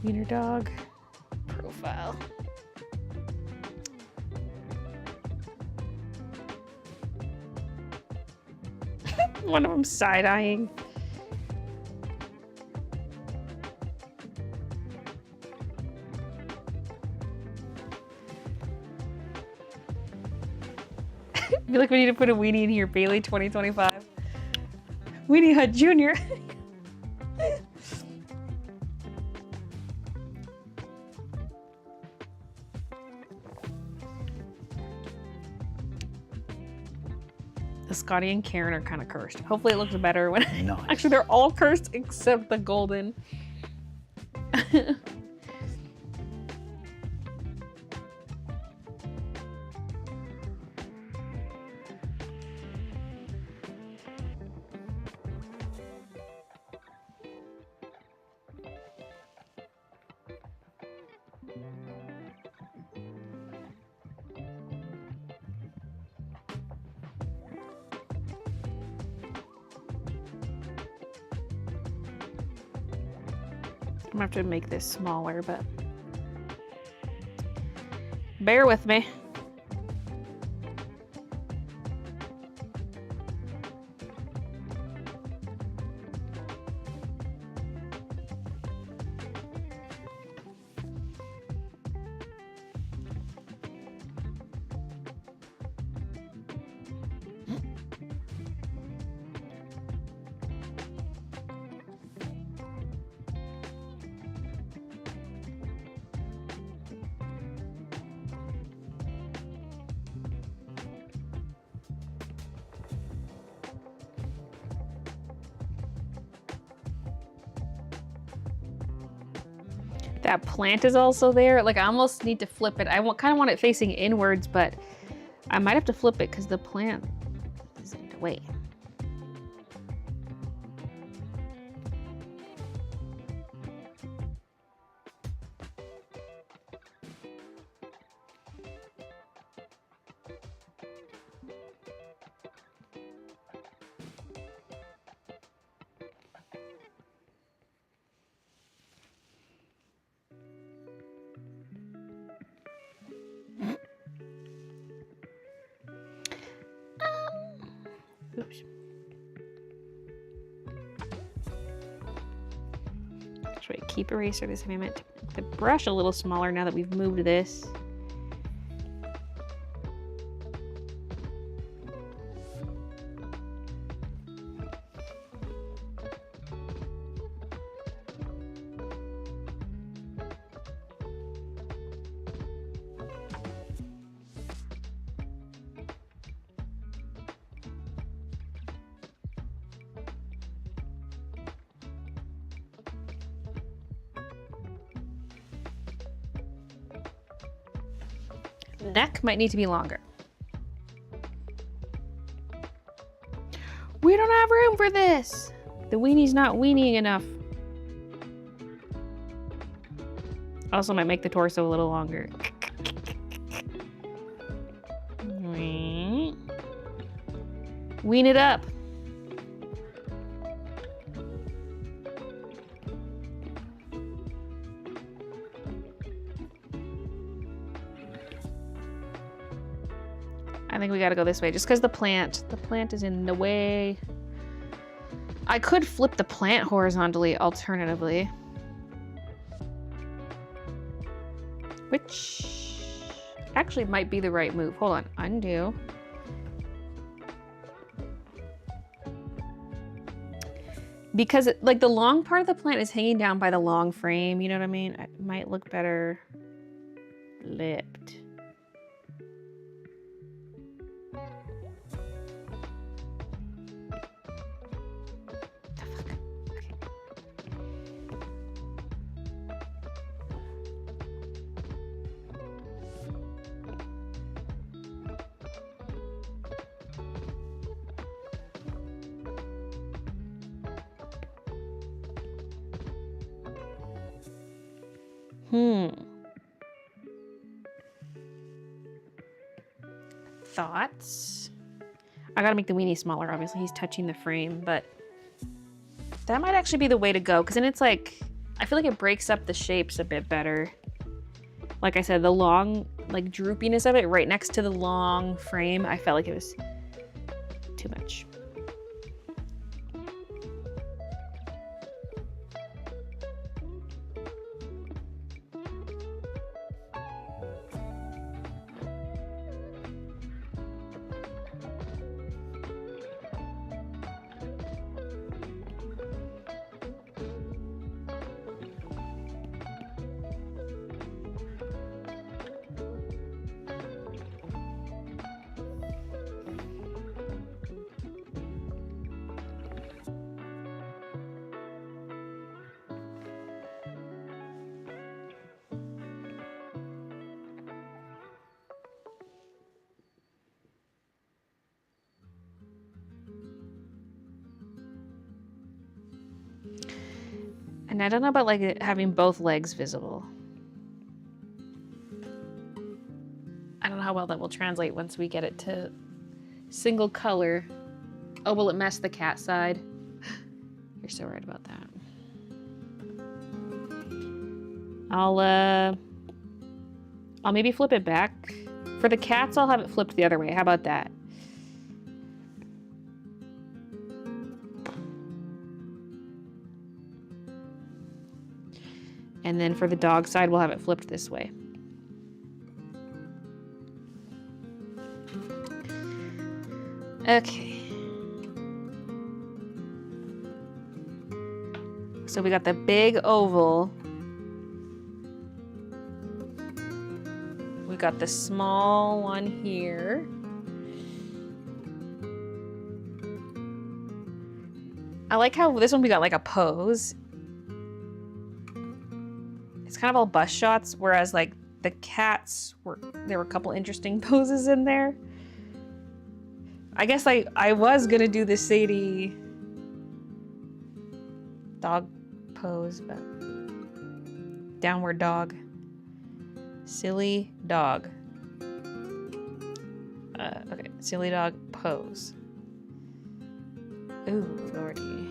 Wiener dog profile. One of them side-eyeing. I feel like we need to put a weenie in here, Baylee 2025. Weenie Hut Jr. The Scotty and Karen are kind of cursed. Hopefully it looks better when Nice. Actually, they're all cursed except the golden. I'm gonna have to make this smaller, but bear with me. That plant is also there. Like I almost need to flip it. I kind of want it facing inwards, but I might have to flip it because the plant is in the way. Oops. That's right, keep eraser this time. I meant to make the brush a little smaller now that we've moved this. Neck might need to be longer. We don't have room for this. The weenie's not weenieing enough. Also might make the torso a little longer. Wean it up. I think we gotta go this way just because the plant is in the way. I could flip the plant horizontally alternatively. Which actually might be the right move. Hold on, undo. Because like the long part of the plant is hanging down by the long frame, you know what I mean? It might look better flipped. Thoughts? I gotta make the weenie smaller, obviously. He's touching the frame, but that might actually be the way to go, because then it's like I feel like it breaks up the shapes a bit better. Like I said, the long, like droopiness of it right next to the long frame, I felt like it was too much. And I don't know about like it having both legs visible. I don't know how well that will translate once we get it to single color. Oh, will it mess the cat side? You're so right about that. I'll maybe flip it back. For the cats, I'll have it flipped the other way. How about that? And then for the dog side, we'll have it flipped this way. Okay. So we got the big oval. We got the small one here. I like how this one we got like a pose. It's kind of all bust shots, whereas like the cats there were a couple interesting poses in there. I guess I was gonna do the Sadie dog pose, but downward dog. Silly dog. Okay, silly dog pose. Ooh, lordy.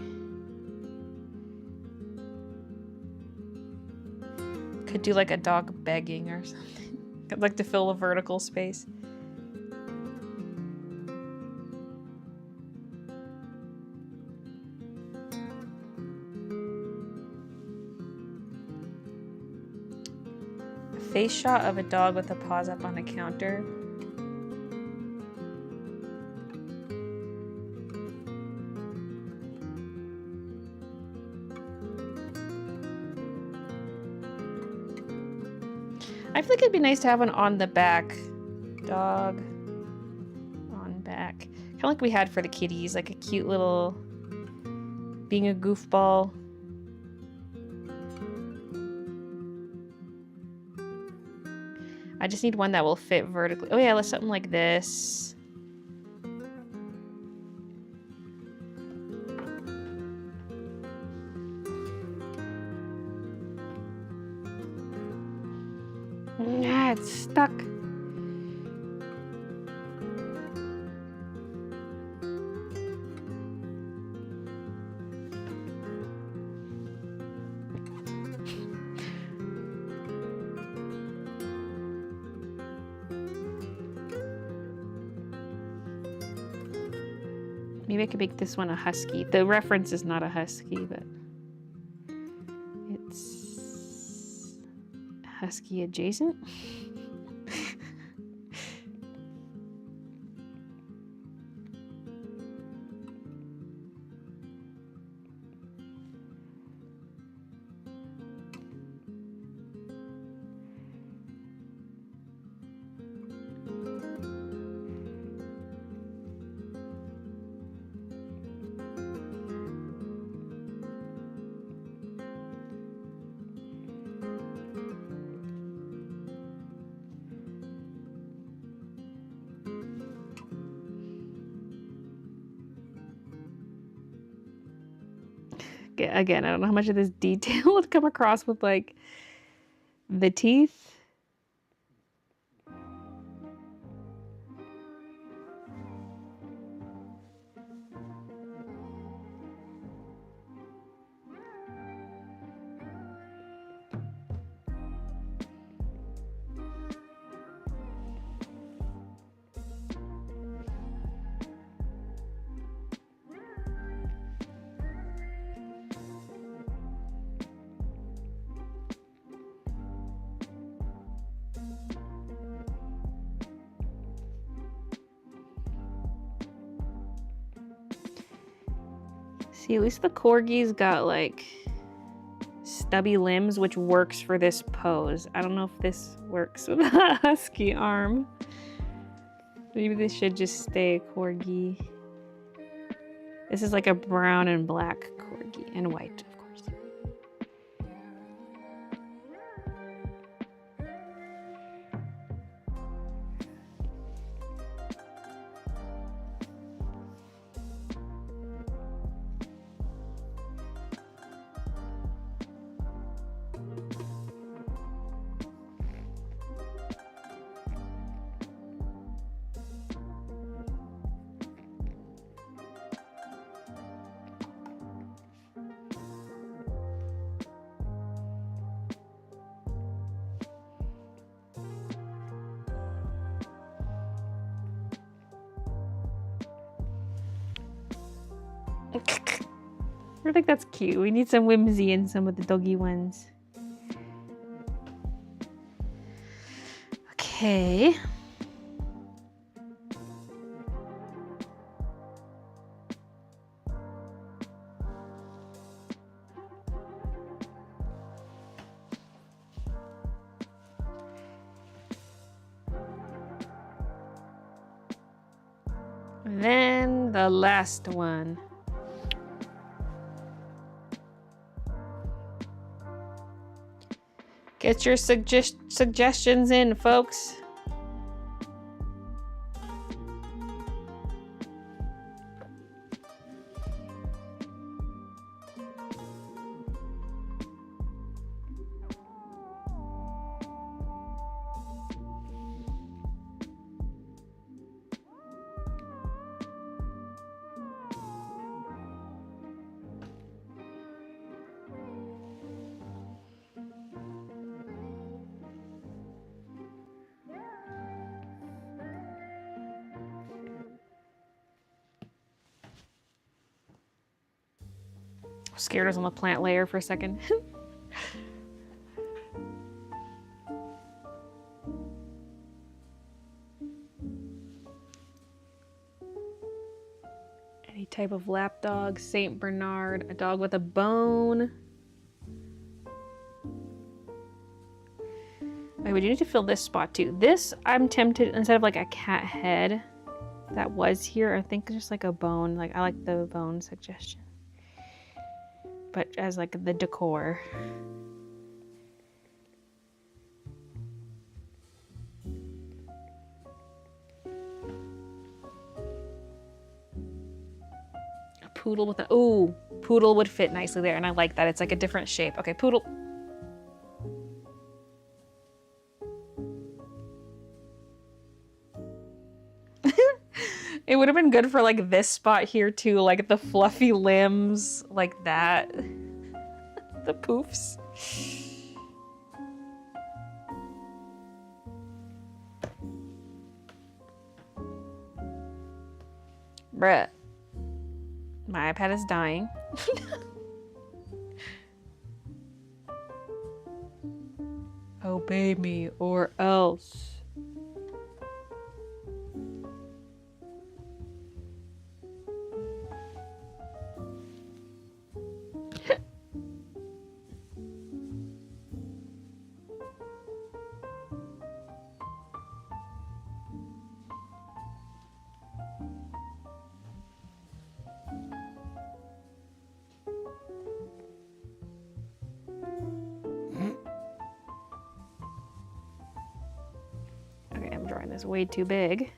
Could do like a dog begging or something. I'd like to fill a vertical space. A face shot of a dog with a paws up on a counter. I feel like it'd be nice to have one on the back. Dog on back. Kind of like we had for the kitties, like a cute little being a goofball. I just need one that will fit vertically. Oh yeah, let's something like this. Ah, it's stuck. Maybe I could make this one a husky. The reference is not a husky, but it's husky adjacent. Again, I don't know how much of this detail would come across with like the teeth. See, at least the corgi's got like stubby limbs, which works for this pose. I don't know if this works with a husky arm. Maybe this should just stay corgi. This is like a brown and black corgi, and white, of course. I think that's cute. We need some whimsy in some of the doggy ones. Okay. Then the last one. Get your suggestions in, folks. Scared I was on the plant layer for a second. Any type of lap dog, Saint Bernard, a dog with a bone. Wait, we do need to fill this spot too. This, I'm tempted, instead of like a cat head that was here, I think just like a bone. Like, I like the bone suggestion. But as like the decor. A poodle with a, ooh, poodle would fit nicely there, and I like that. It's like a different shape. Okay, poodle. It would have been good for like this spot here too, like the fluffy limbs, like that. The poofs. Bruh. My iPad is dying. Obey me or else. Okay, I'm drawing this way too big.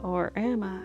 Or am I?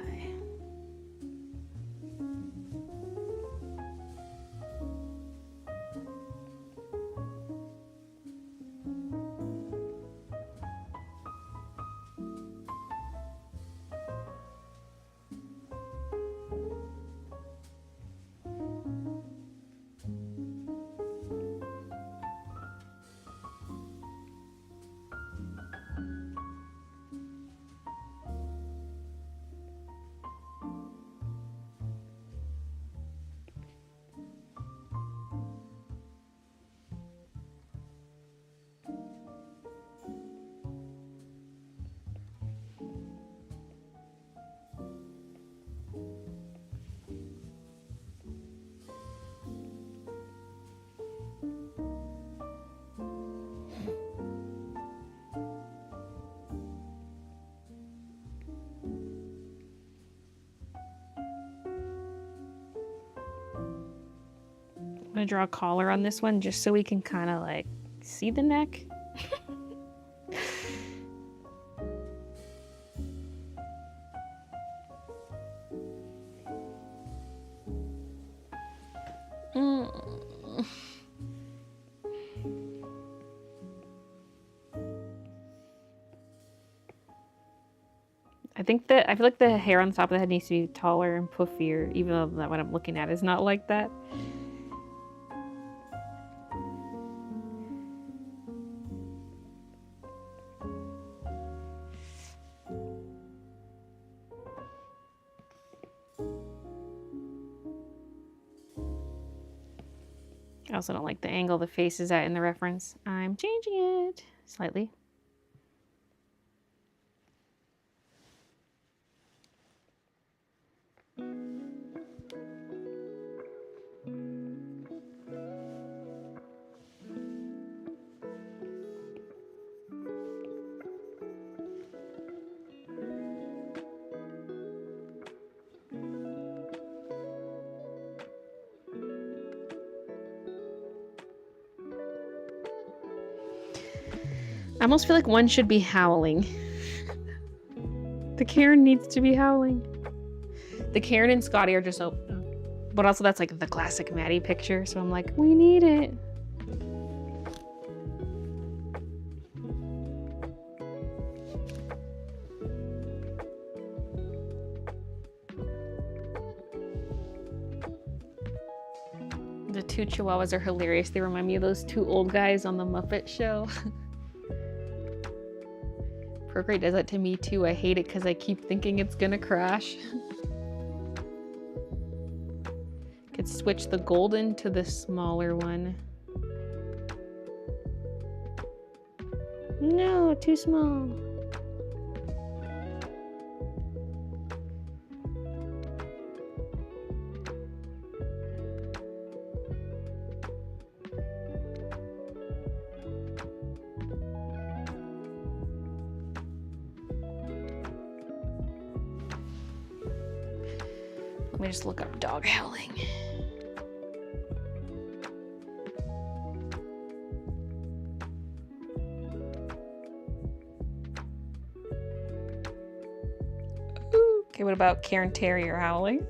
gonna draw a collar on this one just so we can kind of like see the neck. I feel like the hair on the top of the head needs to be taller and puffier, even though that what I'm looking at is not like that. I also don't like the angle the face is at in the reference. I'm changing it slightly. I almost feel like one should be howling. The Karen needs to be howling. The Karen and Scotty are just open. But also that's like the classic Maddie picture, so I'm like, we need it. The two chihuahuas are hilarious. They remind me of those two old guys on the Muppet Show. Procreate does that to me too. I hate it because I keep thinking it's gonna crash. Could switch the golden to the smaller one. No, too small. Let me just look up dog howling. Ooh, okay, what about Karen Terrier howling?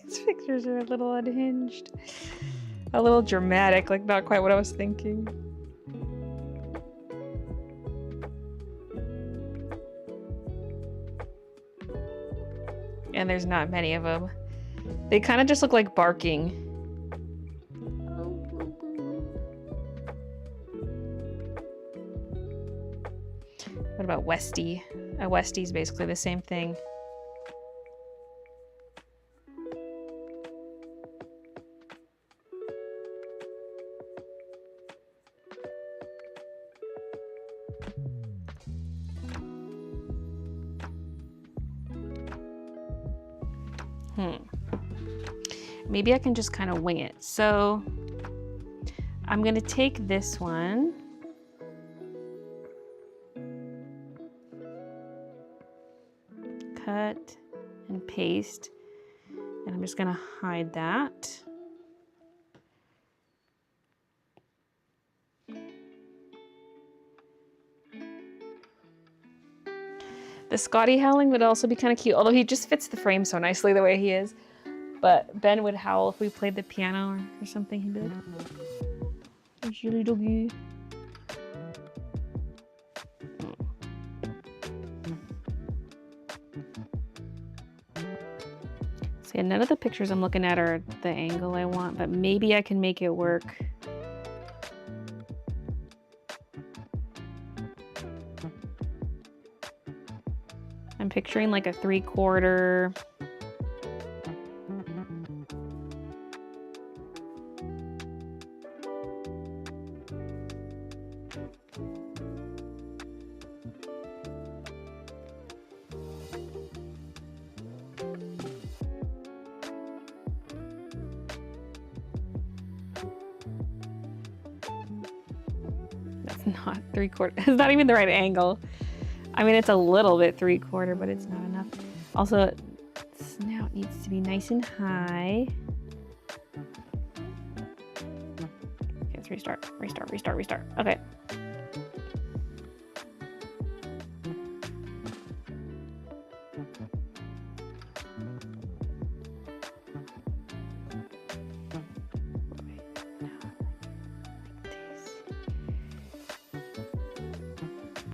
These pictures are a little unhinged. A little dramatic, like not quite what I was thinking. And there's not many of them. They kind of just look like barking. What about Westie? A Westie's basically the same thing. Maybe I can just kind of wing it. So I'm going to take this one. Cut and paste. And I'm just going to hide that. The Scotty howling would also be kind of cute, although he just fits the frame so nicely the way he is. But Ben would howl if we played the piano or something. He'd be like, "Silly doggy." See, none of the pictures I'm looking at are the angle I want, but maybe I can make it work. I'm picturing like a 3/4. It's not 3/4. It's not even the right angle. I mean, it's a little bit 3/4, but it's not enough. Also, snout needs to be nice and high. Okay, let's restart. Okay.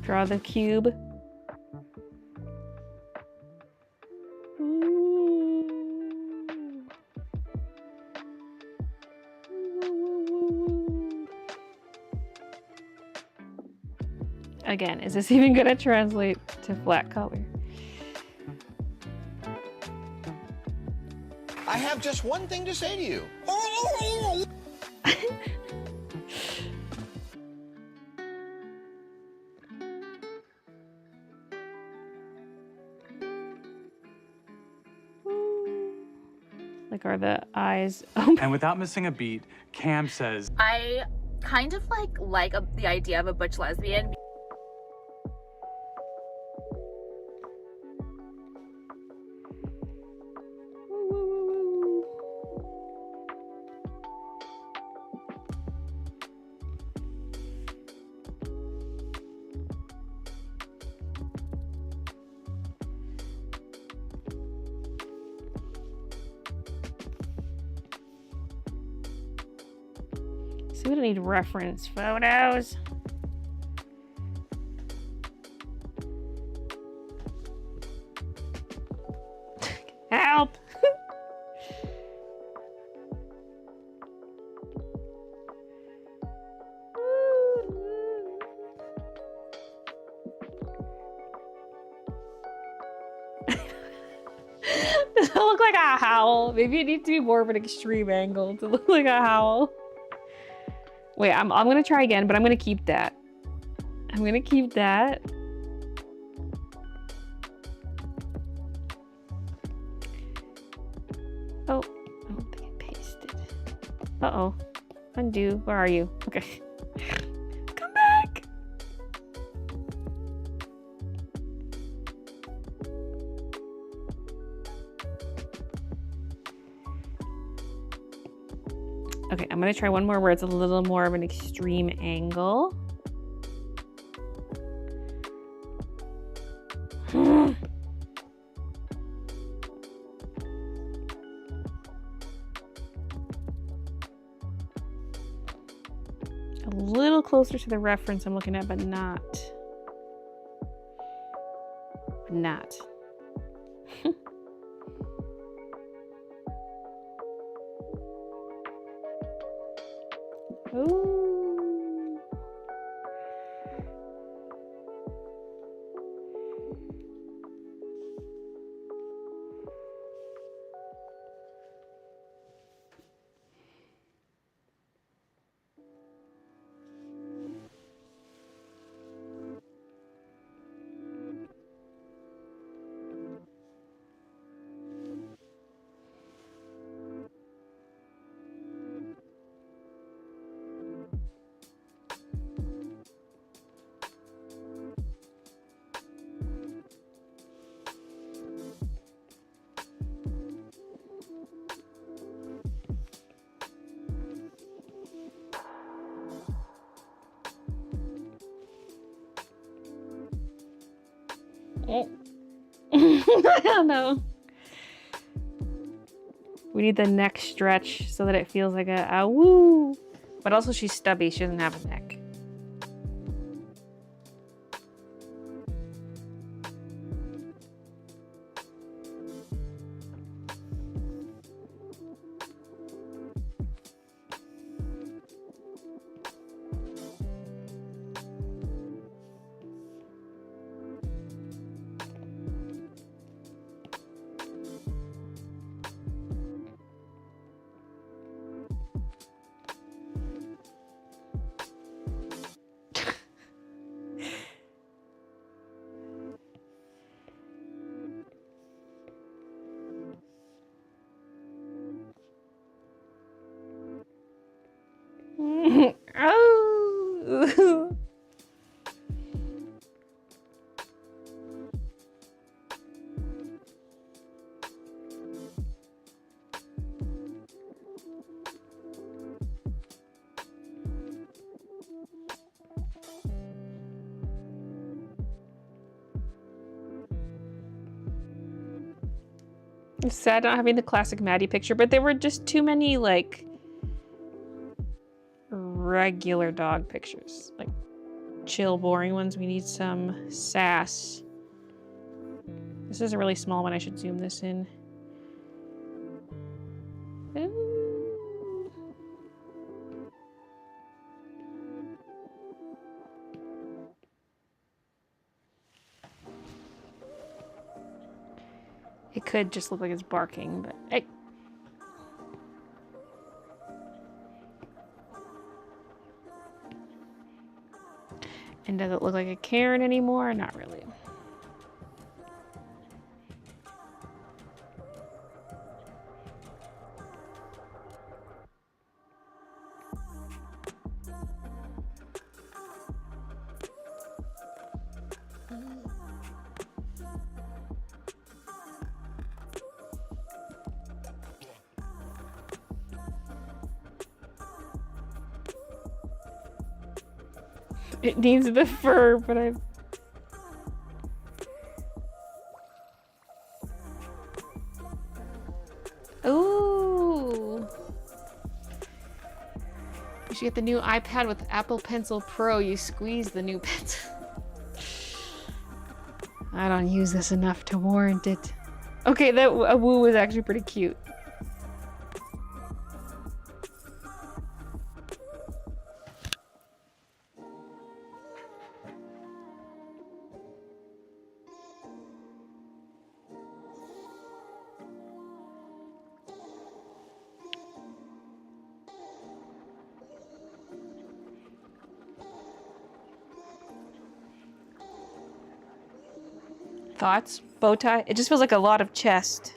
Draw the cube. Again, is this even gonna translate to flat color? I have just one thing to say to you. Like, are the eyes open? And without missing a beat, Cam says, I kind of like the idea of a butch lesbian. So we don't need reference photos. Help! Does it look like a howl? Maybe it needs to be more of an extreme angle to look like a howl. Wait, I'm gonna try again, but I'm gonna keep that. I'm gonna keep that. Oh, I don't think I pasted. Uh-oh. Undo. Where are you? Okay. Come back! Okay, I'm gonna try one more where it's a little more of an extreme angle. A little closer to the reference I'm looking at, but not. Not. Ooh. I don't know. We need the neck stretch so that it feels like a woo. But also she's stubby. She doesn't have a neck. It's sad not having the classic Maddie picture, but there were just too many like regular dog pictures, like chill, boring ones. We need some sass. This is a really small one. I should zoom this in. Ooh. It could just look like it's barking, but hey. And does it look like a Karen anymore? Not really. It needs the fur, but I... Ooh. You should get the new iPad with Apple Pencil Pro. You squeeze the new pencil. I don't use this enough to warrant it. Okay, that woo was actually pretty cute. Thoughts? Bow tie? It just feels like a lot of chest.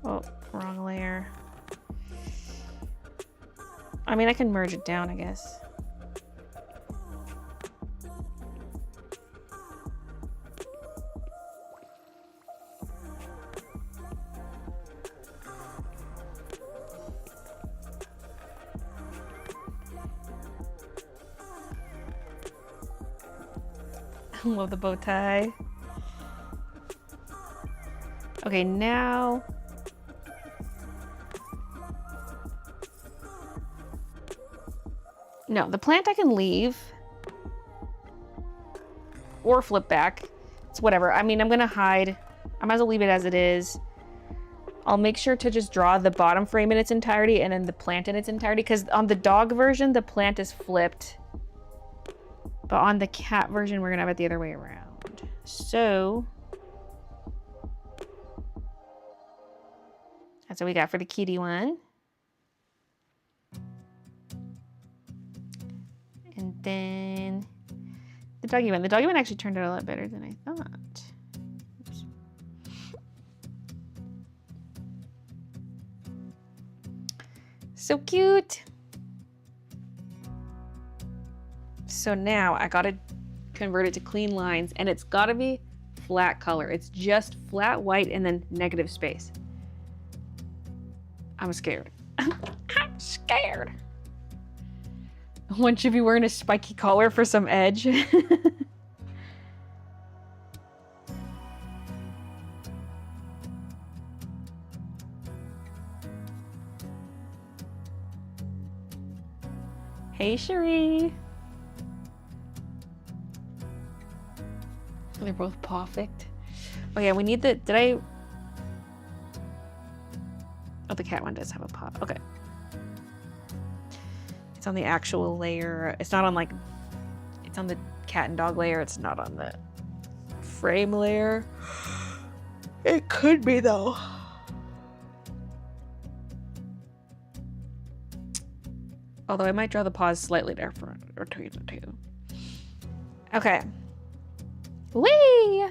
Oh, wrong layer. I mean, I can merge it down, I guess. Love the bow tie. Okay, now no, the plant I can leave or flip back. It's whatever. I mean, I'm gonna hide. I might as well leave it as it is. I'll make sure to just draw the bottom frame in its entirety and then the plant in its entirety, because on the dog version, the plant is flipped. But on the cat version, we're gonna have it the other way around. So that's what we got for the kitty one. And then the doggy one. The doggy one actually turned out a lot better than I thought. Oops. So cute. So now I gotta convert it to clean lines, and it's gotta be flat color. It's just flat white and then negative space. I'm scared. I'm scared. One should be wearing a spiky collar for some edge. Hey, Cherie. They're both perfect. Oh yeah, we need the, oh, the cat one does have a paw. Okay. It's on the actual layer. It's not on like, it's on the cat and dog layer. It's not on the frame layer. It could be though. Although I might draw the paws slightly different or two. Okay. Whee!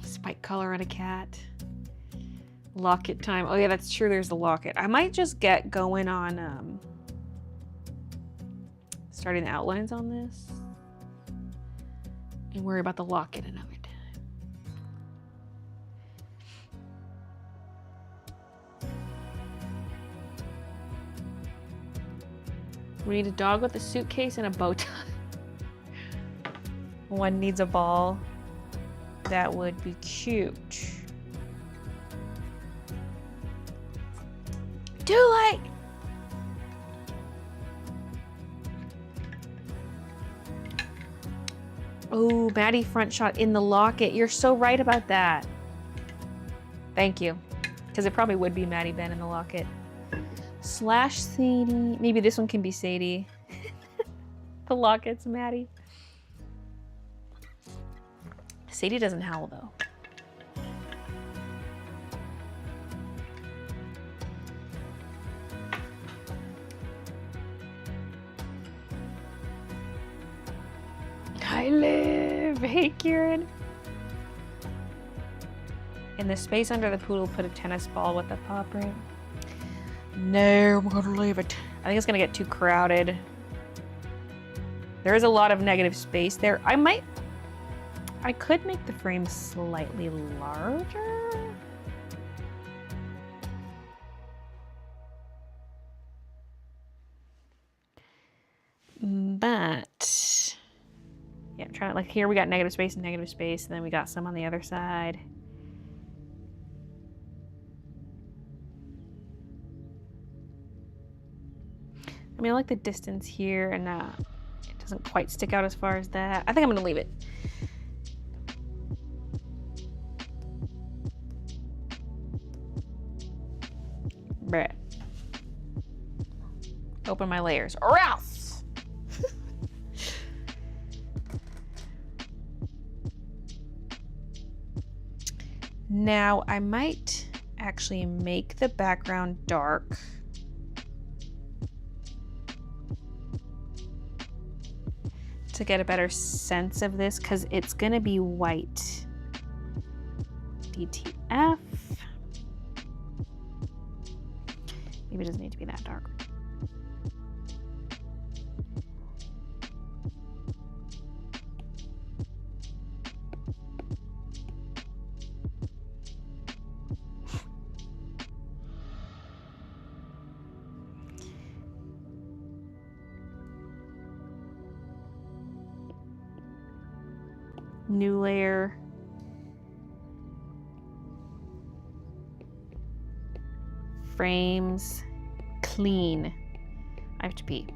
Spike color on a cat. Locket time. Oh yeah, that's true. There's the locket. I might just get going on starting the outlines on this and worry about the locket another time. We need a dog with a suitcase and a bow tie. One needs a ball. That would be cute. Too late! Oh, Maddie front shot in the locket. You're so right about that. Thank you. Because it probably would be Maddie Ben in the locket. Slash Sadie. Maybe this one can be Sadie. The locket's Maddie. Sadie doesn't howl though. I live. Hey, Kieran. In the space under the poodle, put a tennis ball with a paw print. No, I'm gonna leave it. I think it's gonna get too crowded. There is a lot of negative space there. I could make the frame slightly larger. But yeah, I'm trying to, like, here we got negative space and negative space, and then we got some on the other side. I mean, I like the distance here, and it doesn't quite stick out as far as that. I think I'm gonna leave it. Bruh. Open my layers, or else! Now, I might actually make the background dark. To get a better sense of this, because it's gonna be white. DTF. Maybe it doesn't need to be that dark. New layer. Frames. Clean. I have to pee.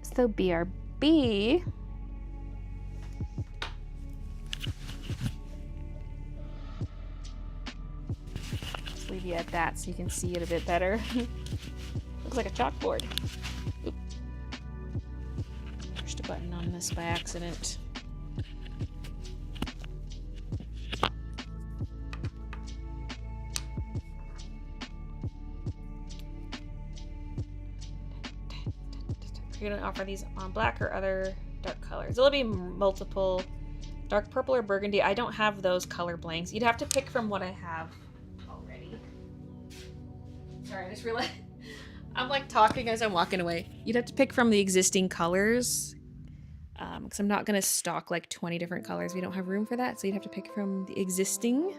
So BRB. Just leave you at that so you can see it a bit better. Looks like a chalkboard. Oop. Pushed a button on this by accident. You're gonna offer these on black or other dark colors. There'll be multiple dark purple or burgundy. I don't have those color blanks. You'd have to pick from what I have already. Sorry, I just realized I'm like talking as I'm walking away. You'd have to pick from the existing colors. Because I'm not gonna stock like 20 different colors. We don't have room for that. So you'd have to pick from the existing.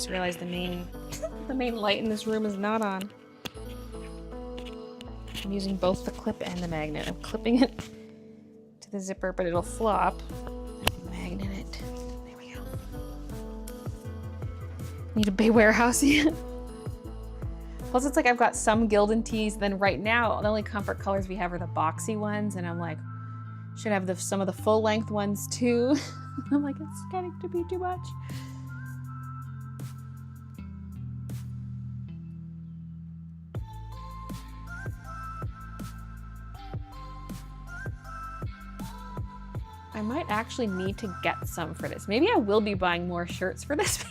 just realized the main the main light in this room is not on. I'm using both the clip and the magnet. I'm clipping it to the zipper, but it'll flop. Magnet it. There we go. Need a Bay warehouse yet. Plus, it's like I've got some Gildan tees. Then right now, the only comfort colors we have are the boxy ones, and I'm like, should have some of the full length ones too. I'm like, it's getting to be too much. I might actually need to get some for this. Maybe I will be buying more shirts for this.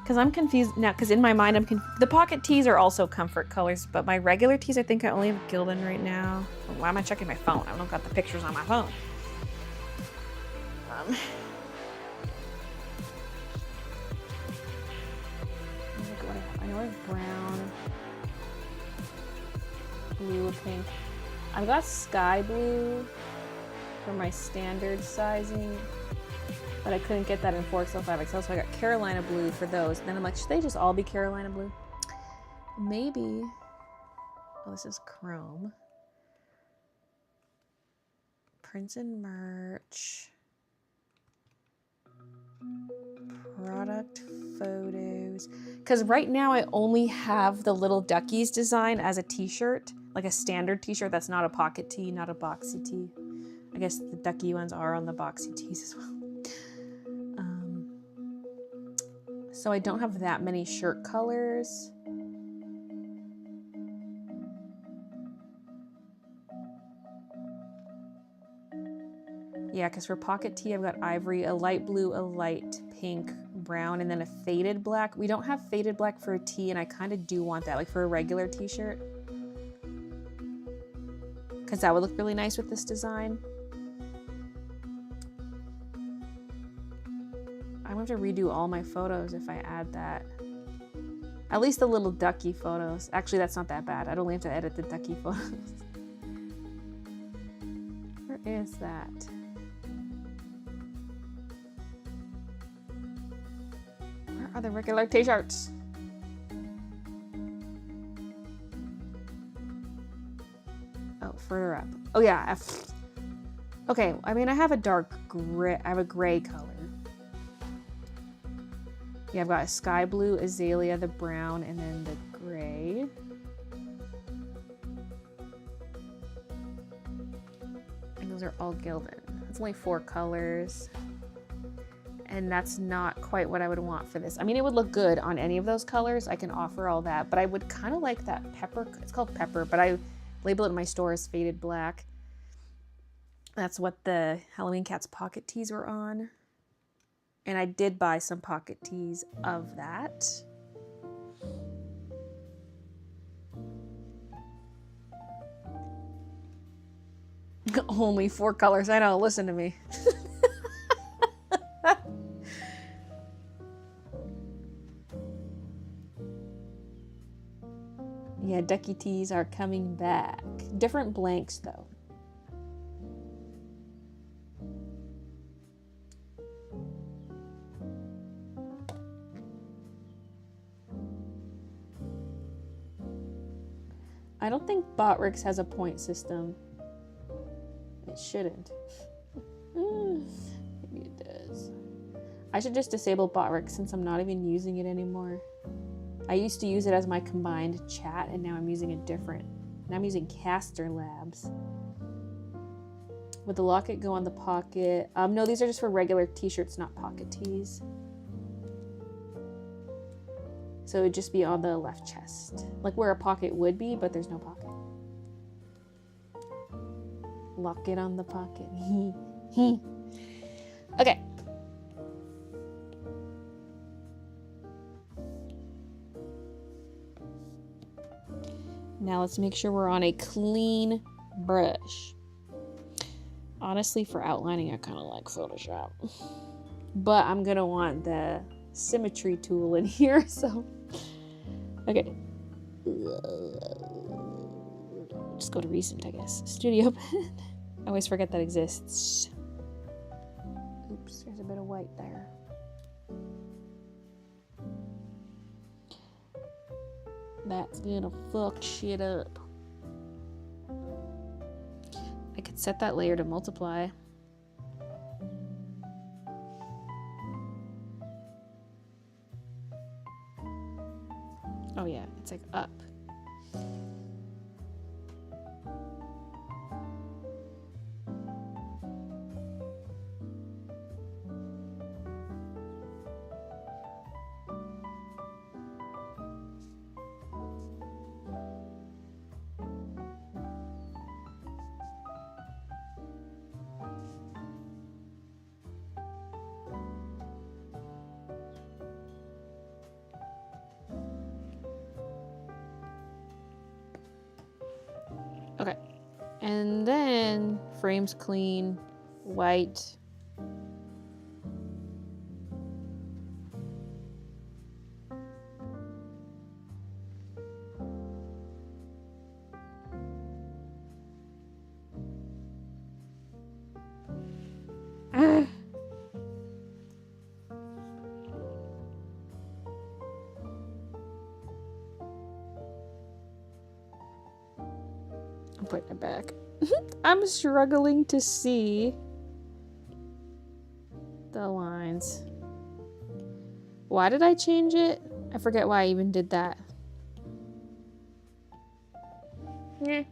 Because I'm confused now, because in my mind, the pocket tees are also comfort colors, but my regular tees, I think I only have Gildan right now. Why am I checking my phone? I don't got the pictures on my phone. Look what I have. I know I have brown, blue, pink. I've got sky blue for my standard sizing, but I couldn't get that in 4XL, 5XL, so I got Carolina blue for those. And then I'm like, should they just all be Carolina blue? Maybe. Oh, this is chrome. Prints and merch. Product photos. Because right now I only have the little duckies design as a t-shirt, like a standard t-shirt that's not a pocket tee, not a boxy tee. I guess the ducky ones are on the boxy tees as well. So I don't have that many shirt colors. Yeah, because for pocket tee, I've got ivory, a light blue, a light pink, brown, and then a faded black. We don't have faded black for a tee, and I kind of do want that, like for a regular t-shirt. Because that would look really nice with this design. I'm going to have to redo all my photos if I add that. At least the little ducky photos. Actually, that's not that bad. I'd only have to edit the ducky photos. Where is that? Where are the regular t-shirts? Oh, further up. Oh yeah. Okay, I mean, I have a dark gray. I have a gray color. Yeah, I've got a sky blue, azalea, the brown, and then the gray. And those are all Gildan. It's only 4 colors. And that's not quite what I would want for this. I mean, it would look good on any of those colors. I can offer all that, but I would kind of like that pepper. It's called pepper, but I label it in my store as faded black. That's what the Halloween Cats pocket tees were on. And I did buy some pocket tees of that. Only 4 colors. I know, listen to me. Yeah, ducky tees are coming back. Different blanks though. I don't think Botrix has a point system. It shouldn't. Maybe it does. I should just disable Botrix since I'm not even using it anymore. I used to use it as my combined chat, and now I'm using it different. Now I'm using Caster Labs. Would the locket go on the pocket? No, these are just for regular t-shirts, not pocket tees. So it would just be on the left chest. Like where a pocket would be, but there's no pocket. Lock it on the pocket. Okay. Now let's make sure we're on a clean brush. Honestly, for outlining, I kind of like Photoshop. But I'm gonna want the symmetry tool in here, so... Okay. Just go to recent, I guess. Studio Pen. I always forget that exists. Oops, there's a bit of white there. That's gonna fuck shit up. I could set that layer to multiply. Oh yeah, it's like up. Okay, and then frames clean, white. I'm putting it back. I'm struggling to see the lines. Why did I change it? I forget why I even did that. Yeah.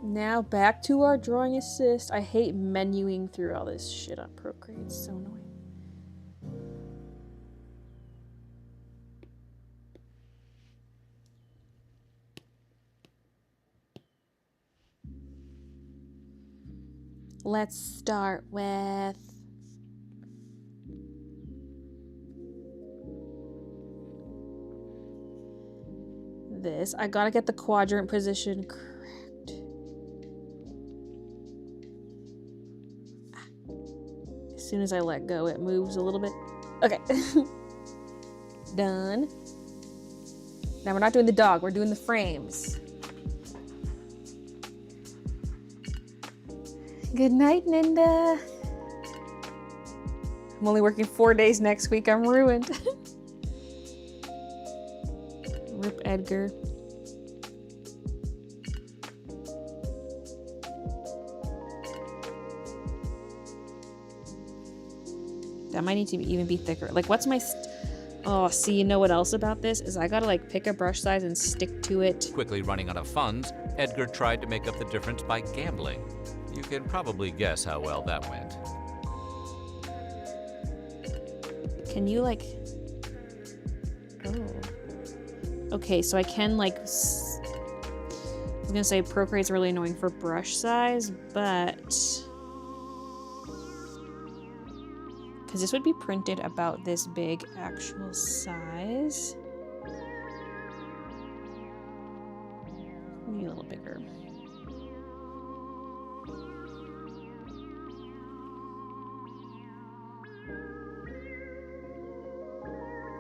Now back to our drawing assist. I hate menuing through all this shit on Procreate. It's so annoying. Let's start with this. I gotta get the quadrant position correct. As soon as I let go, it moves a little bit. Okay. Done. Now we're not doing the dog, we're doing the frames. Good night, Ninda. I'm only working 4 days next week. I'm ruined. Rip Edgar. That might need to even be thicker. Like, what's my... Oh, see, you know what else about this? Is I gotta, like, pick a brush size and stick to it. Quickly running out of funds, Edgar tried to make up the difference by gambling. You can probably guess how well that went. Can you, like... Oh. Okay, so I can, like... I was gonna say Procreate's really annoying for brush size, but... Because this would be printed about this big actual size. Maybe a little bigger.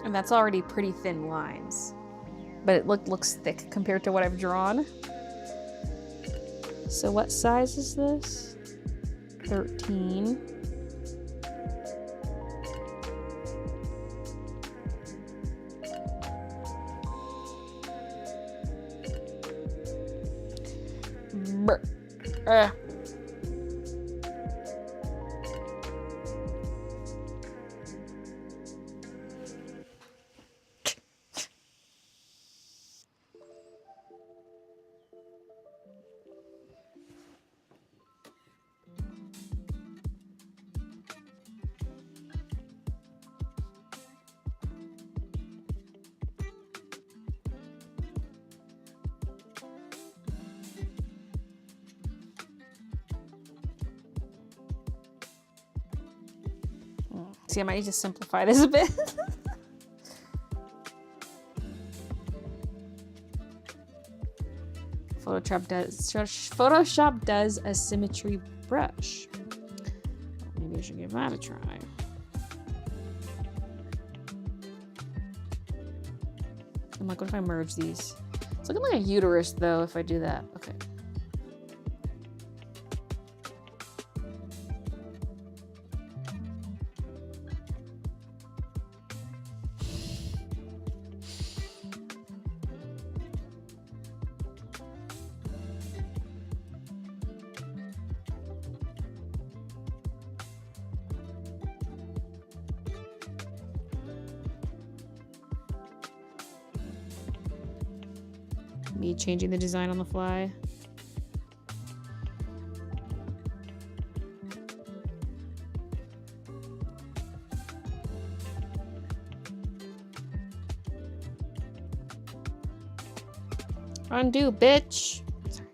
And that's already pretty thin lines. But it looks thick compared to what I've drawn. So what size is this? 13. See, I might need to simplify this a bit. Photoshop does a symmetry brush. Maybe I should give that a try. I'm like, what if I merge these? It's looking like a uterus though if I do that. Okay. Me changing the design on the fly. Undo, bitch. Sorry.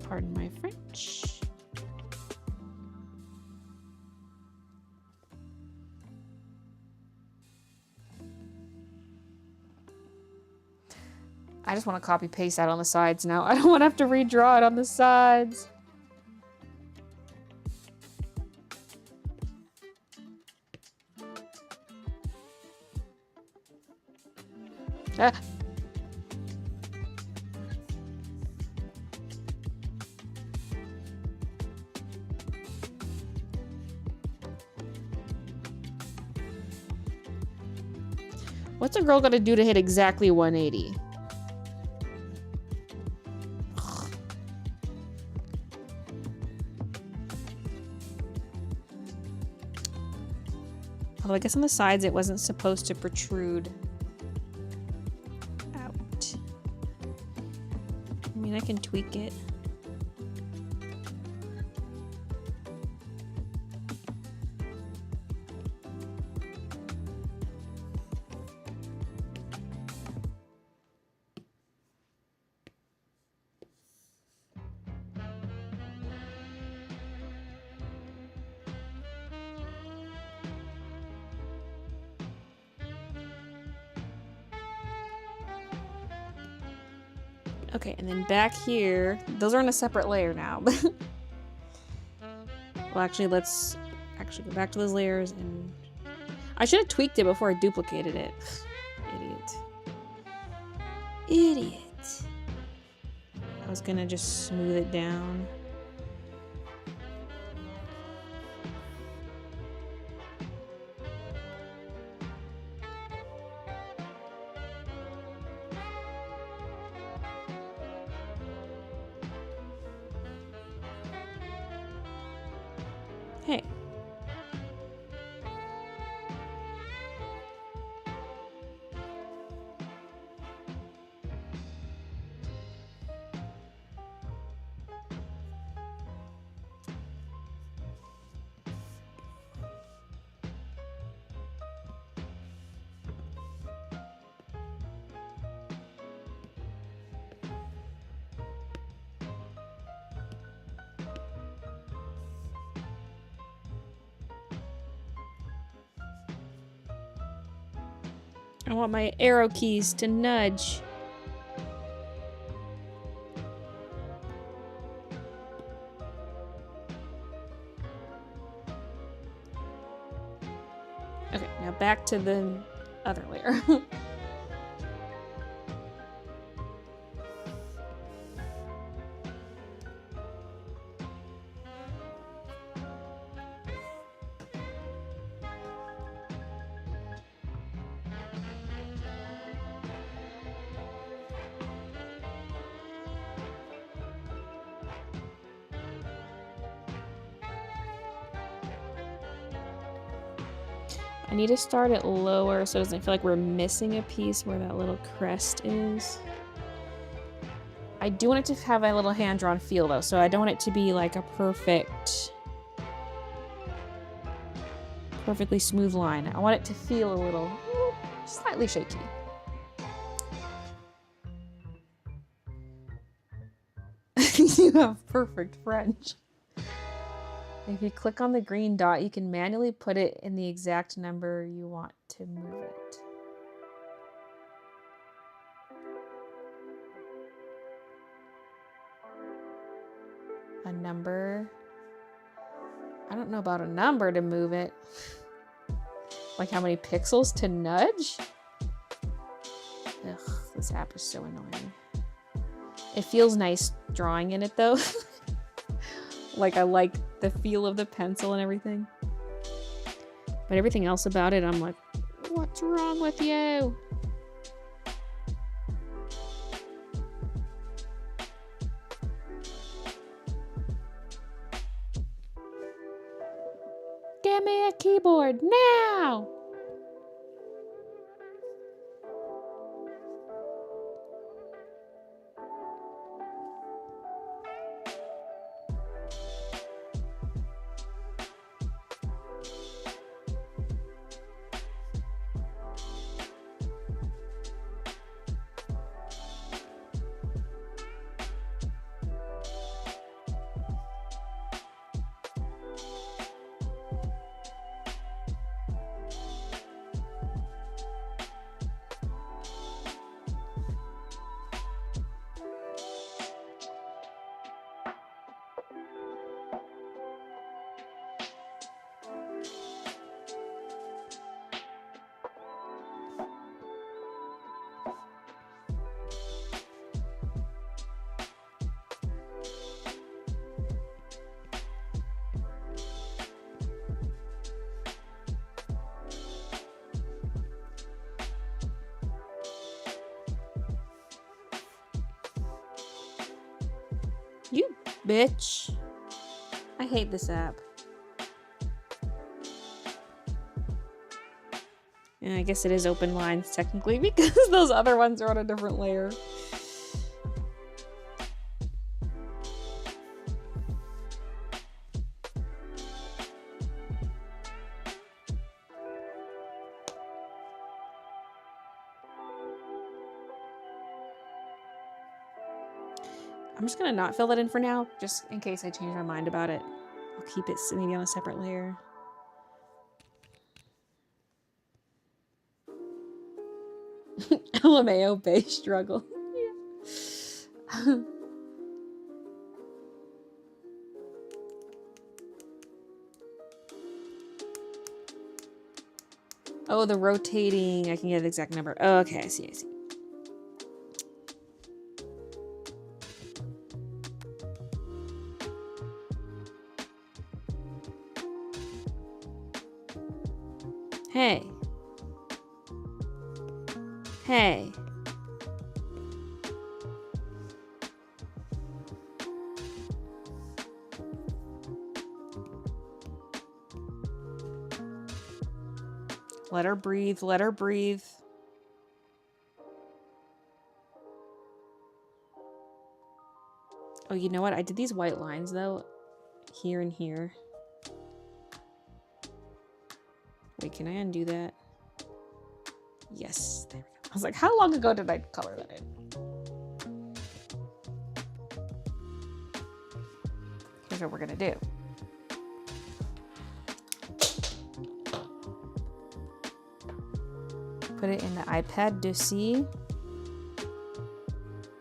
Pardon my French. I just want to copy paste that on the sides now. I don't want to have to redraw it on the sides. Ah. What's a girl gotta do to hit exactly 180? Although I guess on the sides it wasn't supposed to protrude out. I mean, I can tweak it. Okay, and then back here, those are in a separate layer now. Well, actually, let's actually go back to those layers, and I should have tweaked it before I duplicated it. Idiot. Idiot. I was gonna just smooth it down. Hey. I want my arrow keys to nudge. Okay, now back to the other layer. I need to start it lower so it doesn't feel like we're missing a piece where that little crest is. I do want it to have a little hand-drawn feel though, so I don't want it to be like a perfectly smooth line. I want it to feel a little slightly shaky. You have perfect French. If you click on the green dot, you can manually put it in the exact number you want to move it. A number. I don't know about a number to move it. Like how many pixels to nudge? Ugh, This app is so annoying. It feels nice drawing in it though. Like I like the feel of the pencil and everything. But everything else about it, I'm like, what's wrong with you? Give me a keyboard now! You bitch. I hate this app. And I guess it is open lines technically because those other ones are on a different layer. I'm just gonna not fill that in for now, just in case I change my mind about it. I'll keep it maybe on a separate layer. LMAO base struggle. Yeah. Oh, the rotating. I can get the exact number. Oh, okay, I see, I see. Hey. Hey. Let her breathe. Let her breathe. Oh, you know what? I did these white lines, though. Here and here. Wait, can I undo that? Yes. There we go. I was like, how long ago did I color that in? Here's what we're going to do. Put it in the iPad to see.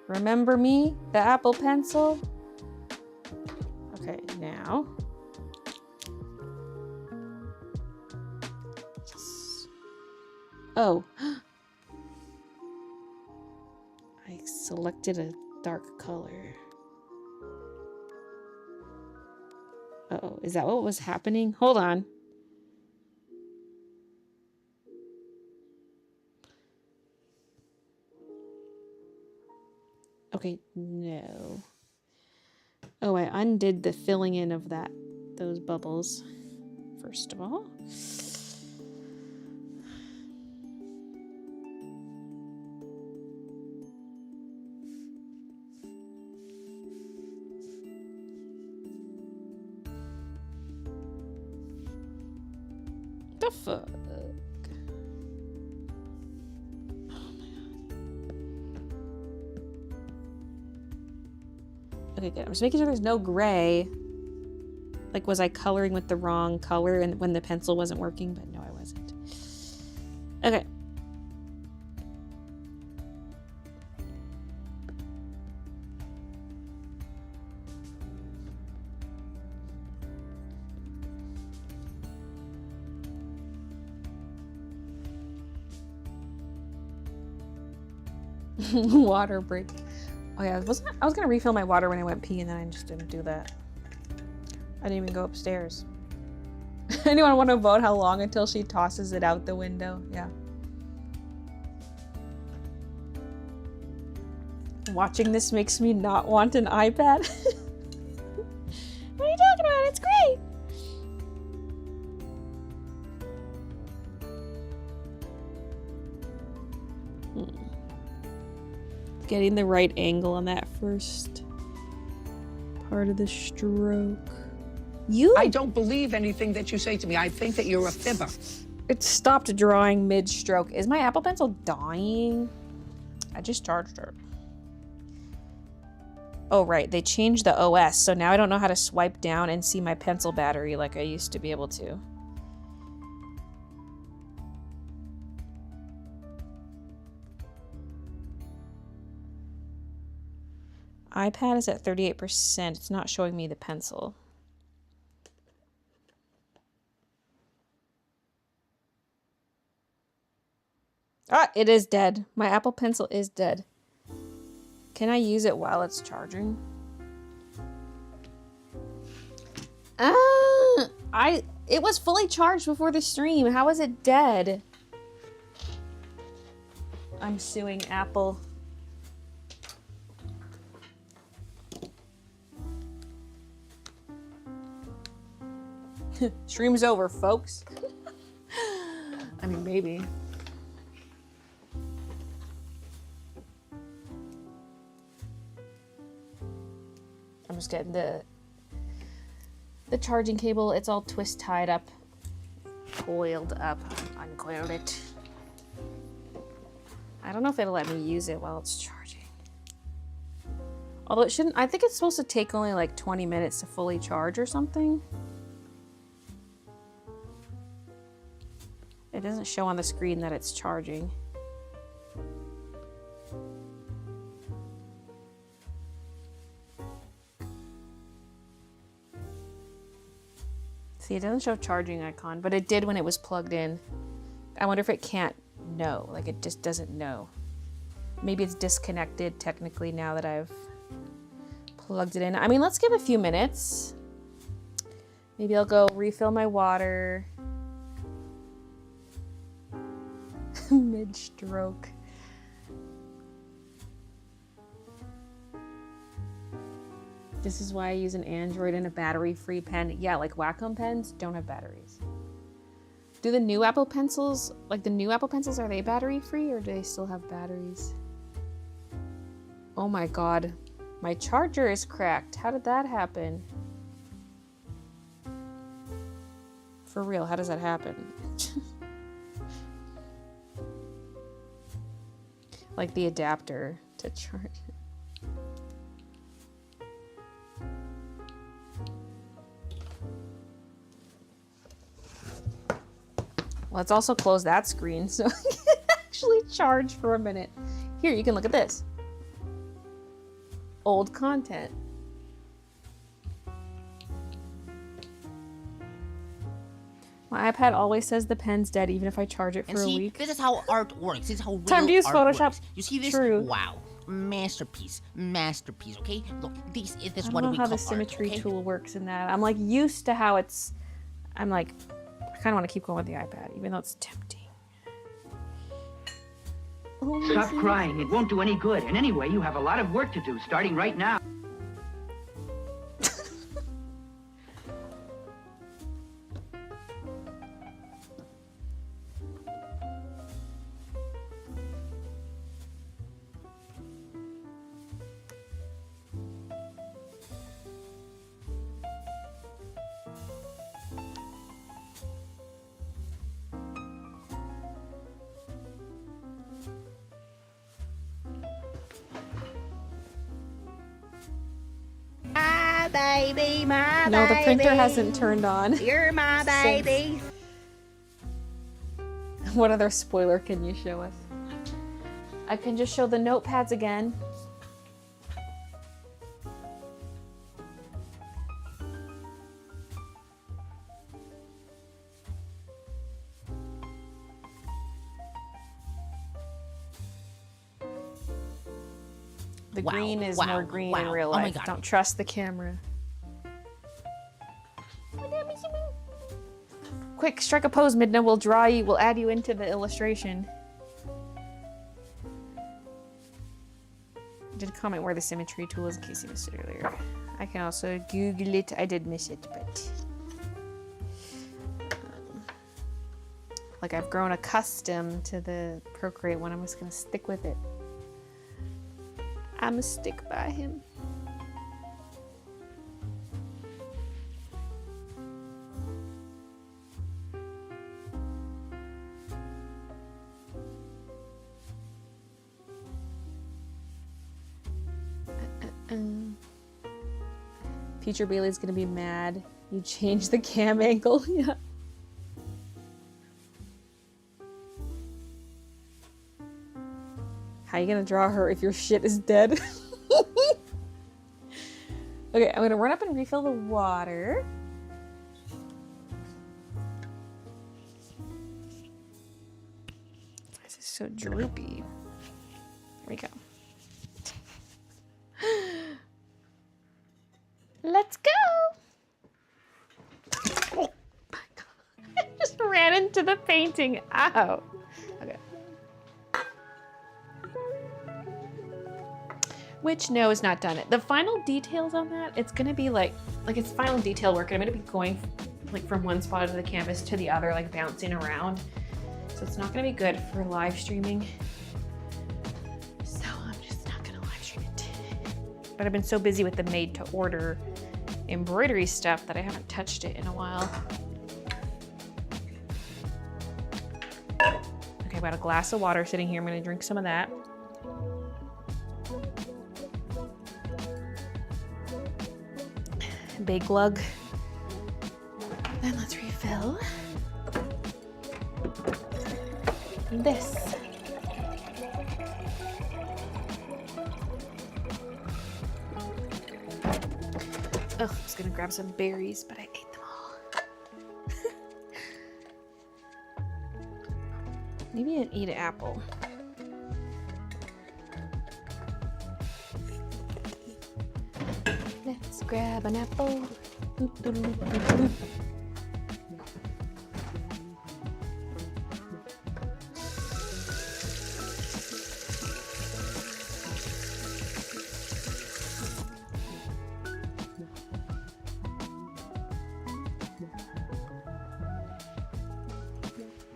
Remember me? The Apple Pencil? Okay, now. Yes. Oh. I selected a dark color. Uh-oh, is that what was happening? Hold on. Okay, no. Oh, I undid the filling in of those bubbles, first of all. The fuck? Okay, good. I'm just making sure there's no gray. Like, was I coloring with the wrong color and when the pencil wasn't working? But no, I wasn't. Okay. Water break. Oh yeah, I was gonna refill my water when I went pee and then I just didn't do that. I didn't even go upstairs. Anyone want to vote how long until she tosses it out the window? Yeah. Watching this makes me not want an iPad. What are you talking about? It's great. Getting the right angle on that first part of the stroke. I don't believe anything that you say to me. I think that you're a fibber. It stopped drawing mid-stroke. Is my Apple Pencil dying? I just charged her. Oh, right. They changed the OS, so now I don't know how to swipe down and see my pencil battery like I used to be able to. iPad is at 38%. It's not showing me the pencil. Ah, it is dead. My Apple Pencil is dead. Can I use it while it's charging? It was fully charged before the stream. How is it dead? I'm suing Apple. Stream's over, folks. I mean, maybe. I'm just getting the charging cable. It's all twist tied up, coiled up. Uncoiled it. I don't know if it'll let me use it while it's charging. Although it shouldn't. I think it's supposed to take only like 20 minutes to fully charge or something. It doesn't show on the screen that it's charging. See, it doesn't show charging icon, but it did when it was plugged in. I wonder if it can't know, like it just doesn't know. Maybe it's disconnected technically now that I've plugged it in. I mean, let's give a few minutes. Maybe I'll go refill my water. Mid-stroke. This is why I use an Android and a battery-free pen. Yeah, like Wacom pens don't have batteries. Do the new Apple Pencils, like the new Apple Pencils, are they battery-free or do they still have batteries? Oh my god. My charger is cracked. How did that happen? For real, how does that happen? Like the adapter to charge it. Let's also close that screen so I can actually charge for a minute. Here, you can look at this. Old content. My iPad always says the pen's dead even if I charge it for And see, a week. this is how art works. This is how real Time to use art Photoshop. works. You see this? True. Wow. Masterpiece. Masterpiece, okay? Look, this is I what don't we know how call the symmetry art, okay? tool works in that. I'm like used to how it's. I'm like, I kind of want to keep going with the iPad, even though it's tempting. Oh, Stop crying. It won't do any good. And anyway, you have a lot of work to do, starting right now. Baby, my No, the printer baby. hasn't turned on. You're my baby. What other spoiler can you show us? I can just show the notepads again. The Wow, green is wow, more green in wow. real Oh my life. God. Don't trust the camera. Quick, strike a pose, Midna. We'll draw you. We'll add you into the illustration. I did comment where the symmetry tool is in case you missed it earlier. I can also Google it. I did miss it, but like I've grown accustomed to the Procreate one. I'm just gonna stick with it. I'ma stick by him. Future Bailey's gonna be mad. You changed the cam angle. Yeah. How you gonna draw her if your shit is dead? Okay, I'm gonna run up and refill the water. This is so droopy. There we go. Let's go! Oh my god. I just ran into the painting. Ow. Okay. Which, no, is not done. The final details on that, it's gonna be like it's final detail work. I'm gonna be going like from one spot of the canvas to the other, like bouncing around. So it's not gonna be good for live streaming. So I'm just not gonna live stream it. But I've been so busy with the made to order embroidery stuff that I haven't touched it in a while. Okay, I've got a glass of water sitting here. I'm gonna drink some of that. Big lug. Then let's refill this. Ugh, I was gonna grab some berries, but I ate them all. Maybe I'd eat an apple. Let's grab an apple. Boop, doop, doop, doop, doop.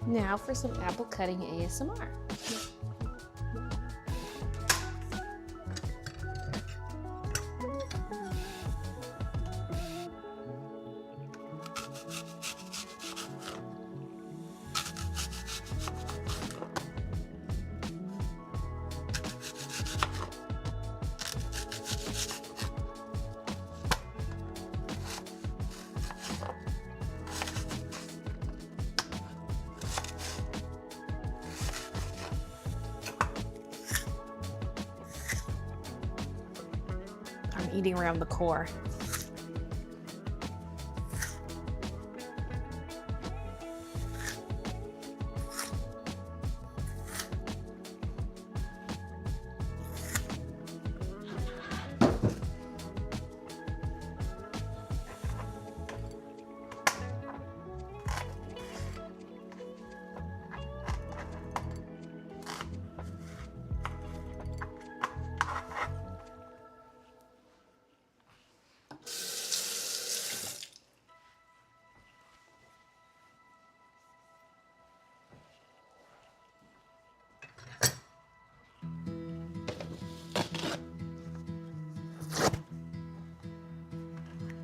Now for some apple cutting ASMR. Eating around the core.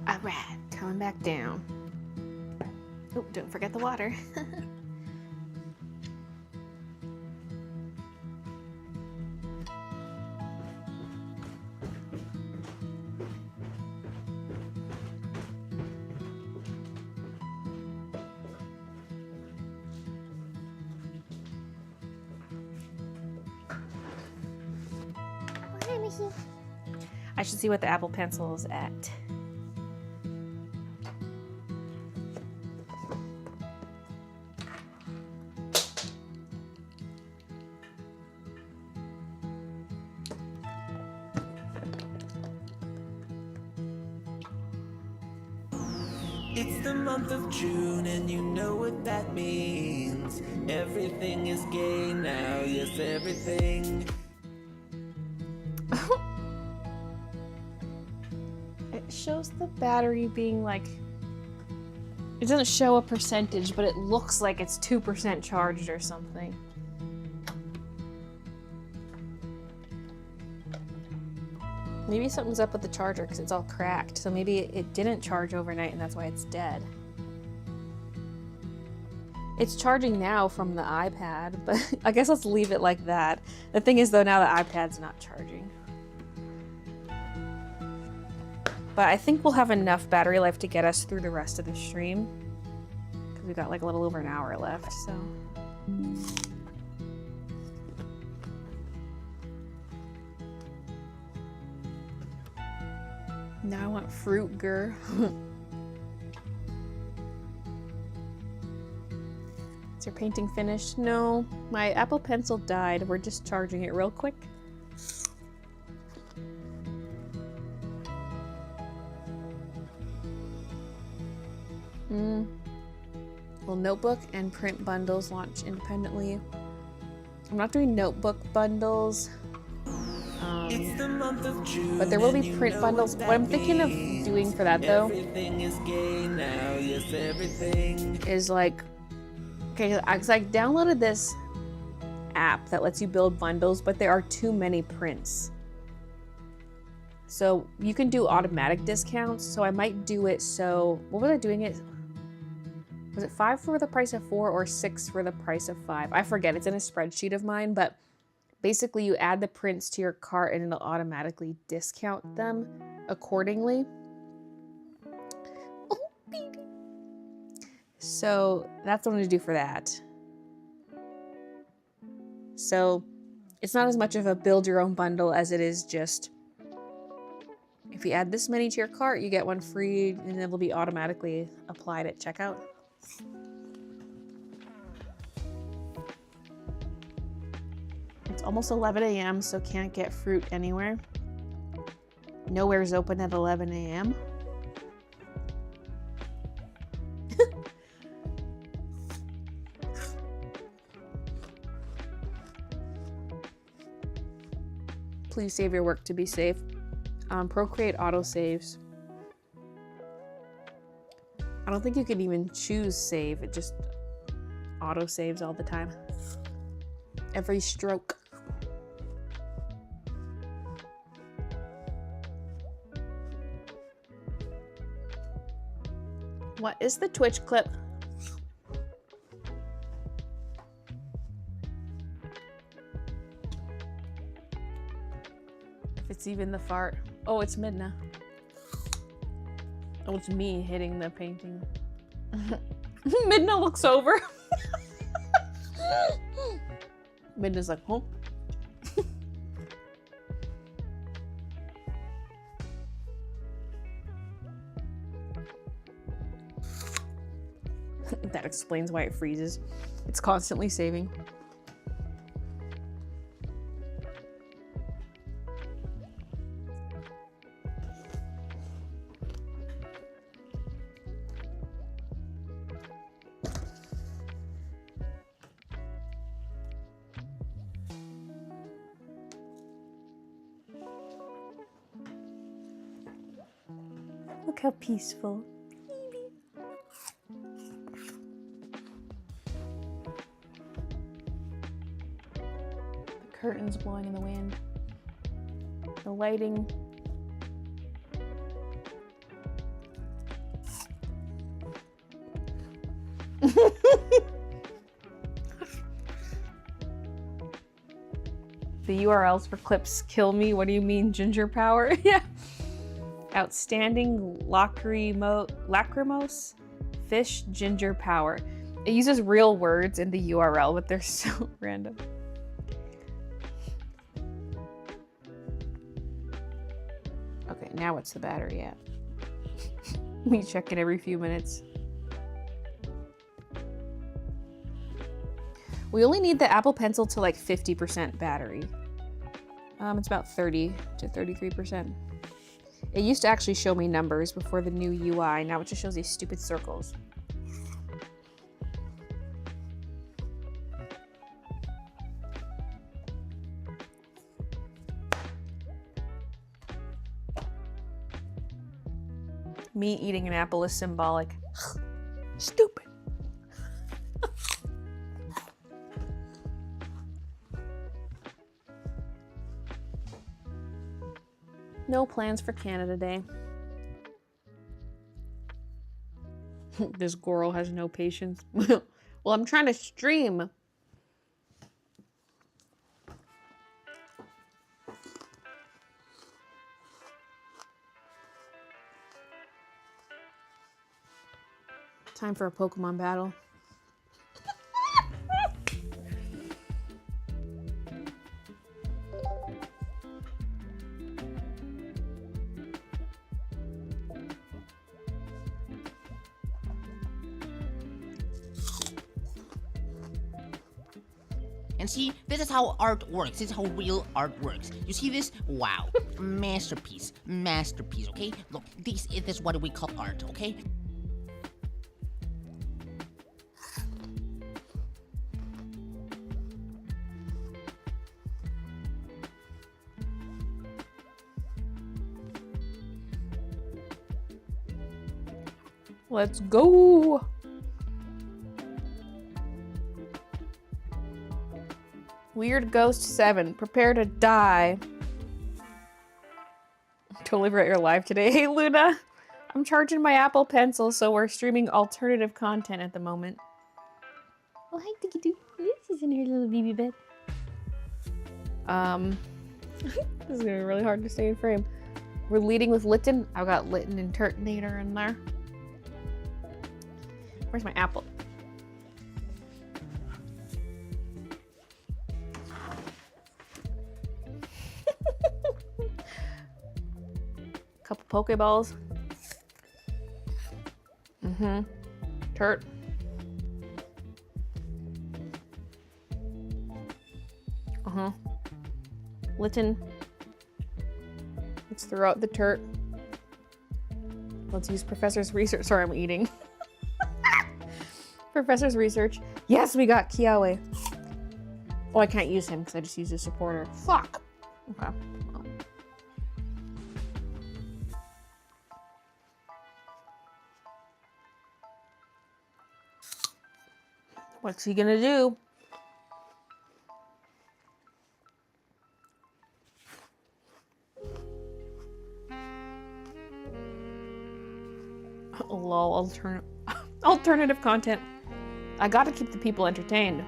All right, coming back down. Oh, don't forget the water. Hi, Mickey. I should see what the Apple Pencil is at. It's the month of June and you know what that means. Everything is gay now, yes, everything. It shows the battery being like, it doesn't show a percentage, but it looks like it's 2% charged or something. Maybe something's up with the charger because it's all cracked. So maybe it didn't charge overnight and that's why it's dead. It's charging now from the iPad, but I guess let's leave it like that. The thing is though, now the iPad's not charging. But I think we'll have enough battery life to get us through the rest of the stream. Because we got like a little over an hour left, so. Now I want fruit, grr. Is your painting finished? No, my Apple Pencil died. We're just charging it real quick. Well, notebook and print bundles launch independently. I'm not doing notebook bundles. But there will be print bundles. What I'm thinking of doing for that though is like, okay, because I downloaded this app that lets you build bundles, but there are too many prints. So you can do automatic discounts. So I might do it so, what was I doing it? Was it 5 for the price of 4 or 6 for the price of 5? I forget, it's in a spreadsheet of mine, but basically you add the prints to your cart and it'll automatically discount them accordingly. Oh, baby. So that's what I'm gonna do for that. So it's not as much of a build your own bundle as it is just, if you add this many to your cart, you get one free and it will be automatically applied at checkout. It's almost 11 a.m., so can't get fruit anywhere. Nowhere's open at 11 a.m. Please save your work to be safe. Procreate autosaves. I don't think you can even choose save. It just autosaves all the time. Every stroke. What is the Twitch clip? If it's even the fart. Oh, it's Midna. Oh, it's me hitting the painting. Midna looks over. Midna's like, huh? That explains why it freezes. It's constantly saving. Look how peaceful. The curtains blowing in the wind. The lighting. The URLs for clips kill me. What do you mean, ginger power? Yeah. Outstanding lacrimose fish ginger power. It uses real words in the URL, but they're so random. Okay, now what's the battery at? We check it every few minutes. We only need the Apple Pencil to like 50% battery. It's about 30 to 33%. It used to actually show me numbers before the new UI. Now it just shows these stupid circles. Me eating an apple is symbolic. Stupid. No plans for Canada Day. This girl has no patience. Well, I'm trying to stream. Time for a Pokemon battle. And see, this is how art works. This is how real art works. You see this? Wow. Masterpiece. Masterpiece, okay? Look, this is what we call art, okay? Let's go. Weird Ghost 7. Prepare to die. Totally forgot you're live today. Hey, Luna. I'm charging my Apple Pencil, so we're streaming alternative content at the moment. Oh, hi, Tiki Doo. This is in her little baby bed. This is gonna be really hard to stay in frame. We're leading with Litten. I've got Litten and Turtonator in there. Where's my apple? Couple Pokeballs. Turt. Litten. Let's throw out the Turt. Let's use Professor's research. Sorry, I'm eating. Professor's research. Yes, we got Kiawe. Oh, I can't use him because I just used a supporter. Fuck. Okay. Well. What's he gonna do? Lol, alternative content. I gotta keep the people entertained.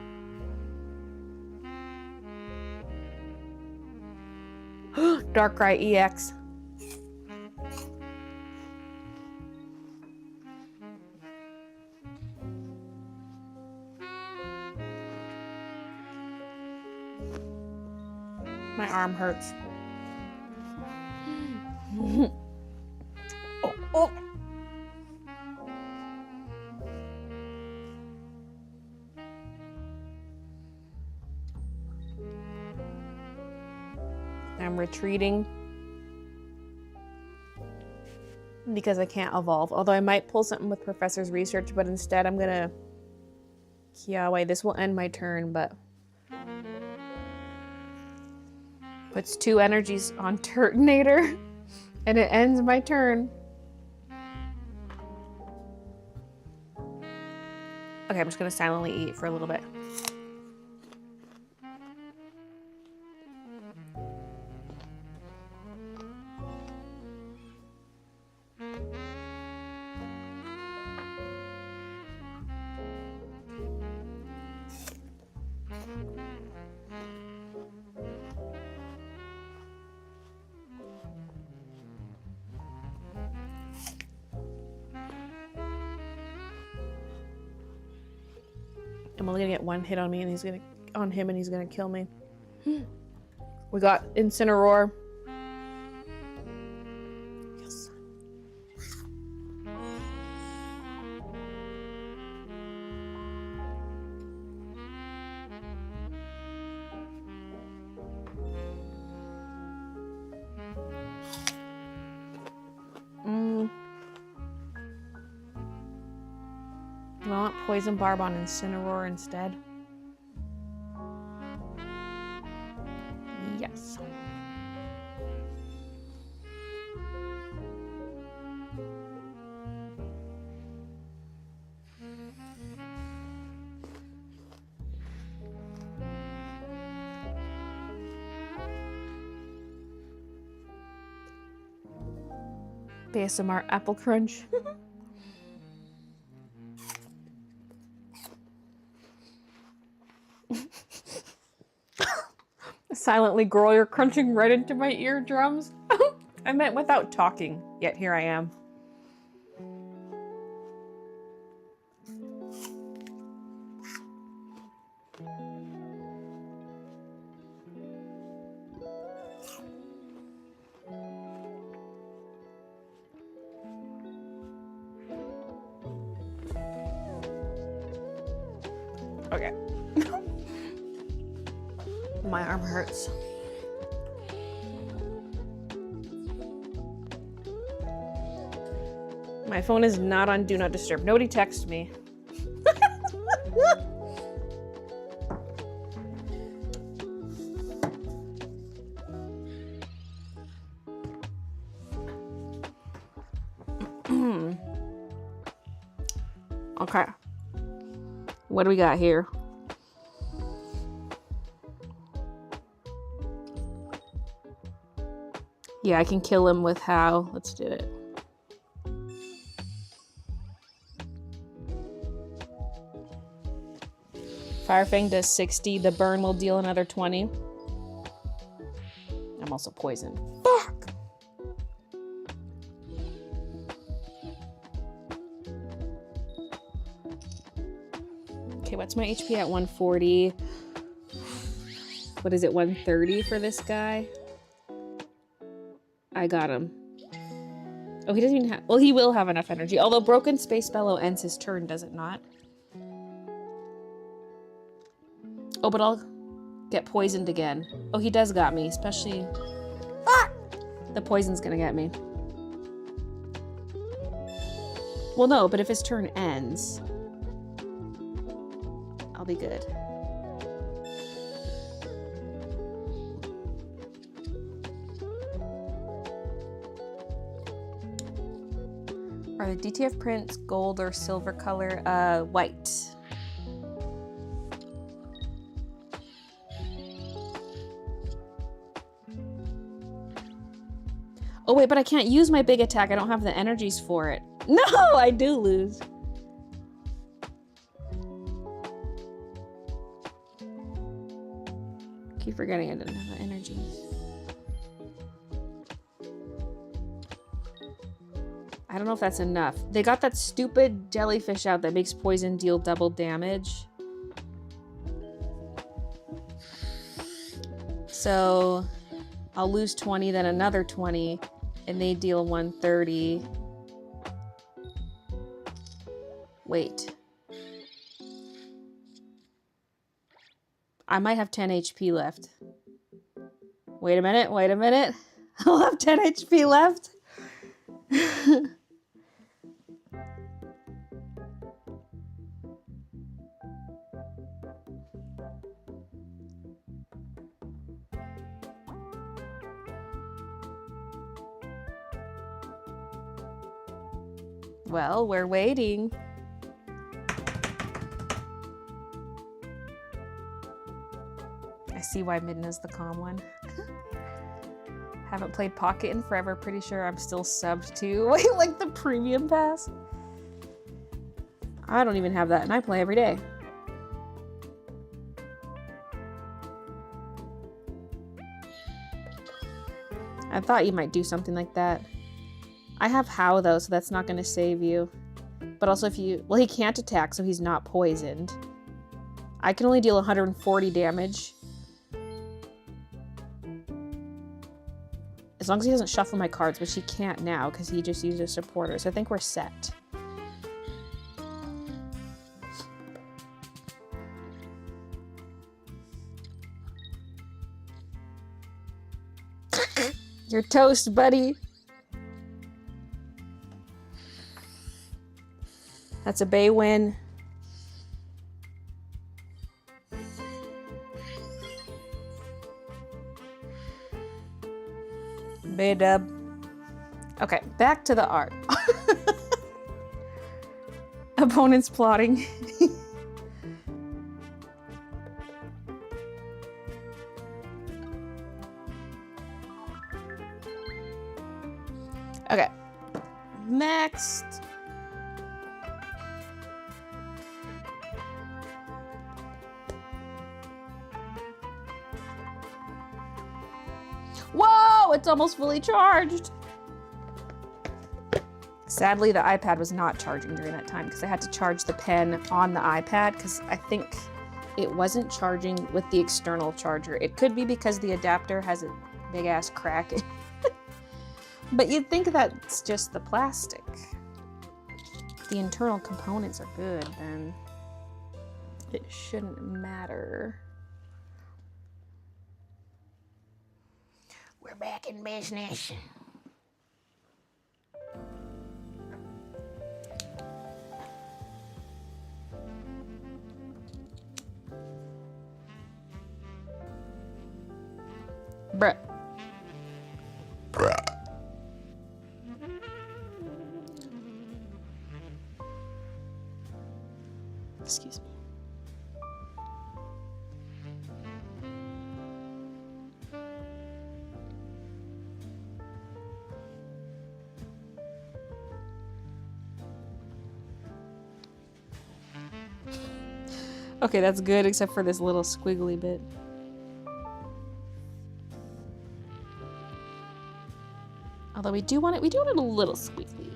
Darkrai EX. My arm hurts. Oh. I'm retreating because I can't evolve. Although I might pull something with Professor's research, but instead I'm gonna Kiawe. This will end my turn, but puts 2 energies on Turtonator and it ends my turn. Okay, I'm just gonna silently eat for a little bit. I'm only gonna get 1 hit on me, and he's gonna kill me. We got Incineroar. Yes. Do I want Poison Barb on Incineroar instead? Yes. ASMR apple crunch. Silently, girl, you're crunching right into my eardrums. I meant without talking, yet here I am. Okay. My arm hurts. My phone is not on Do Not Disturb. Nobody text me. Okay. What do we got here? Yeah, I can kill him with how. Let's do it. Firefang does 60. The burn will deal another 20. I'm also poisoned. Fuck! Okay, what's my HP at 140? What is it, 130 for this guy? I got him. Oh, he doesn't even have... Well, he will have enough energy. Although Broken Space Bellow ends his turn, does it not? Oh, but I'll get poisoned again. Oh, he does got me, especially... Ah! The poison's gonna get me. Well, no, but if his turn ends... I'll be good. Are the DTF prints gold or silver color? White. Oh wait, but I can't use my big attack. I don't have the energies for it. No, I do lose. Keep forgetting I didn't have the energies. I don't know if that's enough. They got that stupid jellyfish out that makes poison deal double damage. So I'll lose 20, then another 20, and they deal 130. Wait. I might have 10 HP left. Wait a minute, wait a minute. I'll have 10 HP left. Well, we're waiting. I see why Midna's the calm one. Haven't played Pocket in forever. Pretty sure I'm still subbed to. Wait, like the premium pass? I don't even have that and I play every day. I thought you might do something like that. I have How though, so that's not going to save you. But also if you... Well, he can't attack, so he's not poisoned. I can only deal 140 damage. As long as he doesn't shuffle my cards, which he can't now because he just used a supporter. So I think we're set. You're toast, buddy. That's a Bay win. dub. Okay, back to the art. Opponents plotting. Okay, next. Whoa, it's almost fully charged. Sadly, the iPad was not charging during that time because I had to charge the pen on the iPad because I think it wasn't charging with the external charger. It could be because the adapter has a big ass crack. But you'd think that's just the plastic. If the internal components are good, then it shouldn't matter. We're back in business. Bruh. Excuse me. Okay, that's good, except for this little squiggly bit. Although we do want it a little squiggly.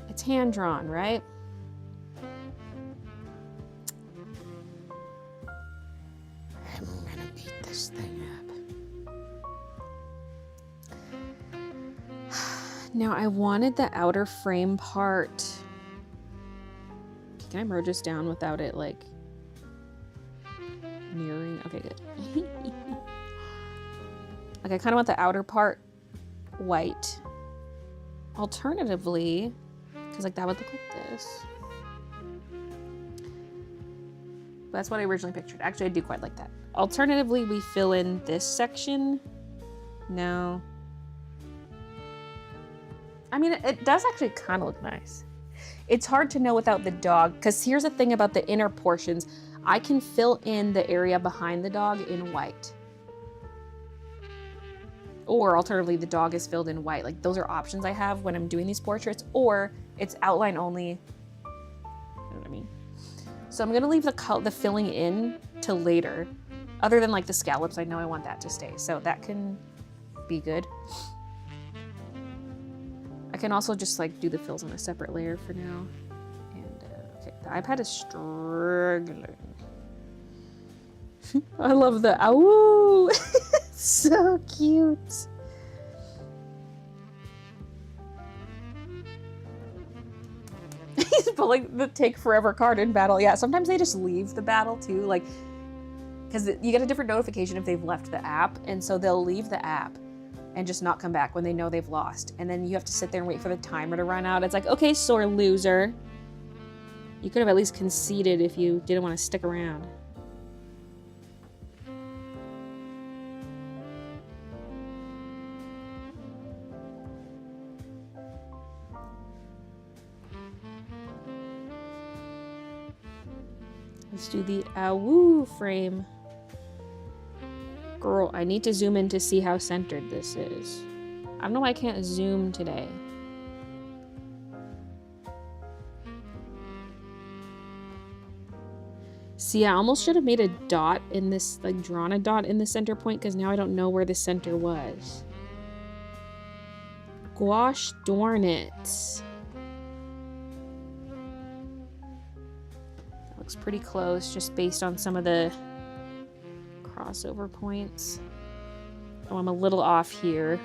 It's hand drawn, right? I'm gonna beat this thing up. Now I wanted the outer frame part. Can I merge this down without it like mirroring? Okay, good. Like I kind of want the outer part white. Alternatively, because like that would look like this. That's what I originally pictured. Actually, I do quite like that. Alternatively, we fill in this section. No. I mean, it does actually kind of look nice. It's hard to know without the dog, because here's the thing about the inner portions. I can fill in the area behind the dog in white. Or alternatively, the dog is filled in white. Like, those are options I have when I'm doing these portraits, or it's outline only. You know what I mean? So I'm gonna leave the filling in till later. Other than like the scallops, I know I want that to stay. So that can be good. I can also just like do the fills on a separate layer for now. And okay, the iPad is struggling. I love the ow. So cute. He's pulling the take forever card in battle. Yeah, sometimes they just leave the battle too, like, because you get a different notification if they've left the app, and so they'll leave the app and just not come back when they know they've lost. And then you have to sit there and wait for the timer to run out. It's like, okay, sore loser. You could have at least conceded if you didn't want to stick around. Let's do the awoo frame. Girl, I need to zoom in to see how centered this is. I don't know why I can't zoom today. See, I almost should have made a dot in this, like drawn a dot in the center point, because now I don't know where the center was. Gosh darn it. That looks pretty close, just based on some of the crossover points. Oh, I'm a little off here.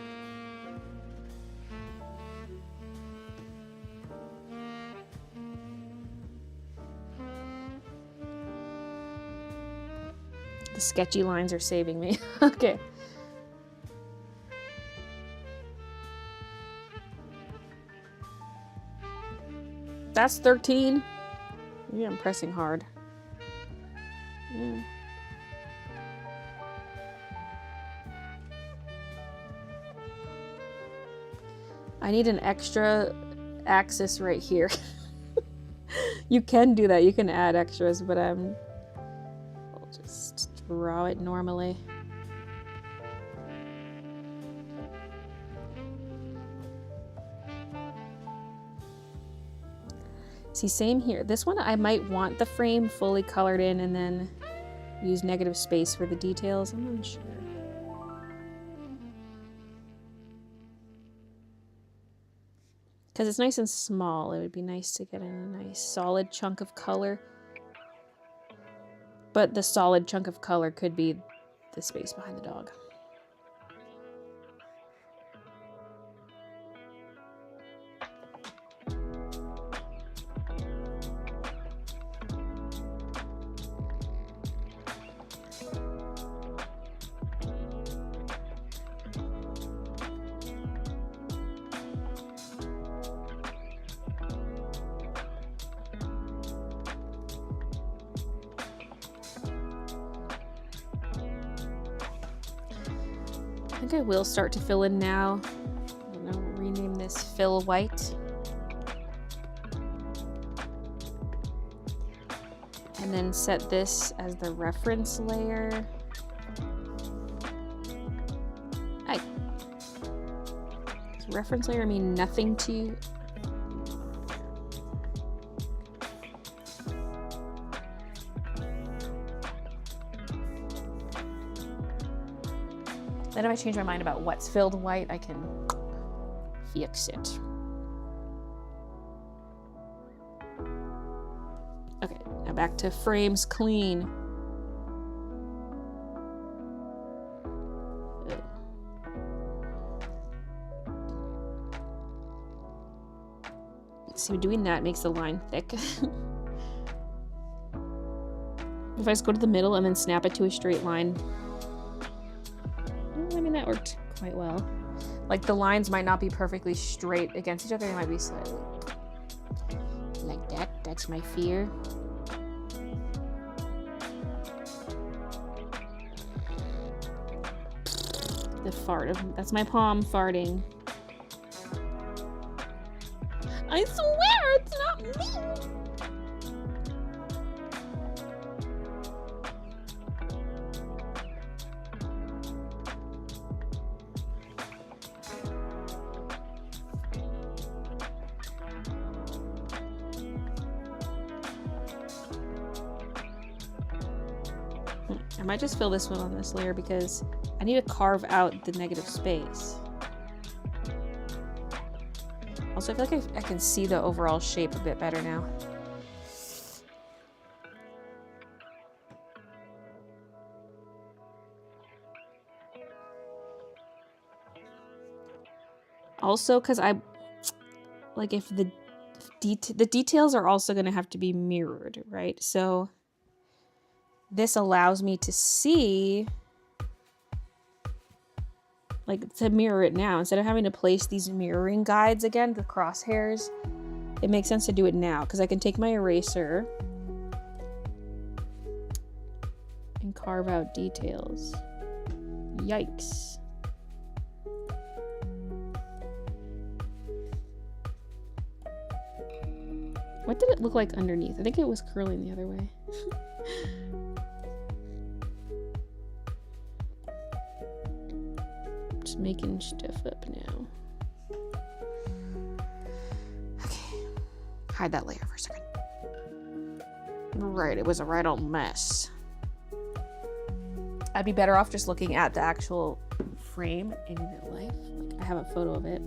The sketchy lines are saving me. Okay. That's 13. Maybe I'm pressing hard. Yeah. I need an extra axis right here. You can do that. You can add extras, but I'll just draw it normally. See, same here. This one I might want the frame fully colored in and then use negative space for the details. I'm unsure. Because it's nice and small, it would be nice to get a nice solid chunk of color. But the solid chunk of color could be the space behind the dog. I think I will start to fill in now. I'm gonna rename this Fill White. And then set this as the reference layer. Does reference layer mean nothing to you? Then if I change my mind about what's filled white, I can fix it. Okay, now back to frames clean. See, doing that makes the line thick. If I just go to the middle and then snap it to a straight line, I mean, that worked quite well. Like, the lines might not be perfectly straight against each other. They might be slightly like that. That's my fear. The fart. That's my palm farting. I swear it's not me! I might just fill this one on this layer because I need to carve out the negative space. Also, I feel like I can see the overall shape a bit better now. Also, because like, if the details are also going to have to be mirrored, right? So this allows me to see, like, to mirror it now. Instead of having to place these mirroring guides again, the crosshairs, it makes sense to do it now because I can take my eraser and carve out details. Yikes. What did it look like underneath? I think it was curling the other way. Just making stuff up now. Okay. Hide that layer for a second. Right, it was a right old mess. I'd be better off just looking at the actual frame in real life. Like, I have a photo of it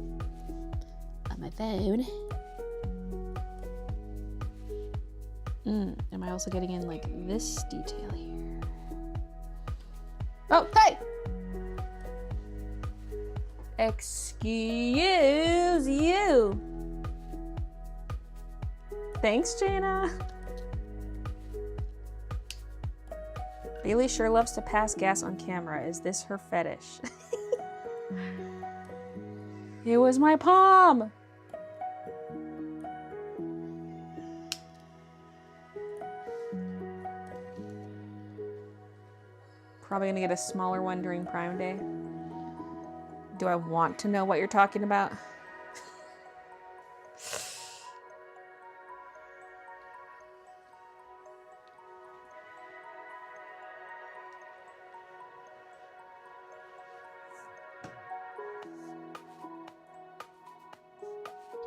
on my phone. Am I also getting in, like, this detail here? Oh, hey! Excuse you. Thanks, Jana. Baylee sure loves to pass gas on camera. Is this her fetish? It was my palm. Probably gonna get a smaller one during Prime Day. Do I want to know what you're talking about?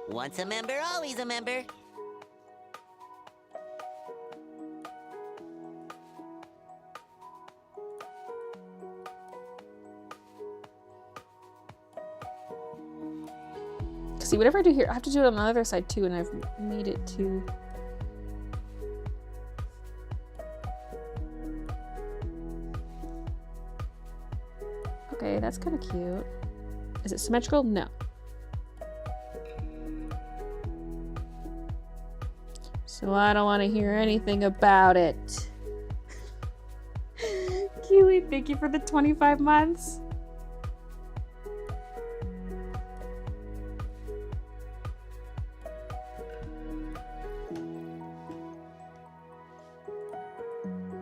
Once a member, always a member. See, whatever I do here, I have to do it on the other side too, and I've made it too. Okay, that's kind of cute. Is it symmetrical? No. So I don't want to hear anything about it. Keely, thank you for the 25 months.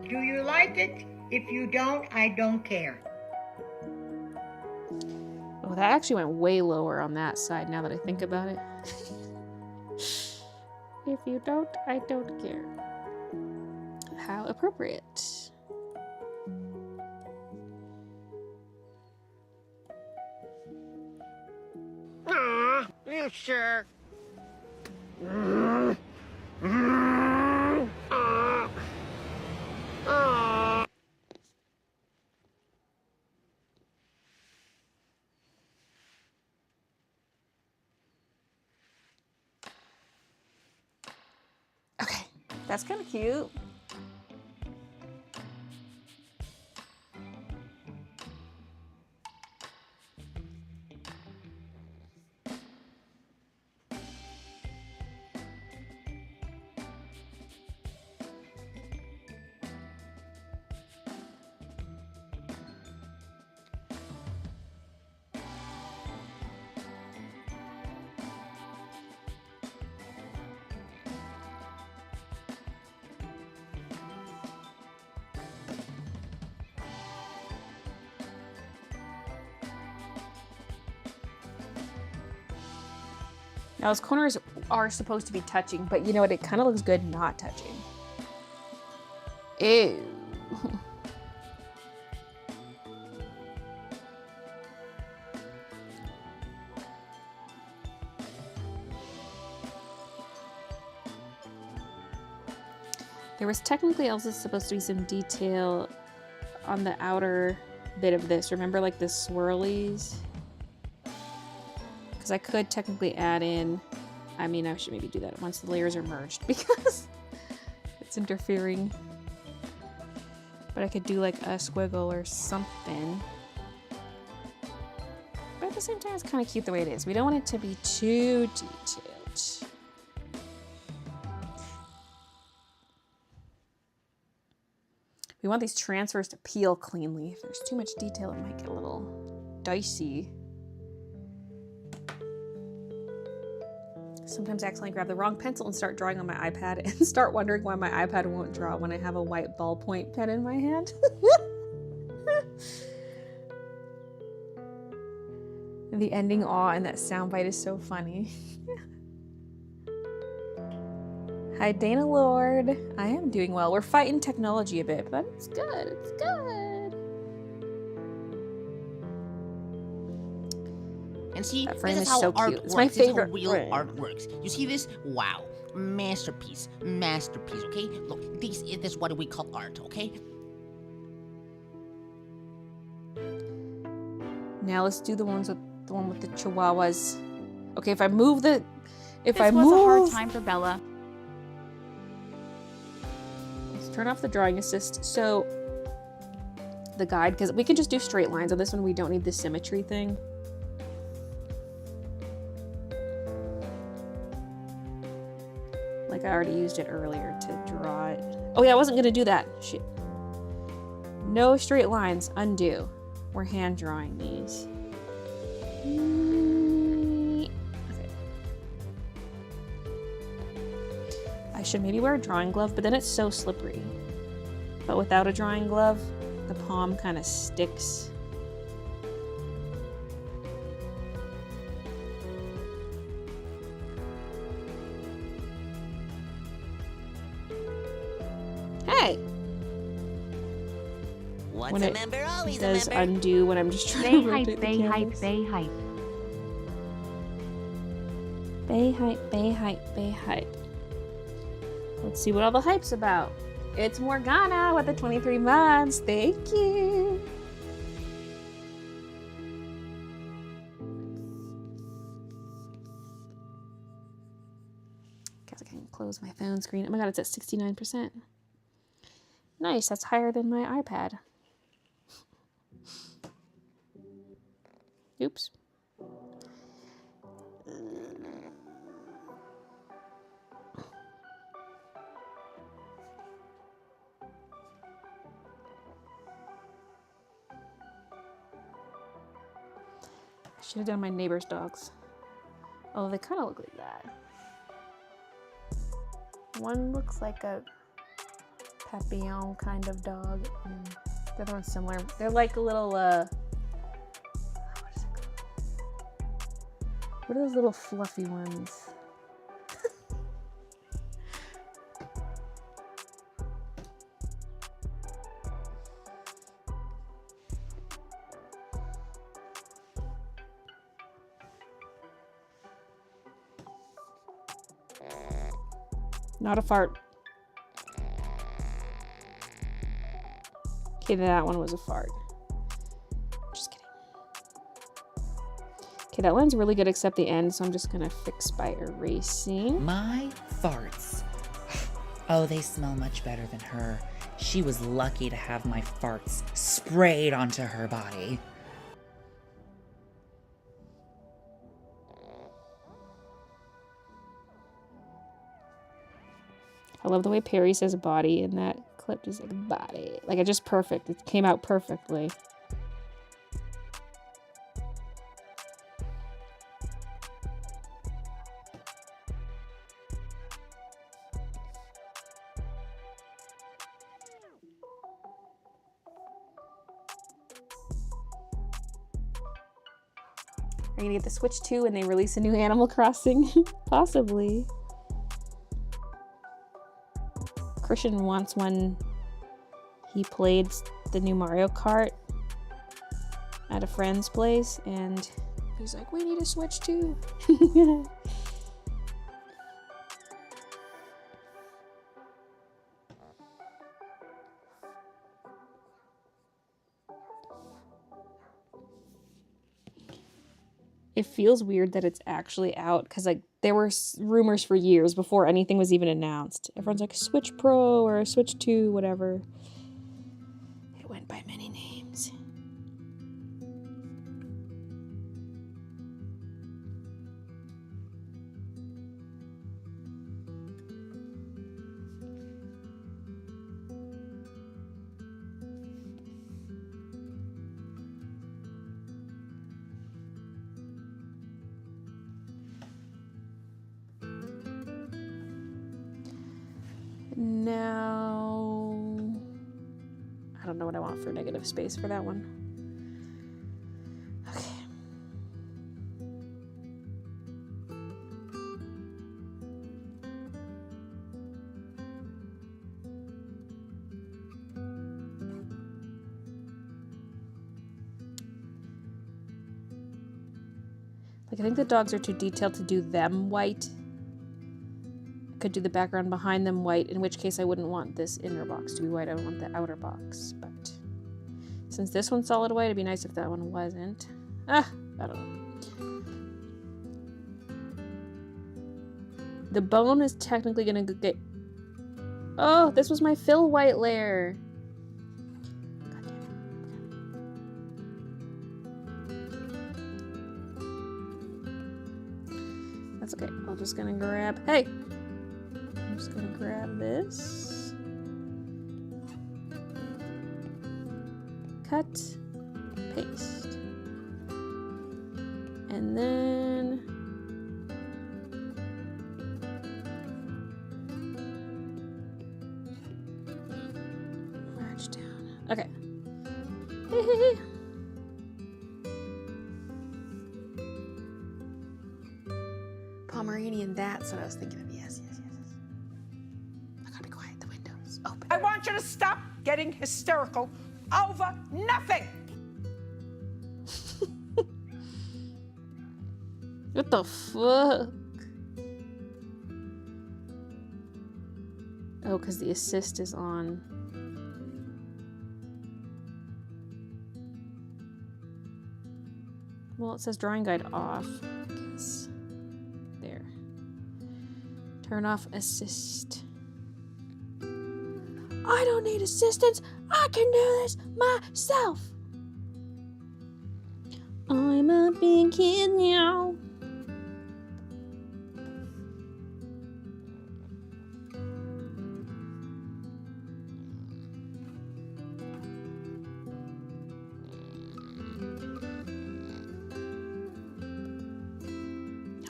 Do you like it? If you don't, I don't care. Oh, that actually went way lower on that side now that I think about it. If you don't, I don't care. How appropriate. Aw, you sure? Okay, that's kind of cute. Now his corners are supposed to be touching, but you know what? It kind of looks good not touching. Ew. There was technically also supposed to be some detail on the outer bit of this. Remember, like the swirlies? Because I could technically add in, I mean, I should maybe do that once the layers are merged because it's interfering. But I could do like a squiggle or something. But at the same time, it's kind of cute the way it is. We don't want it to be too detailed. We want these transfers to peel cleanly. If there's too much detail, it might get a little dicey. Sometimes I accidentally grab the wrong pencil and start drawing on my iPad and start wondering why my iPad won't draw when I have a white ballpoint pen in my hand. The ending awe in that soundbite is so funny. Hi, Dana Lord. I am doing well. We're fighting technology a bit, but it's good. It's good. And see, That frame this is is how so art cute. It's works. my This is how favorite real frame. art works. You see this? Wow. Masterpiece. Masterpiece, okay? Look, this is what we call art, okay? Now let's do the one with the chihuahuas. Okay, if I move the... This was a hard time for Bella. Let's turn off the drawing assist. So, the guide, because we can just do straight lines on this one. We don't need the symmetry thing. Like I already used it earlier to draw it. Oh yeah, I wasn't gonna do that. Shit. No straight lines. Undo. We're hand drawing these. Okay. I should maybe wear a drawing glove, but then it's so slippery. But without a drawing glove, the palm kind of sticks. Hey! Once When a it member, always a does member. undo when I'm just trying Bay to hype, rotate the bay hype, canvas. bay hype. Bay hype, bay hype, bay hype. Let's see what all the hype's about. It's Morgana with the 23 months. Thank you. Guess I can close my phone screen. Oh my god, it's at 69%. Nice, that's higher than my iPad. Oops. I should have done my neighbor's dogs. Oh, they kind of look like that. One looks like a papillon kind of dog, and the other one's similar. They're like a little, what is it called? What are those little fluffy ones? Not a fart. Okay, that one was a fart. Just kidding. Okay, that one's really good except the end, so I'm just gonna fix by erasing. My farts. Oh, they smell much better than her. She was lucky to have my farts sprayed onto her body. I love the way Perry says body in that clip, just like body. Like, it's just perfect. It came out perfectly. Are you gonna get the Switch 2 when they release a new Animal Crossing? Possibly. Christian wants one. He played the new Mario Kart at a friend's place, and he's like, we need a Switch 2. It feels weird that it's actually out, because like there were rumors for years before anything was even announced. Everyone's like Switch Pro or Switch 2, whatever. It went by many names. Now, I don't know what I want for negative space for that one. Okay. Like, I think the dogs are too detailed to do them white. Could do the background behind them white, in which case I wouldn't want this inner box to be white. I would want the outer box, but since this one's solid white, it'd be nice if that one wasn't. I don't know. The bone is technically gonna get... Oh, this was my fill white layer. God damn it. That's okay. I'm just gonna grab... Hey! I'm just gonna grab this. Cut. Paste. And then... merge down. Okay. Pomeranian, that's what I was thinking of. Yes. I gotta be quiet. The window's open. I want you to stop getting hysterical over nothing. What the fuck? Oh, because the assist is on. Well, it says drawing guide off. I guess. There. Turn off assist. I don't need assistance. I can do this myself. I'm a big kid now.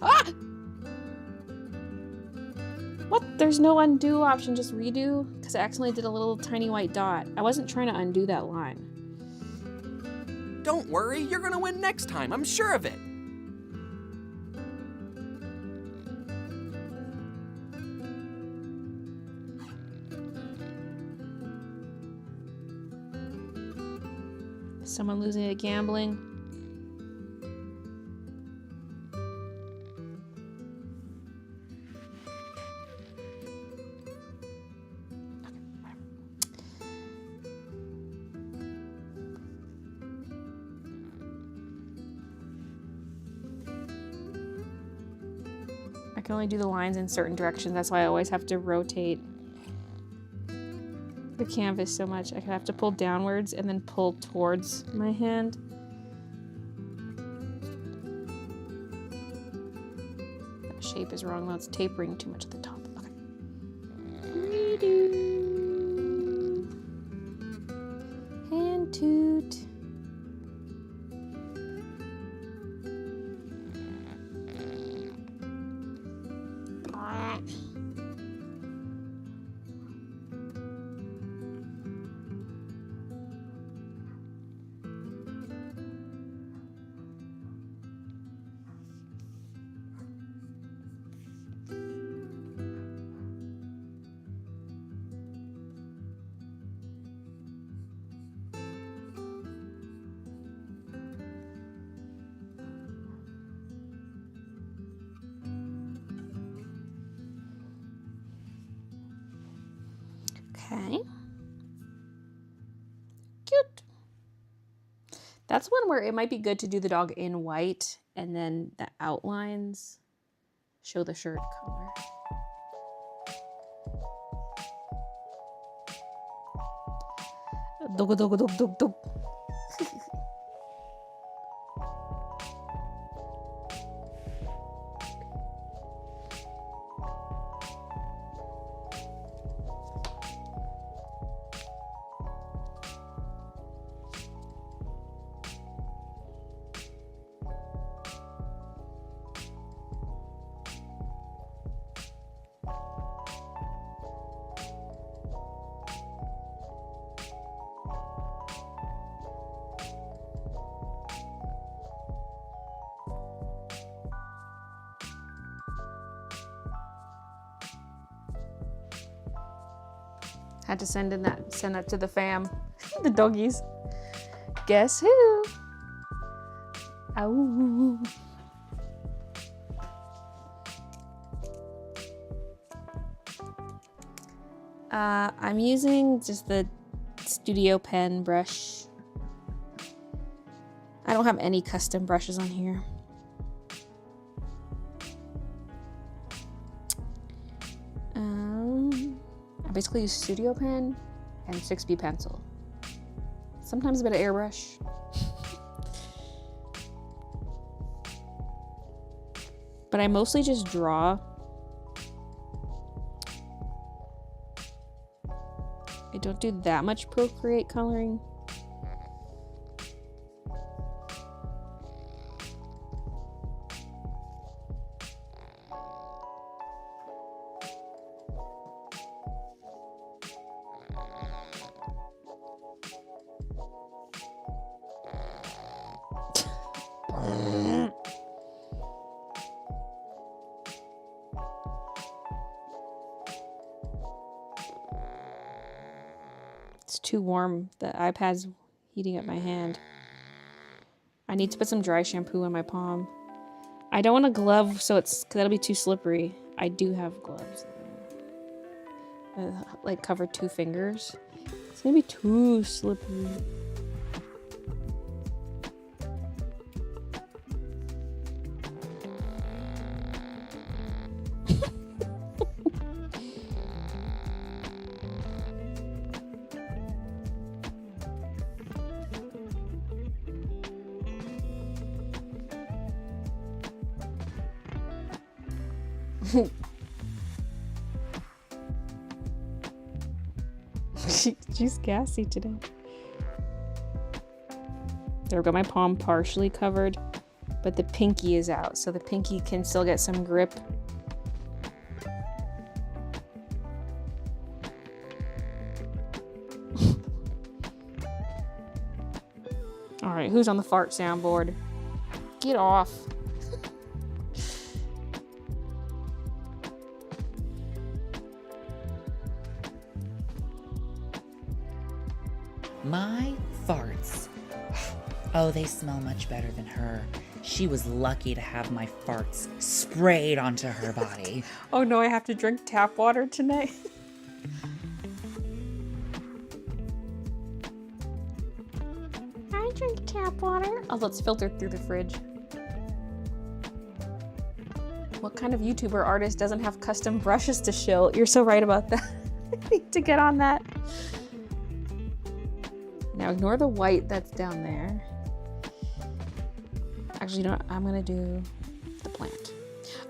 Ah! What? There's no undo option, just redo? Because I accidentally did a little tiny white dot. I wasn't trying to undo that line. Don't worry, you're gonna win next time, I'm sure of it. Someone losing at gambling. I can only do the lines in certain directions. That's why I always have to rotate the canvas so much. I have to pull downwards and then pull towards my hand. That shape is wrong though. It's tapering too much at the top. Okay. Redo. Hand toot. Okay. Cute. That's one where it might be good to do the dog in white and then the outlines show the shirt color. Dog, dog, dog, dog, dog. Had to send that to the fam, the doggies. Guess who? Ow. I'm using just the Studio Pen brush. I don't have any custom brushes on here. I basically use Studio Pen and 6B pencil. Sometimes a bit of airbrush. But I mostly just draw. I don't do that much Procreate coloring. It's too warm. The iPad's heating up my hand. I need to put some dry shampoo on my palm. I don't want a glove, so that'll be too slippery. I do have gloves. like cover 2 fingers. It's gonna be too slippery. She's gassy today. There we go, my palm partially covered, but the pinky is out, so the pinky can still get some grip. All right, who's on the fart soundboard? Get off. My farts. Oh, they smell much better than her. She was lucky to have my farts sprayed onto her body. Oh no, I have to drink tap water tonight. I drink tap water. Although it's filtered through the fridge. What kind of YouTuber artist doesn't have custom brushes to show? You're so right about that. I need to get on that. Now ignore the white that's down there. Actually, you know what? I'm gonna do the plant.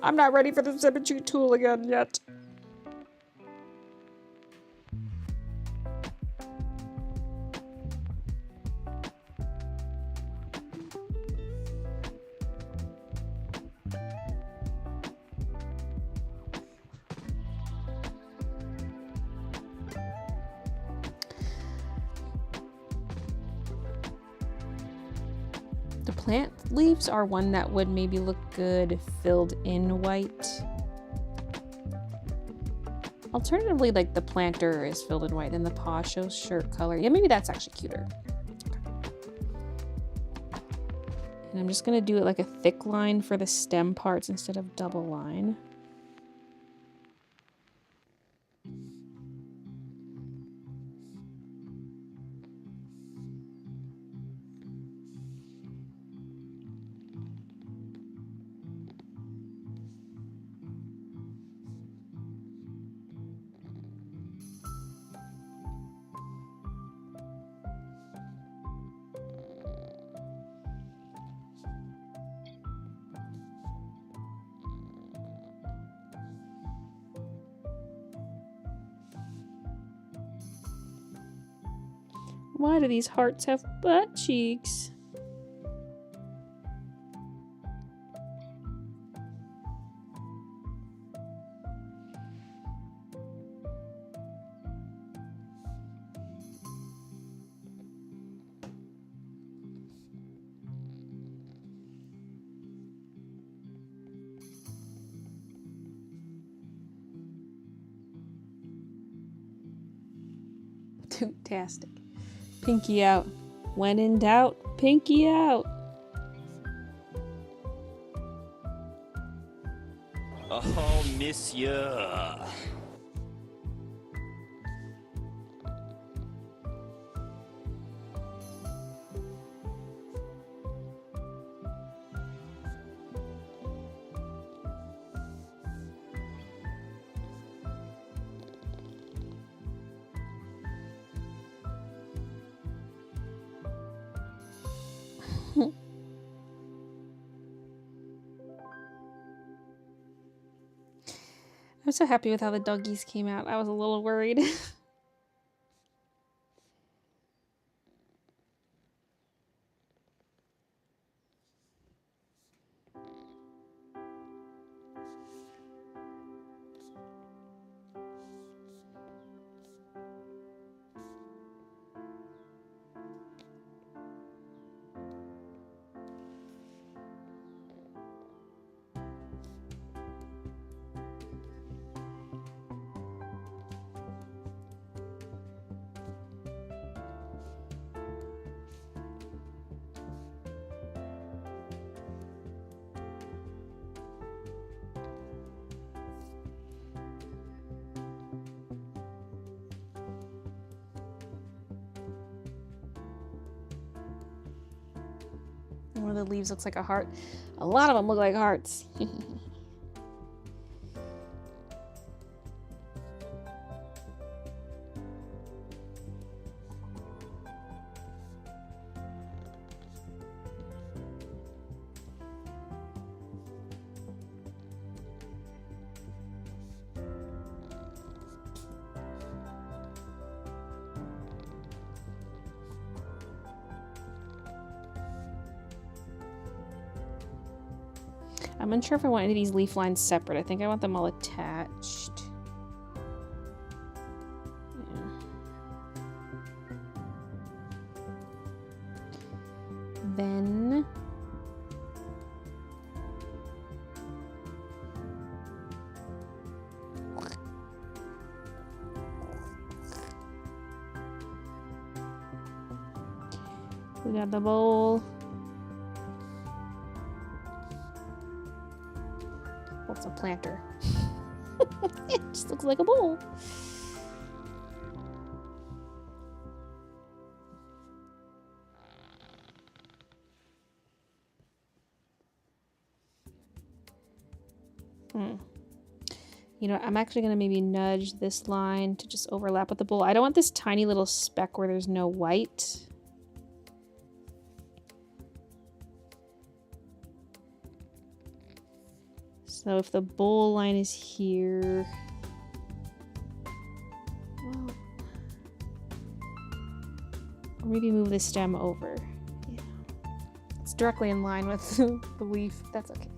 I'm not ready for the symmetry tool again yet. The plant leaves are one that would maybe look good filled in white. Alternatively, like the planter is filled in white, then the paw shows shirt color. Yeah, maybe that's actually cuter. And I'm just gonna do it like a thick line for the stem parts instead of double line. Why do these hearts have butt cheeks? Fantastic. Pinky out. When in doubt, pinky out. Oh, monsieur. I'm so happy with how the doggies came out. I was a little worried. One of the leaves looks like a heart. A lot of them look like hearts. I'm unsure if I want any of these leaf lines separate. I think I want them all attached. Yeah. Then we got the bowl. What's a planter? It just looks like a bowl. You know, I'm actually going to maybe nudge this line to just overlap with the bowl. I don't want this tiny little speck where there's no white. So if the bowl line is here, well, or maybe move the stem over. Yeah, it's directly in line with the leaf. That's okay.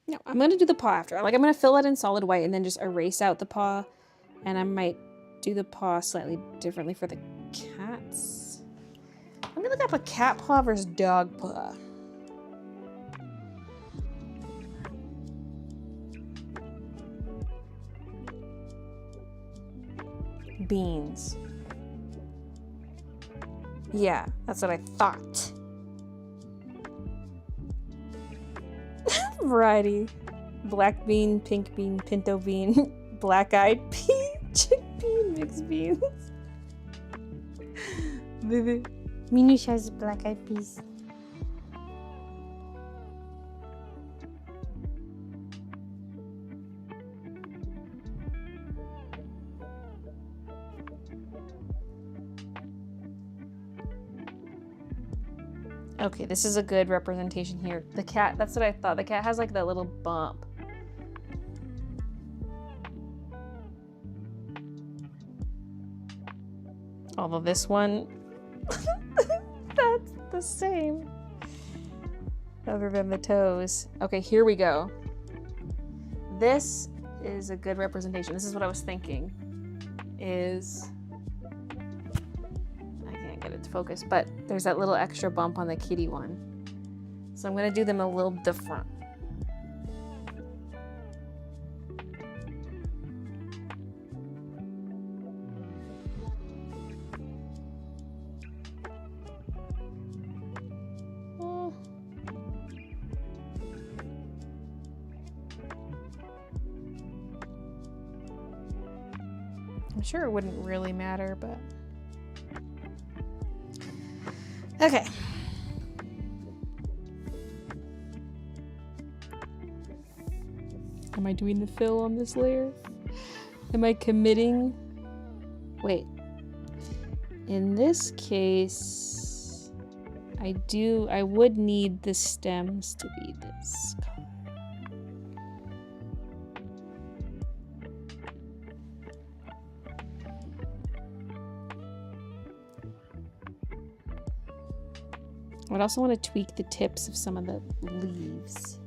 No, I'm going to do the paw after. Like, I'm going to fill it in solid white and then just erase out the paw. And I might do the paw slightly differently for the cats. Let me look up a cat paw versus dog paw. Beans. Yeah, that's what I thought. Variety. Black bean, pink bean, pinto bean, black-eyed pea, chickpea, mixed beans. Minush has black-eyed peas. Okay, this is a good representation here. The cat, that's what I thought. The cat has like that little bump. Although this one, that's the same. Other than the toes. Okay, here we go. This is a good representation. This is what I was thinking. I can't get it to focus, but there's that little extra bump on the kitty one. So I'm gonna do them a little different. I'm sure it wouldn't really matter, but okay. Am I doing the fill on this layer? Am I committing? Wait. In this case, I would need the stems to be this color. I would also want to tweak the tips of some of the leaves.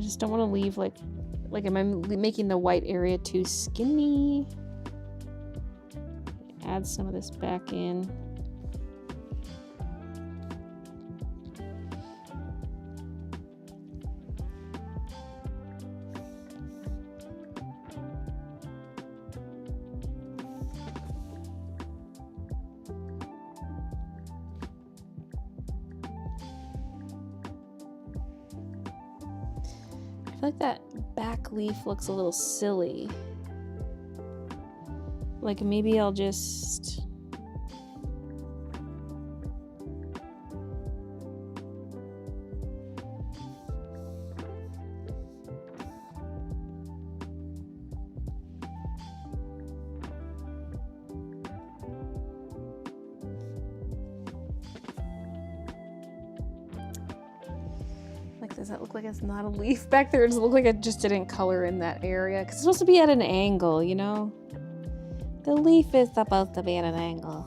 I just don't want to leave like am I making the white area too skinny? Add some of this back in. I feel like that back leaf looks a little silly. Like maybe I'll just... Like, does that look like it's not a leaf back there? Does it look like it just didn't color in that area? Because it's supposed to be at an angle, you know? The leaf is supposed to be at an angle.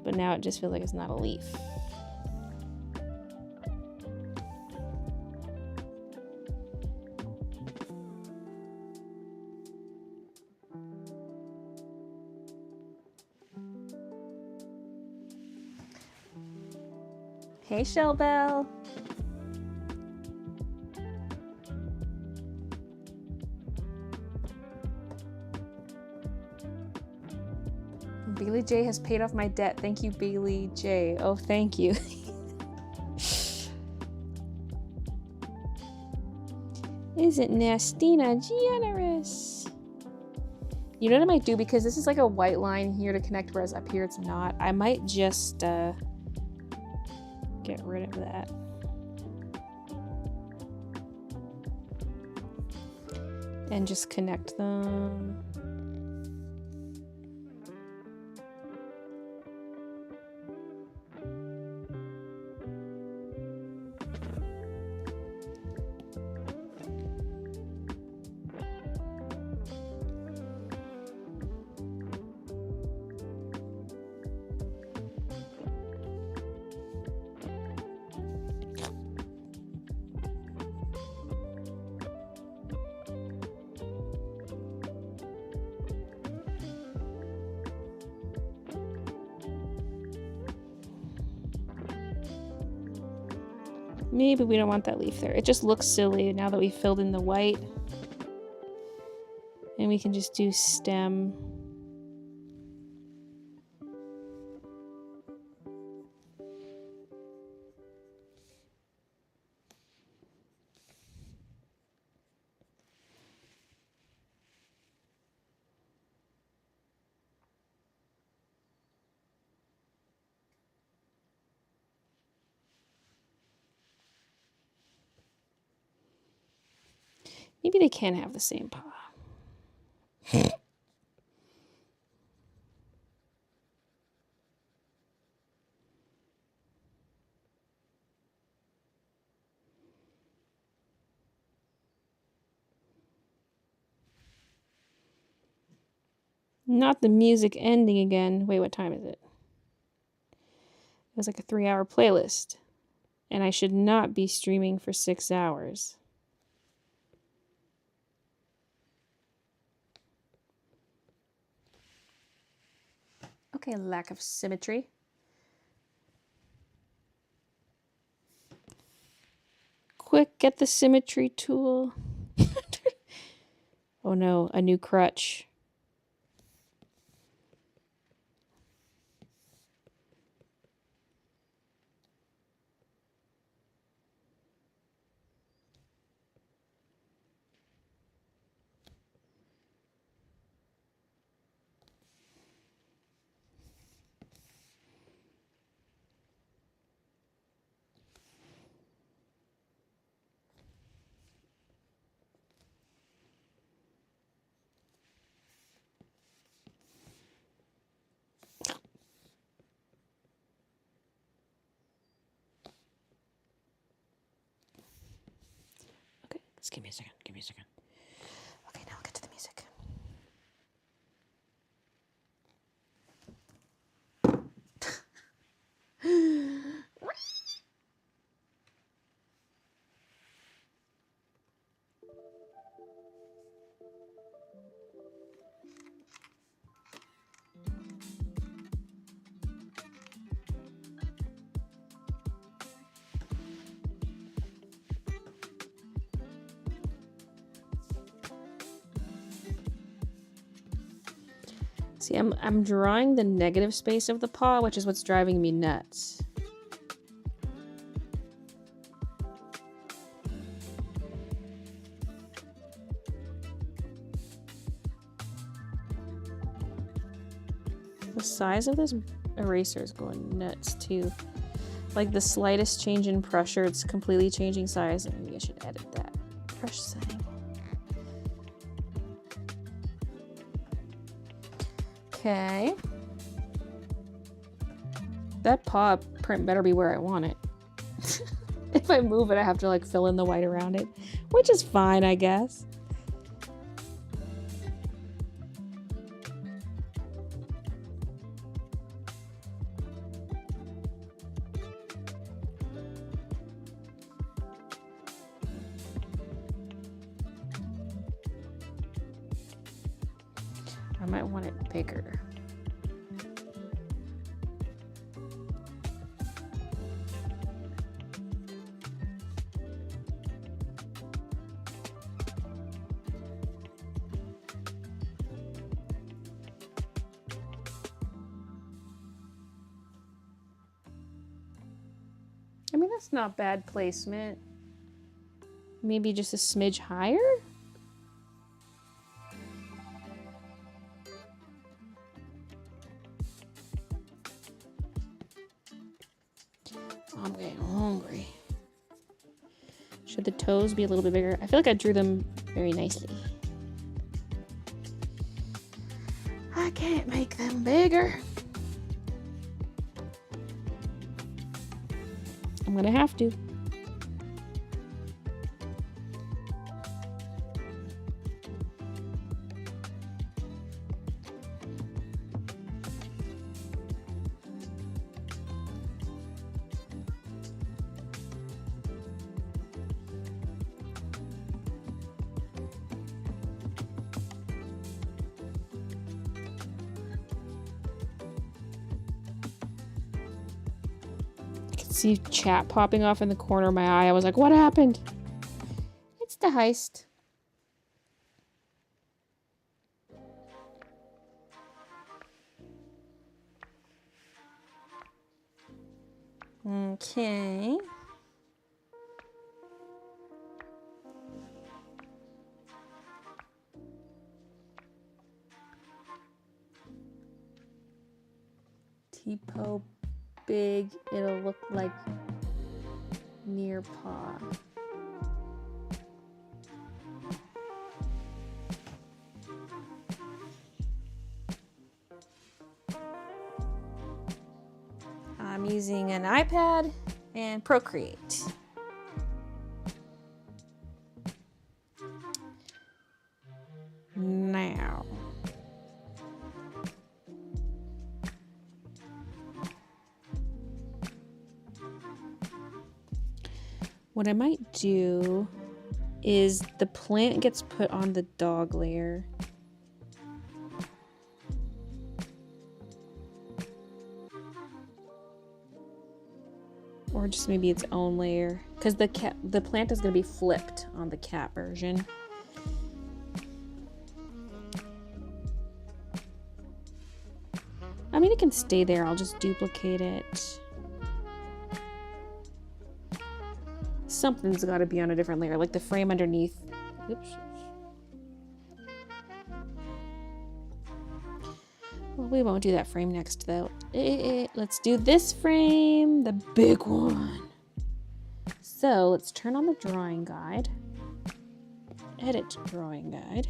But now it just feels like it's not a leaf. Hey, Shell Bell. Baylee J has paid off my debt. Thank you, Baylee J. Oh, thank you. Isn't Nastina generous? You know what I might do? Because this is like a white line here to connect, whereas up here it's not. I might just get rid of that. And just connect them. Maybe we don't want that leaf there. It just looks silly now that we filled in the white. And we can just do stem. Maybe they can have the same paw. Not the music ending again. Wait, what time is it? It was like a 3-hour playlist. And I should not be streaming for 6 hours. Okay, lack of symmetry. Quick, get the symmetry tool. Oh no, a new crutch. Just give me a second. Give me a second. Okay, now I'll get to the music. See, I'm drawing the negative space of the paw, which is what's driving me nuts. The size of this eraser is going nuts too. Like the slightest change in pressure, it's completely changing size. Maybe I should edit that brush setting. Okay. That paw print better be where I want it. If I move it, I have to like fill in the white around it, which is fine, I guess. I might want it bigger. I mean, that's not bad placement. Maybe just a smidge higher? I'm getting hungry. Should the toes be a little bit bigger? I feel like I drew them very nicely. I can't make them bigger. I'm gonna have to. See chat popping off in the corner of my eye. I was like, what happened? It's the heist. Okay. T-po big, it'll look like near paw. I'm using an iPad and Procreate. Now. What I might do is the plant gets put on the dog layer. Or just maybe its own layer. Because the plant is going to be flipped on the cat version. I mean, it can stay there. I'll just duplicate it. Something's got to be on a different layer, like the frame underneath. Oops. Well, we won't do that frame next, though. Let's do this frame, the big one. So let's turn on the drawing guide. Edit drawing guide.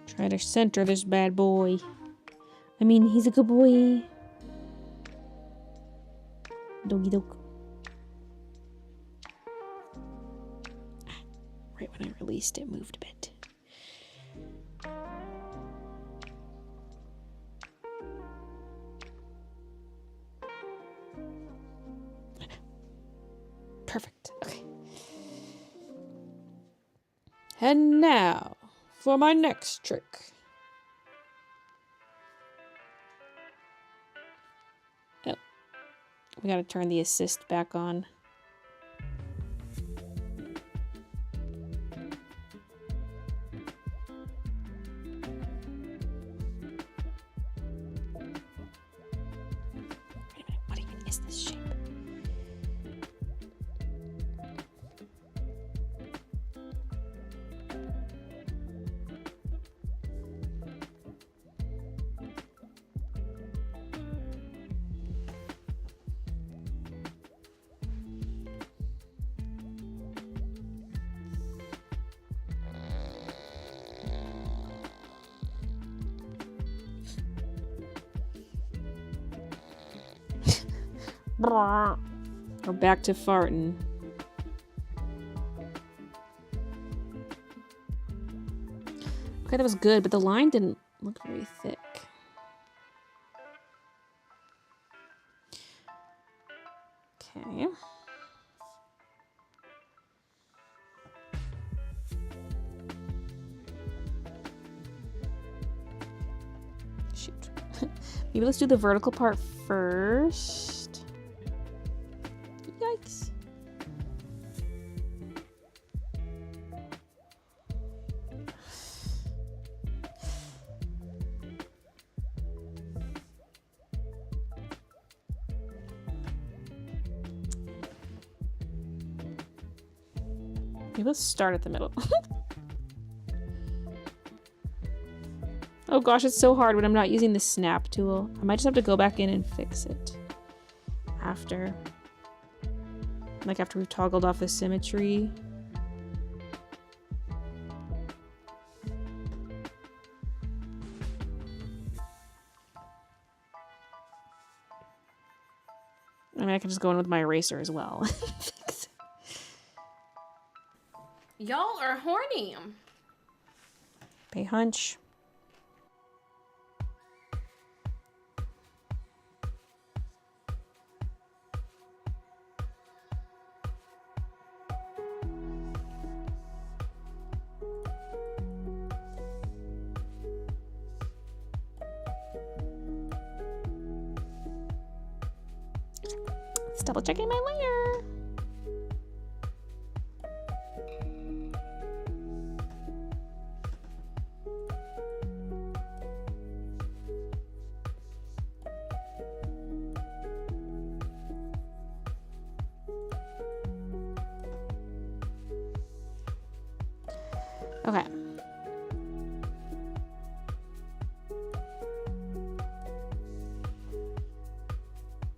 Try to center this bad boy. I mean, he's a good boy. Doggy dog. Right when I released it, moved a bit. Perfect. Okay. And now for my next trick. Oh, we gotta turn the assist back on. is this shape? We're back to farting. Okay, that was good, but the line didn't look very thick. Okay. Shoot. Maybe let's do the vertical part first. Yikes. Maybe let's start at the middle. Oh gosh, it's so hard when I'm not using the snap tool. I might just have to go back in and fix it after. Like after we've toggled off the symmetry. I mean, I can just go in with my eraser as well. Y'all are horny. Pay hunch. Just double checking my layer. Okay.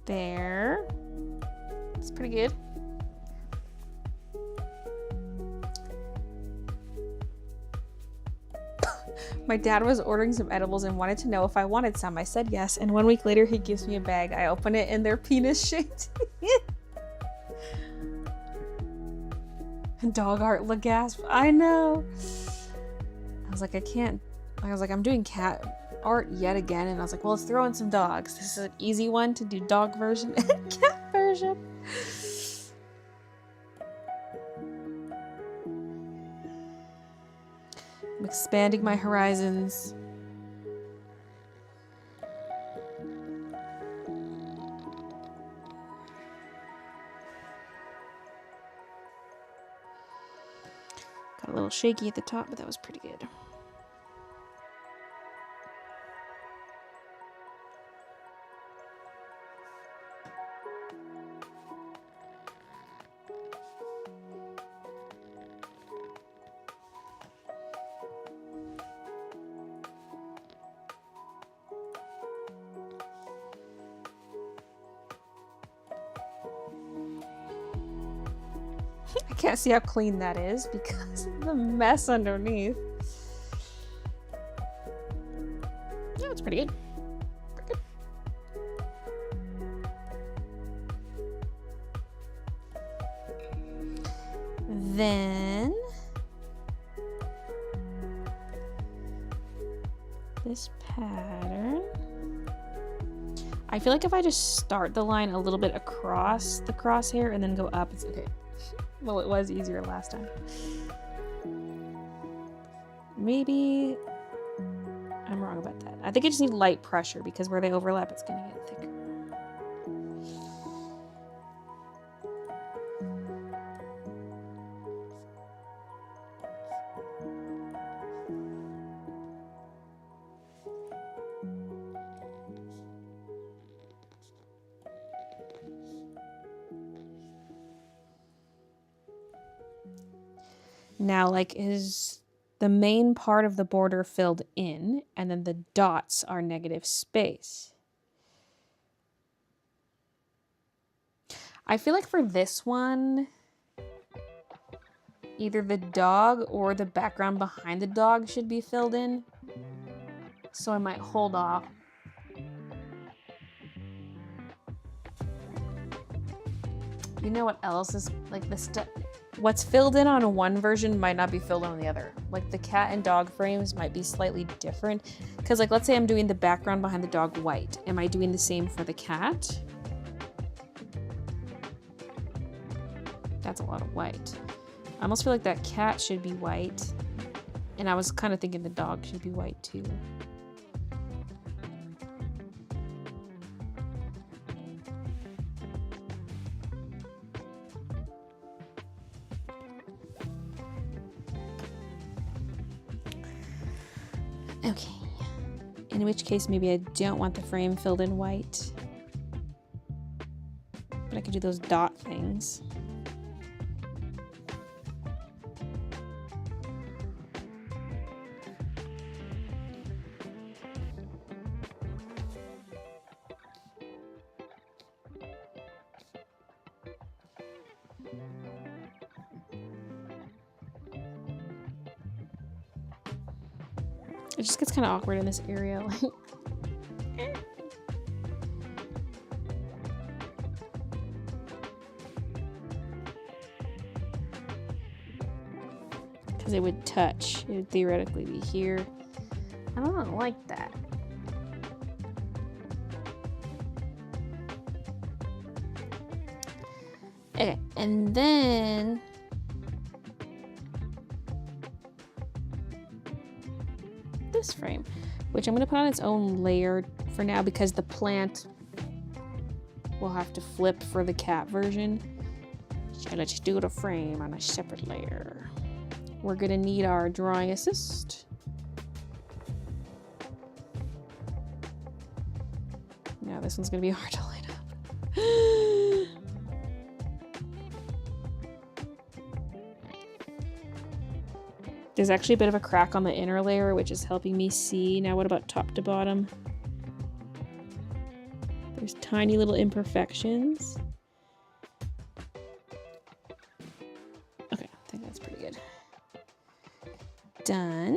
There. It's pretty good. My dad was ordering some edibles and wanted to know if I wanted some. I said yes, and 1 week later he gives me a bag. I open it and they're penis shaped. Dog art, la gasp. I know. I was like, I'm doing cat art yet again, and I was like, well, let's throw in some dogs. This is an easy one to do dog version and cat version. I'm expanding my horizons. Got a little shaky at the top, but that was pretty good. I can't see how clean that is because of the mess underneath. Oh, it's pretty good. Pretty good. Then this pattern. I feel like if I just start the line a little bit across the crosshair and then go up, it's okay. Well, it was easier last time. Maybe I'm wrong about that. I think I just need light pressure because where they overlap, it's gonna get thicker. Now, like, is the main part of the border filled in, and then the dots are negative space? I feel like for this one, either the dog or the background behind the dog should be filled in. So I might hold off. You know what else is like this? What's filled in on one version might not be filled in on the other. Like the cat and dog frames might be slightly different. Because like, let's say I'm doing the background behind the dog white. Am I doing the same for the cat? That's a lot of white. I almost feel like that cat should be white. And I was kind of thinking the dog should be white too. Okay. In which case, maybe I don't want the frame filled in white. But I could do those dot things. It just gets kind of awkward in this area. Because it would touch. It would theoretically be here. I don't like that. Okay, and then this frame, which I'm going to put on its own layer for now because the plant will have to flip for the cat version. So let's do the frame on a separate layer. We're going to need our drawing assist. Now this one's going to be hard to line up. There's actually a bit of a crack on the inner layer, which is helping me see. Now what about top to bottom? There's tiny little imperfections. Okay, I think that's pretty good. Done.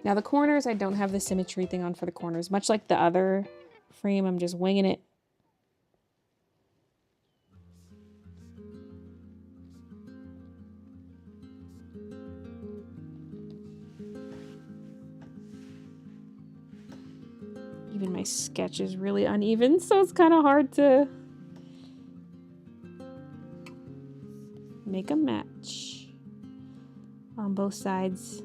Now the corners, I don't have the symmetry thing on for the corners. Much like the other frame, I'm just winging it. Even my sketch is really uneven, so it's kind of hard to make a match on both sides.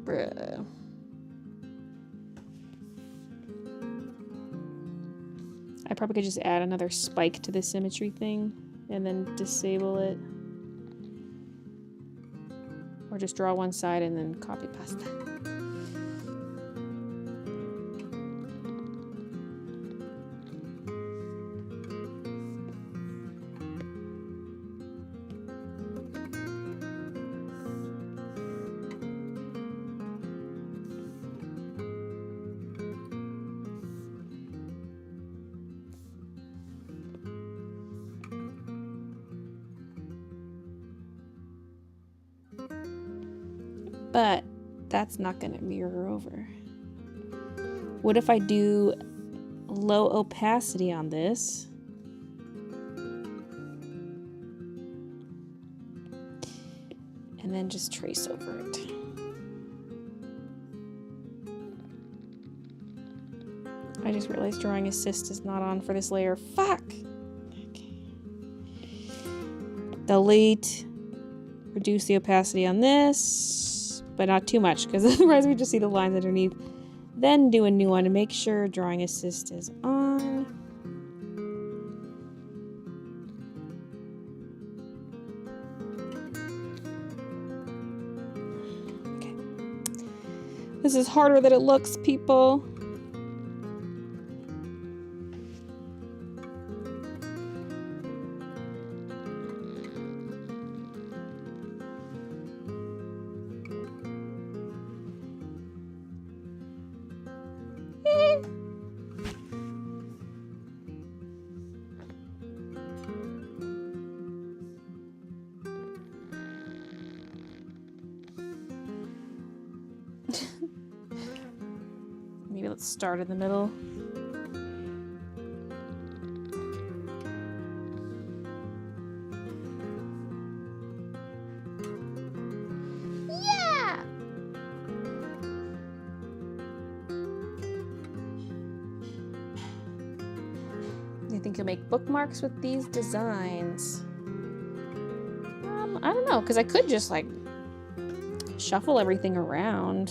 Bruh. I probably could just add another spike to the symmetry thing and then disable it. Or just draw one side and then copy past that. But that's not going to mirror over. What if I do low opacity on this? And then just trace over it. I just realized drawing assist is not on for this layer. Fuck! Okay. Delete. Reduce the opacity on this, but not too much because otherwise we just see the lines underneath. Then do a new one to make sure drawing assist is on. Okay. This is harder than it looks, people. let's start in the middle. Yeah! Do you think you'll make bookmarks with these designs? I don't know, because I could just like shuffle everything around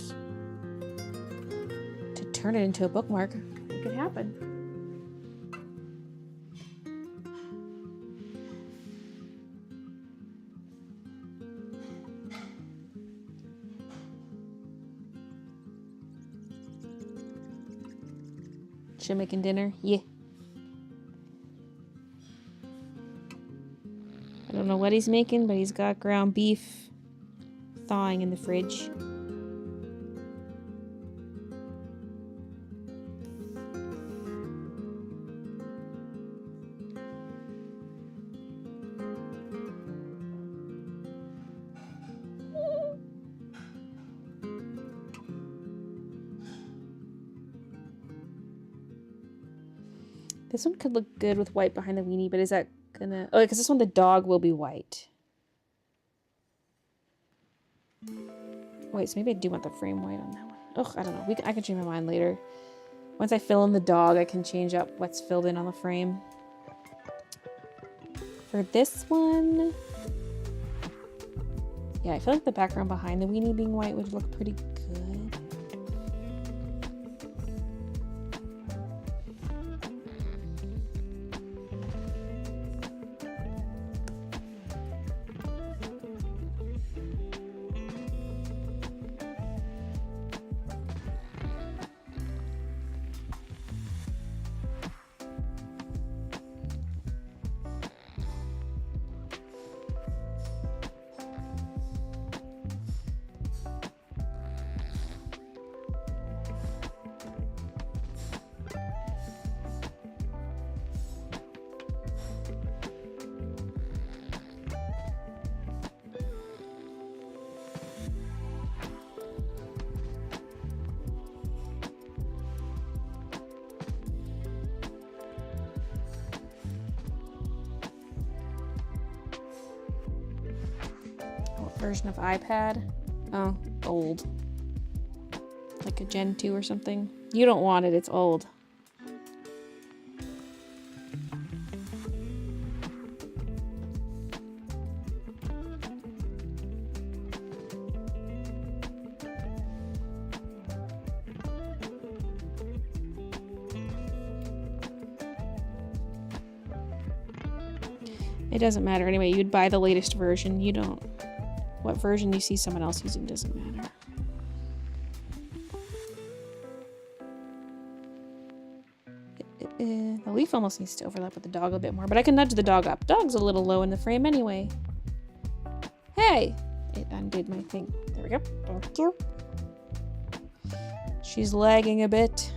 to turn it into a bookmark. It could happen. She making dinner? Yeah. I don't know what he's making, but he's got ground beef thawing in the fridge. This one could look good with white behind the weenie, but is that gonna... Oh, because this one, the dog will be white. Wait, so maybe I do want the frame white on that one. Ugh, I don't know. I can change my mind later. Once I fill in the dog, I can change up what's filled in on the frame. For this one... Yeah, I feel like the background behind the weenie being white would look pretty good. Version of iPad. Oh, old. Like a Gen 2 or something. You don't want it, it's old. It doesn't matter anyway, you'd buy the latest version. You don't... What version you see someone else using doesn't matter. The leaf almost needs to overlap with the dog a bit more, but I can nudge the dog up. Dog's a little low in the frame anyway. Hey! It undid my thing. There we go. Thank you. She's lagging a bit.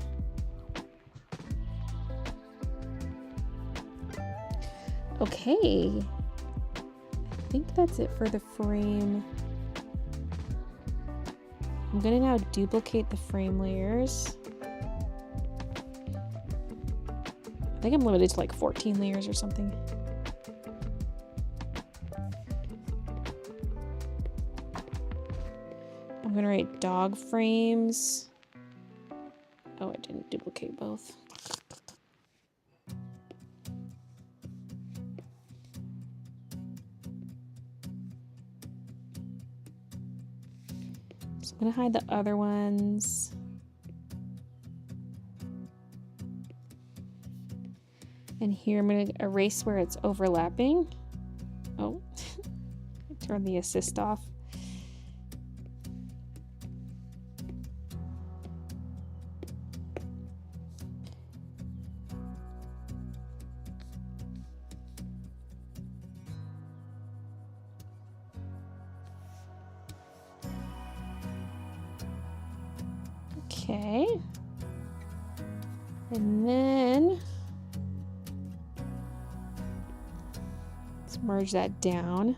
Okay. I think that's it for the frame. I'm gonna now duplicate the frame layers. I think I'm limited to like 14 layers or something. I'm gonna write dog frames. Oh, I didn't duplicate both. I'm gonna hide the other ones. And here I'm gonna erase where it's overlapping. Oh, turn the assist off. Okay. And then let's merge that down.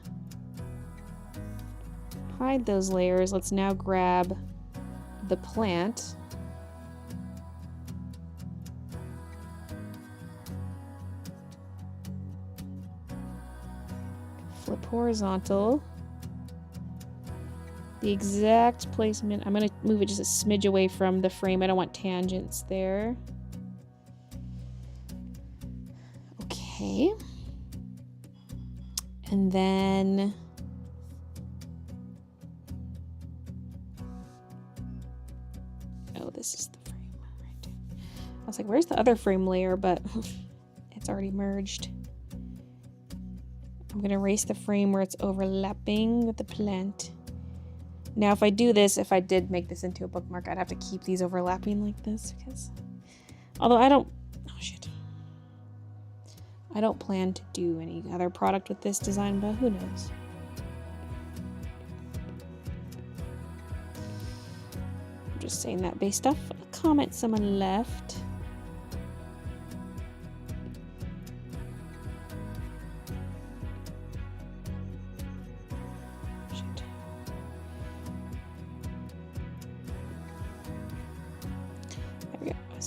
Hide those layers. Let's now grab the plant. horizontal. The exact placement. I'm going to move it just a smidge away from the frame. I don't want tangents there. Okay. And then oh, this is the frame. Right. I was like, where's the other frame layer? But it's already merged. I'm going to erase the frame where it's overlapping with the plant. Now, if I do this, if I did make this into a bookmark, I'd have to keep these overlapping like this because, although I don't, oh shit. I don't plan to do any other product with this design, but who knows? I'm just saying that based off a comment someone left.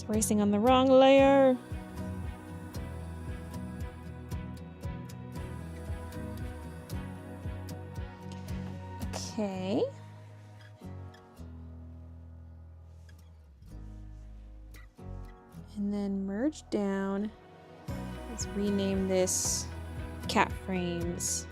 Erasing on the wrong layer. Okay. And then merge down. Let's rename this cat frames.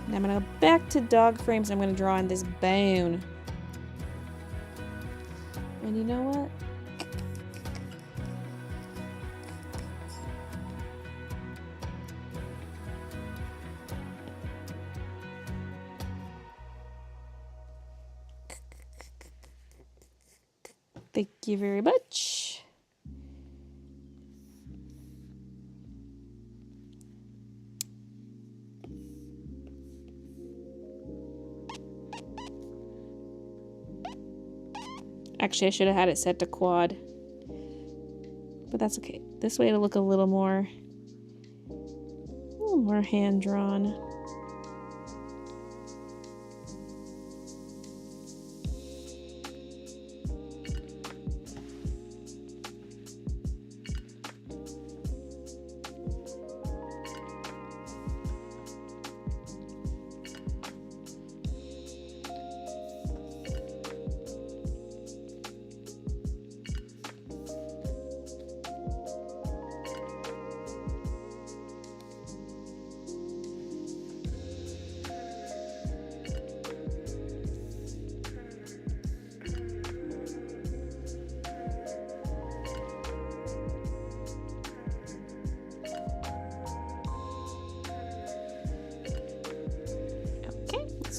And I'm gonna go back to dog frames. I'm gonna draw in this bone. And you know what? Thank you very much. Actually, I should have had it set to quad. But that's okay. This way it'll look a little more hand-drawn.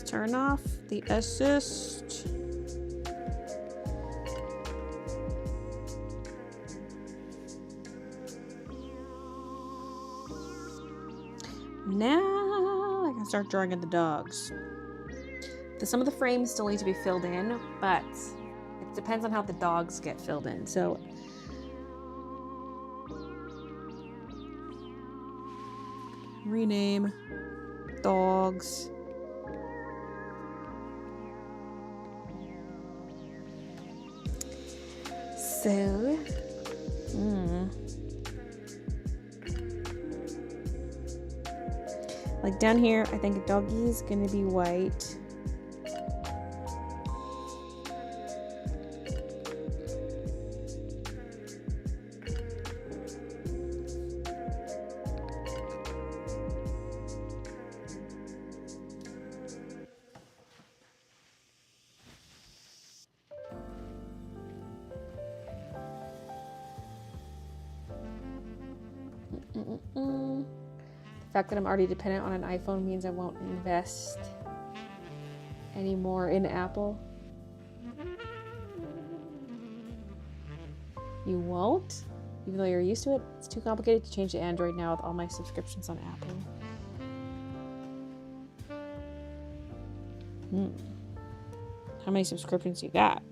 Turn off the assist. Now I can start drawing in the dogs. Some of the frames still need to be filled in, but it depends on how the dogs get filled in. So rename dogs. So, like down here, I think a doggy is gonna be white. The fact that I'm already dependent on an iPhone means I won't invest anymore in Apple. You won't? Even though you're used to it? It's too complicated to change to Android now with all my subscriptions on Apple. How many subscriptions you got?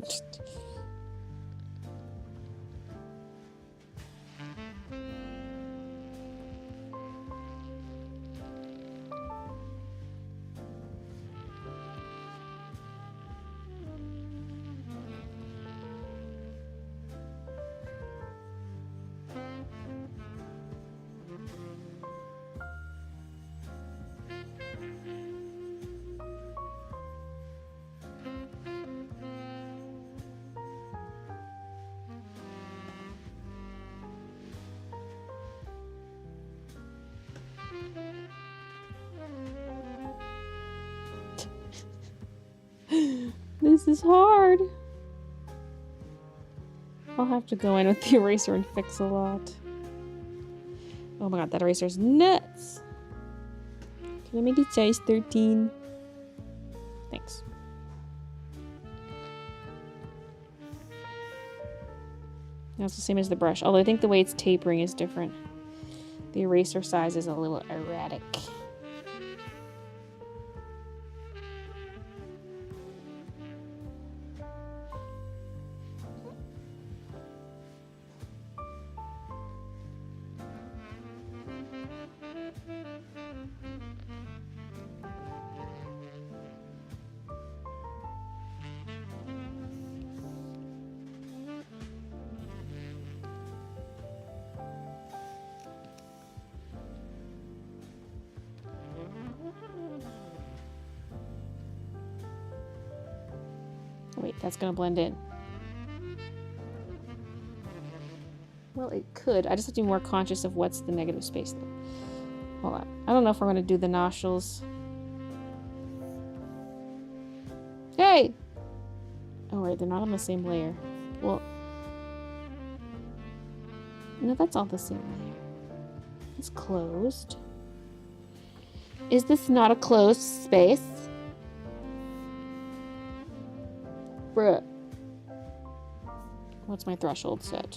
This is hard. I'll have to go in with the eraser and fix a lot. Oh my god, that eraser's nuts. Can I make it size 13? Thanks. That's the same as the brush, although I think the way it's tapering is different. The eraser size is a little erratic. Wait, that's gonna blend in. Well, it could. I just have to be more conscious of what's the negative space there. Hold on. I don't know if we're gonna do the nostrils. Hey! Oh, wait, they're not on the same layer. Well, no, that's all the same layer. It's closed. Is this not a closed space? Bruh. What's my threshold set?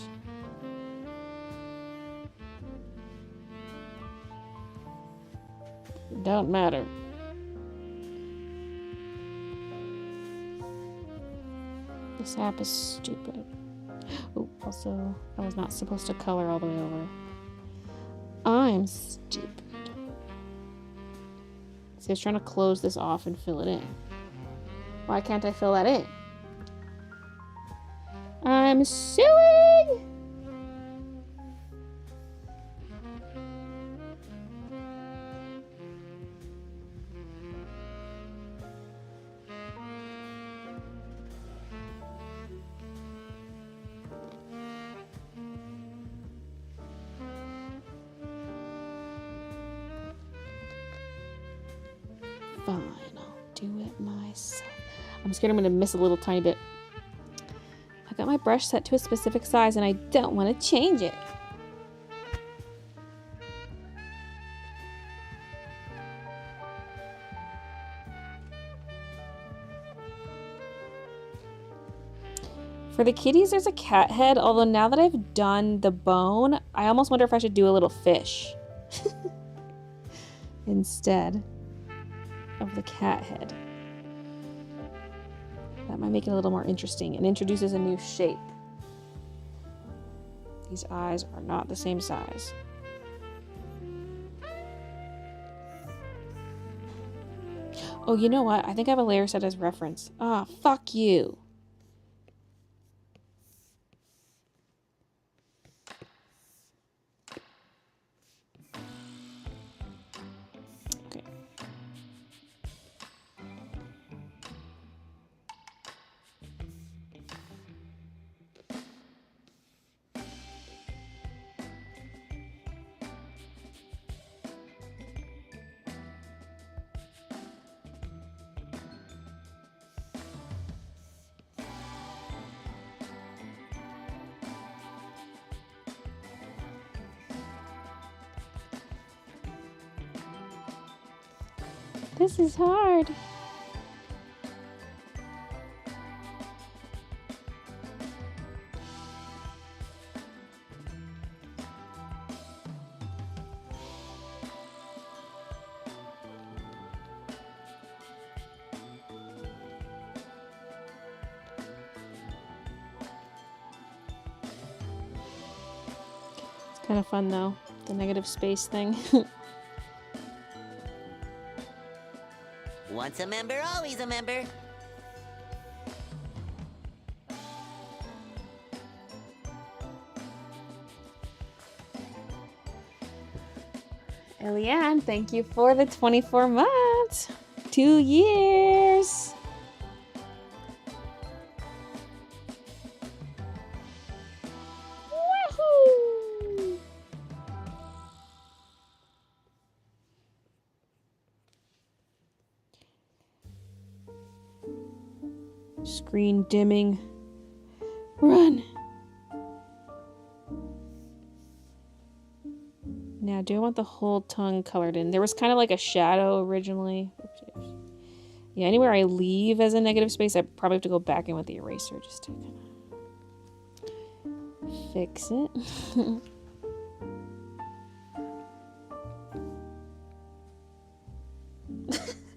It don't matter. This app is stupid. Oh, also, I was not supposed to color all the way over. I'm stupid. See, I was trying to close this off and fill it in. Why can't I fill that in? I'm suing! Fine, I'll do it myself. I'm scared I'm gonna miss a little tiny bit. I got my brush set to a specific size and I don't want to change it. For the kitties, there's a cat head, although now that I've done the bone, I almost wonder if I should do a little fish instead of the cat head. That might make it a little more interesting and introduces a new shape. These eyes are not the same size. Oh, you know what? I think I have a layer set as reference. Ah, fuck you. Okay. This is hard. It's kind of fun though, the negative space thing. Once a member, always a member. Eliane, thank you for the 24 months. 2 years. Woohoo! Screen dimming. Run! Now, do I want the whole tongue colored in? There was kind of like a shadow originally. Yeah, anywhere I leave as a negative space, I probably have to go back in with the eraser just to kind of fix it.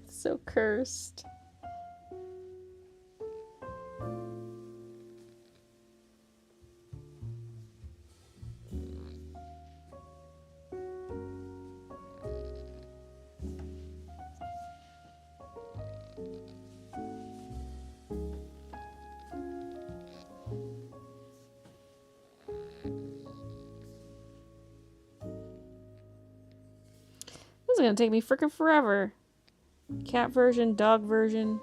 So cursed. This is gonna take me freaking forever. Cat version, dog version.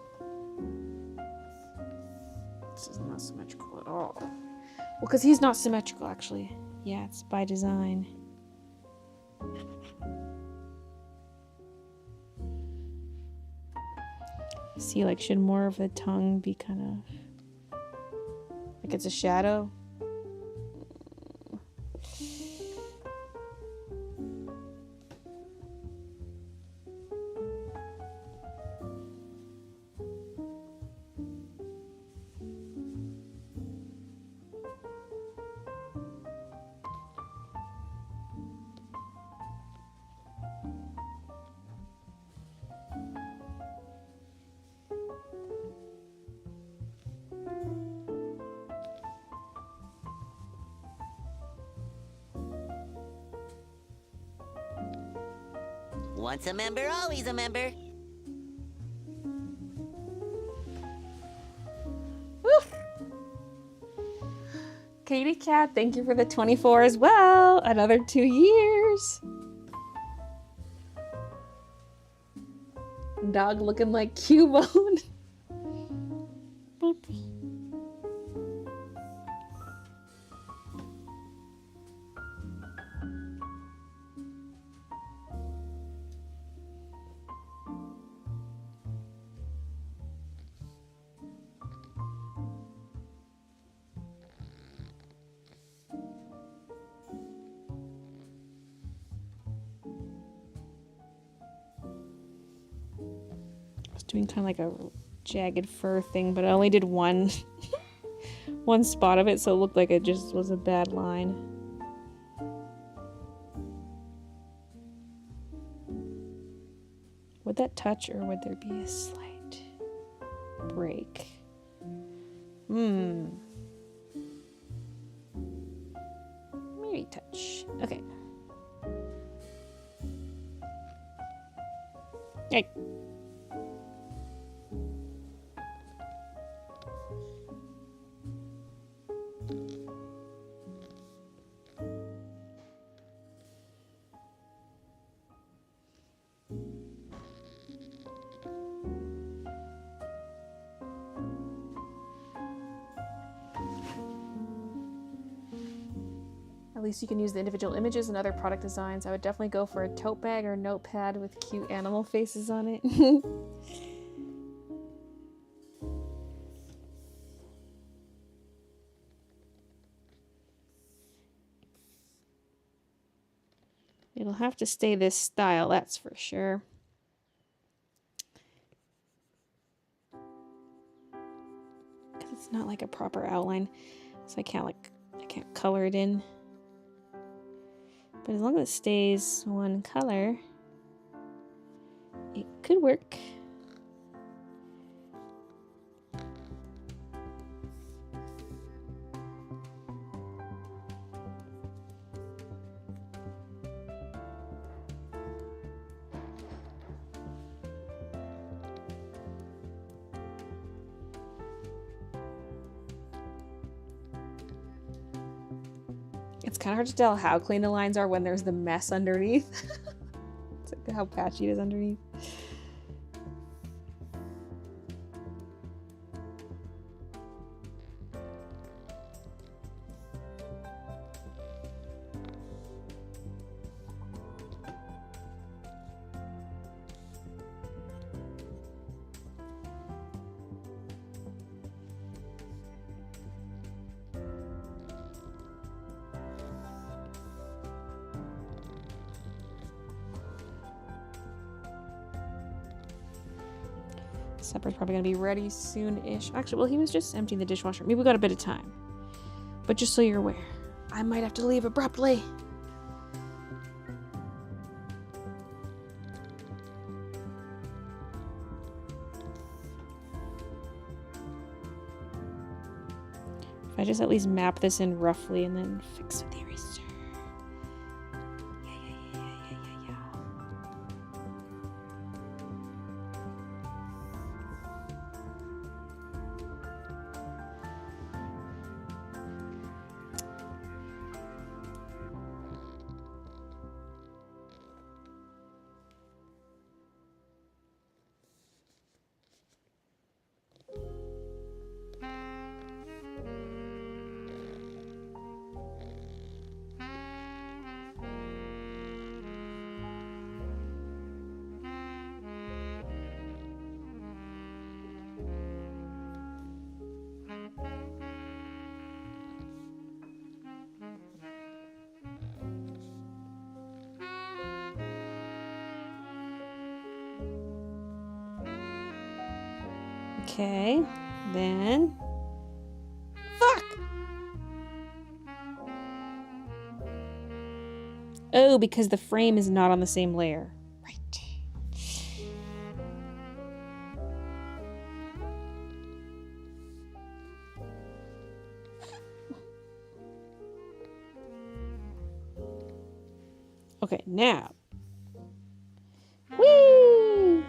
This is not symmetrical at all. Well, because he's not symmetrical, actually. Yeah, it's by design. See, like, should more of the tongue be kind of like it's a shadow? Once a member, always a member. Katie Cat, thank you for the 24 as well. Another 2 years. Dog looking like Cubone. Doing kind of like a jagged fur thing, but I only did one spot of it, so it looked like it just was a bad line. Would that touch, or would there be a slight break? Maybe touch. Okay. Hey. At least you can use the individual images and other product designs. I would definitely go for a tote bag or notepad with cute animal faces on it. It'll have to stay this style, that's for sure. Because it's not like a proper outline, so I can't color it in. But as long as it stays one color, it could work. It's kind of hard to tell how clean the lines are when there's the mess underneath. It's like how patchy it is underneath. Supper's probably gonna be ready soon-ish. Actually, well, he was just emptying the dishwasher. Maybe we got a bit of time. But just so you're aware, I might have to leave abruptly. If I just at least map this in roughly and then fix with the eraser. Yeah. Okay, then... Fuck! Oh, because the frame is not on the same layer. Right. Okay, now. Whee!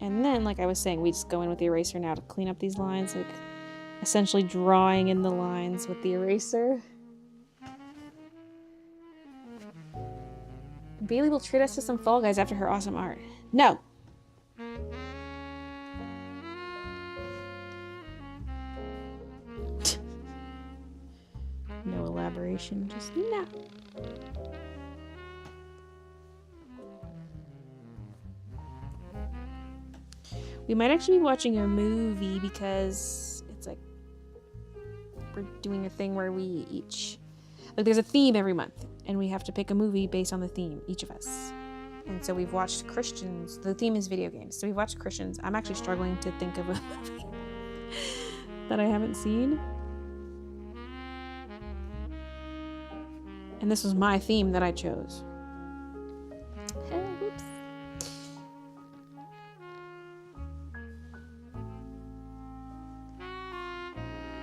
And then, like I was saying, we just go in with the eraser now to clean up these lines, like essentially drawing in the lines with the eraser. Baylee will treat us to some Fall Guys after her awesome art. No! No elaboration, just no. We might actually be watching a movie because it's like we're doing a thing where we each, like there's a theme every month and we have to pick a movie based on the theme, each of us. And so we've watched Christians. The theme is video games. So we've watched Christians. I'm actually struggling to think of a movie that I haven't seen. And this was my theme that I chose. Whoops.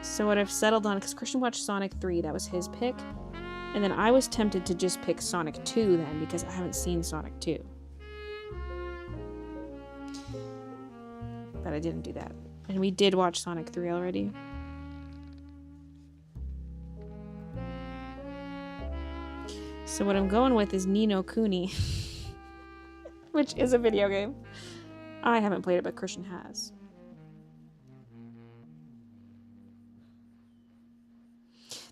So what I've settled on, because Christian watched Sonic 3, that was his pick. And then I was tempted to just pick Sonic 2 then, because I haven't seen Sonic 2. But I didn't do that. And we did watch Sonic 3 already. So what I'm going with is Ni no Kuni, which is a video game. I haven't played it, but Christian has.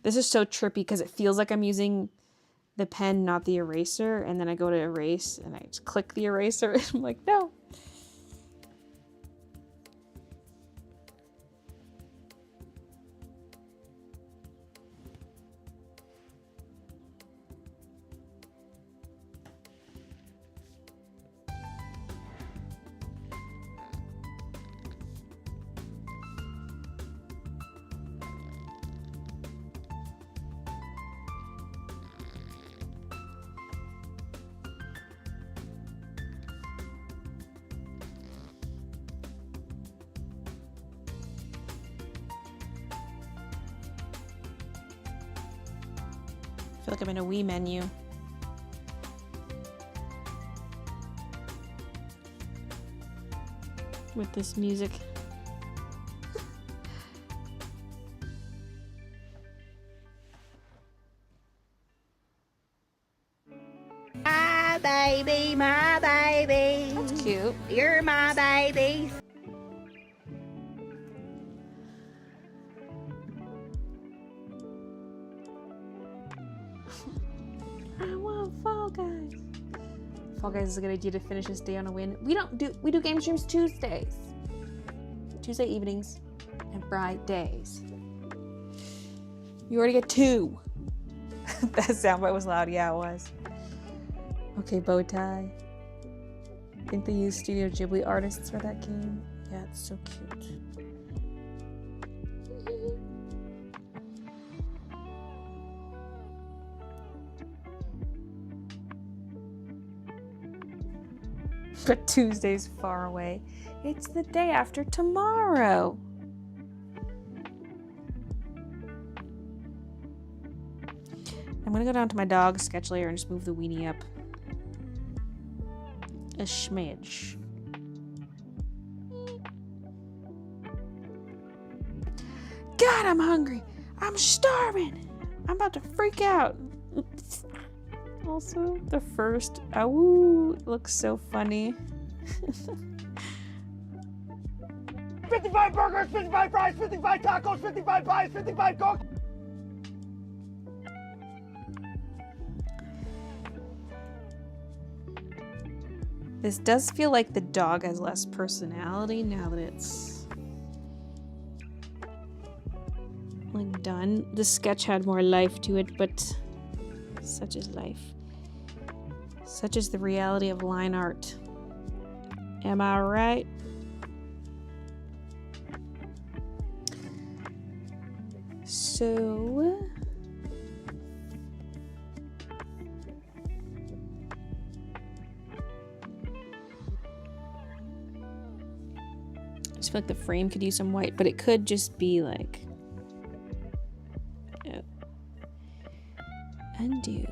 This is so trippy because it feels like I'm using the pen, not the eraser, and then I go to erase and I just click the eraser and I'm like, no. I feel like I'm in a Wii menu. With this music. My baby, my baby. That's cute. You're my baby. I want Fall Guys. Fall Guys is a good idea to finish this day on a win. We do game streams Tuesdays. Tuesday evenings and Fridays. You already get 2. That soundbite was loud. Yeah, it was. Okay, bow tie. I think they used Studio Ghibli artists for that game. Yeah, it's so cute. But Tuesday's far away. It's the day after tomorrow. I'm gonna go down to my dog sketch layer and just move the weenie up a smidge. God, I'm hungry. I'm starving. I'm about to freak out. Also, the first ow looks so funny. 55 burgers, 55 fries, 55 tacos, 55 pies, 55 cokes. This does feel like the dog has less personality now that it's like done. The sketch had more life to it, but such is life. Such is the reality of line art. Am I right? So I just feel like the frame could use some white, but it could just be like undo.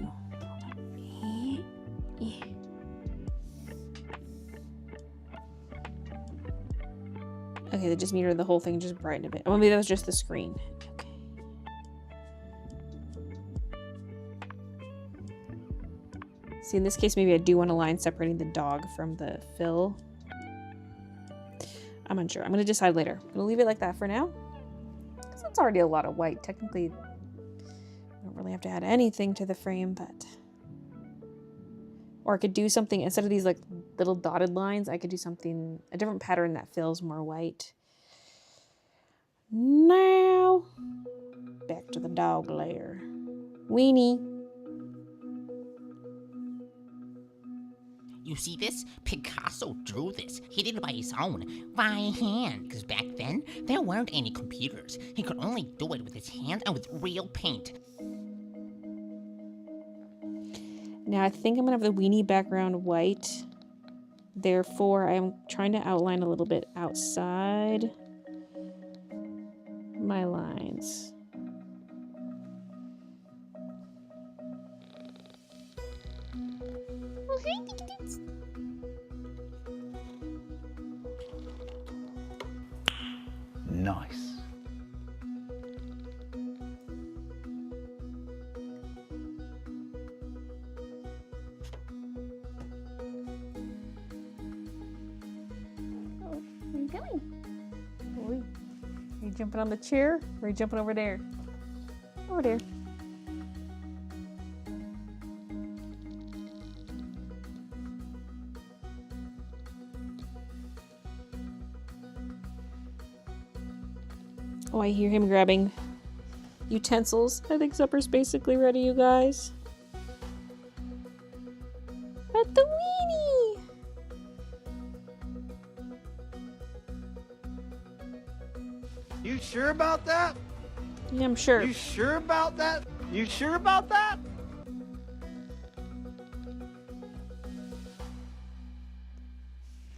Okay, they just mirrored the whole thing, just brighten a bit. Oh, maybe that was just the screen. Okay. See, in this case, maybe I do want a line separating the dog from the fill. I'm unsure. I'm going to decide later. I'm going to leave it like that for now. Because that's already a lot of white. Technically, I don't really have to add anything to the frame, but... Or I could do something, instead of these like little dotted lines, I could do something, a different pattern that fills more white. Now, back to the dog layer. Weenie. You see this? Picasso drew this. He did it by his own, by hand. Because back then, there weren't any computers. He could only do it with his hand and with real paint. Now I think I'm going to have the weenie background white. Therefore, I'm trying to outline a little bit outside my lines. Nice. Are you jumping on the chair? Or are you jumping over there? Over there. Oh, I hear him grabbing utensils. I think supper's basically ready, you guys. At the weenie! You sure about that? Yeah, I'm sure. You sure about that? You sure about that?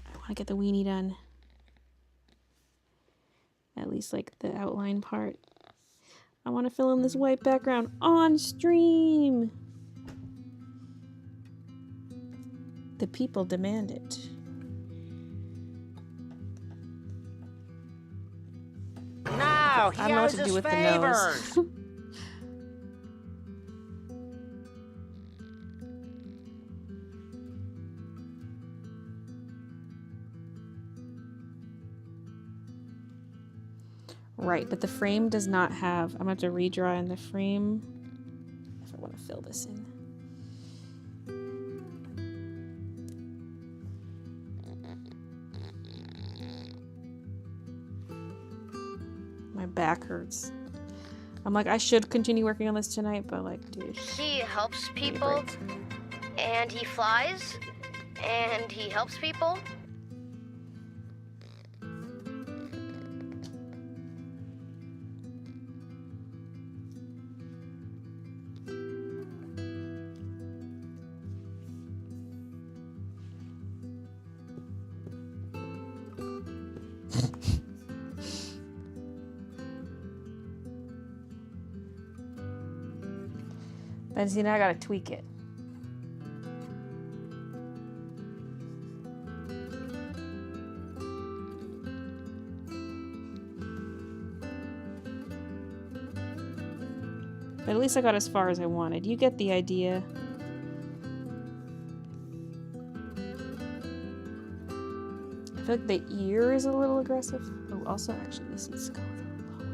I want to get the weenie done. At least like the outline part. I want to fill in this white background on stream. The people demand it. Now, I don't know what to do with the nose. Right, but the frame does not have... I'm going to have to redraw in the frame if I want to fill this in. My back hurts. I'm like, I should continue working on this tonight, but like, dude. She helps people. and he flies, and he helps people. Then see, now I gotta tweak it. But at least I got as far as I wanted. You get the idea. I feel like the ear is a little aggressive. Oh, also, actually, this needs to go a little lower.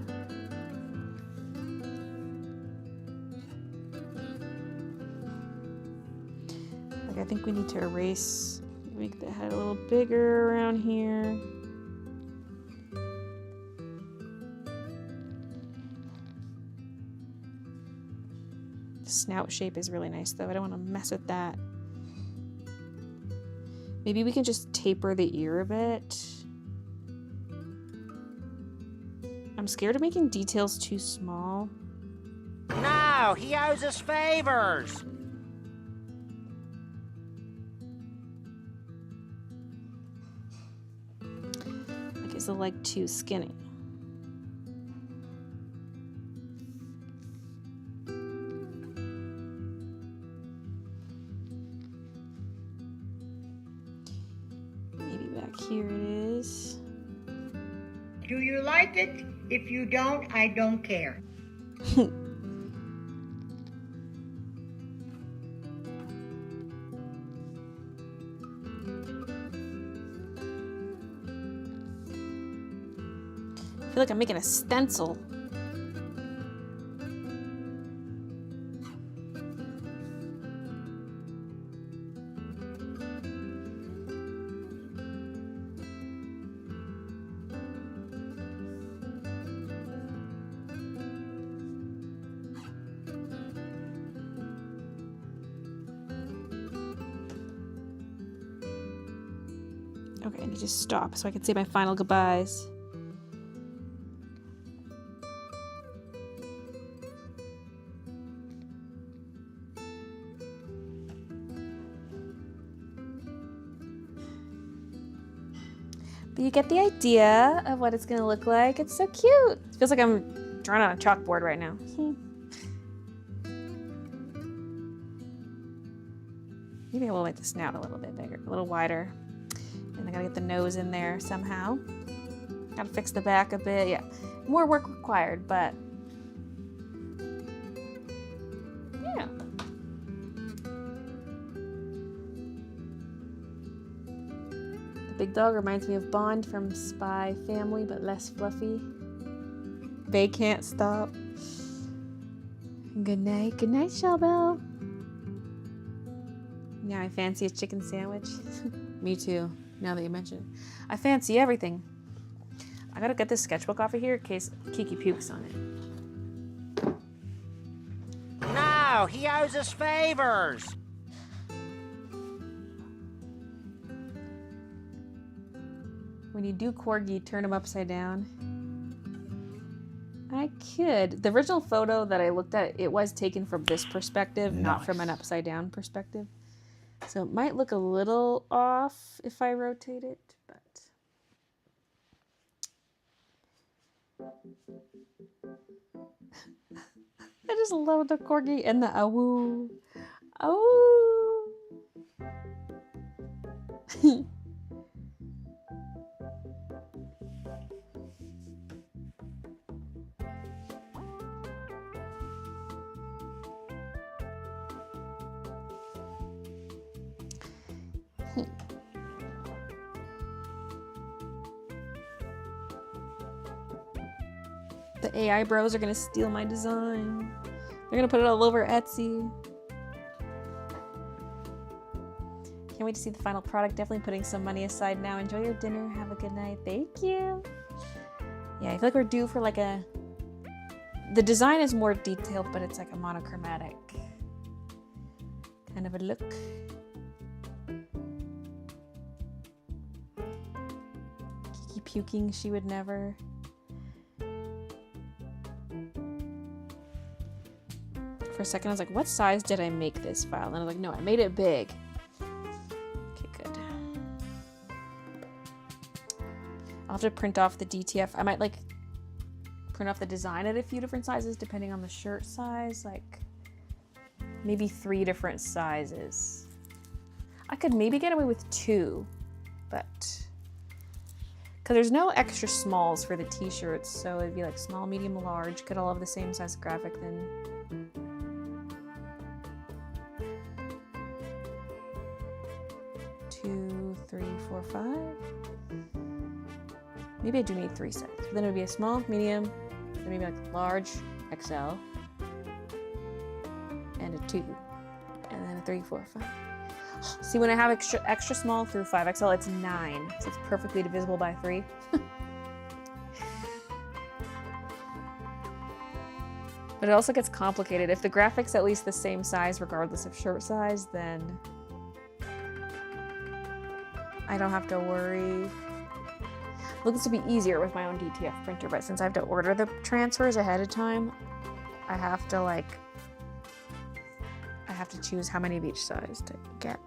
Like, I think we need to erase, make the head a little bigger around here. Snout shape is really nice though. I don't want to mess with that. Maybe we can just taper the ear a bit. I'm scared of making details too small. No, he owes us favors. Like, is the leg too skinny? Here it is. Do you like it? If you don't, I don't care. I feel like I'm making a stencil. Okay, I need to stop so I can say my final goodbyes. But you get the idea of what it's gonna look like. It's so cute. It feels like I'm drawing on a chalkboard right now. Maybe I will make the snout a little bit bigger, a little wider. And I gotta get the nose in there somehow. Gotta fix the back a bit. Yeah, more work required, but yeah. The big dog reminds me of Bond from Spy Family, but less fluffy. They can't stop. Good night, Shellbell. Now I fancy a chicken sandwich. Me too. Now that you mention it. I fancy everything. I gotta get this sketchbook off of here in case Kiki pukes on it. No, he owes us favors. When you do corgi, turn them upside down. I could. The original photo that I looked at, it was taken from this perspective, not from an upside down perspective. So it might look a little off if I rotate it, but I just love the corgi and the awoo. Oh. The AI bros are gonna steal my design. They're gonna put it all over Etsy. Can't wait to see the final product. Definitely putting some money aside now. Enjoy your dinner. Have a good night. Thank you. Yeah, I feel like we're due for like a... The design is more detailed, but it's like a monochromatic kind of a look. Kiki puking, she would never. For a second, I was like, what size did I make this file? And I was like, no, I made it big. Okay, good. I'll have to print off the DTF. I might like print off the design at a few different sizes depending on the shirt size, like maybe 3 different sizes. I could maybe get away with 2, but because there's no extra smalls for the t-shirts, so it'd be like small, medium, large. Could all have the same size graphic then. Two, 3, 4, 5. Maybe I do need 3 sizes. Then it would be a small, medium, then maybe like large, XL, and a 2, and then a 3, 4, 5. See, when I have extra small through 5XL, it's 9, so it's perfectly divisible by 3. But it also gets complicated. If the graphic's at least the same size regardless of shirt size, then I don't have to worry. It looks to be easier with my own DTF printer, but since I have to order the transfers ahead of time, I have to choose how many of each size to get.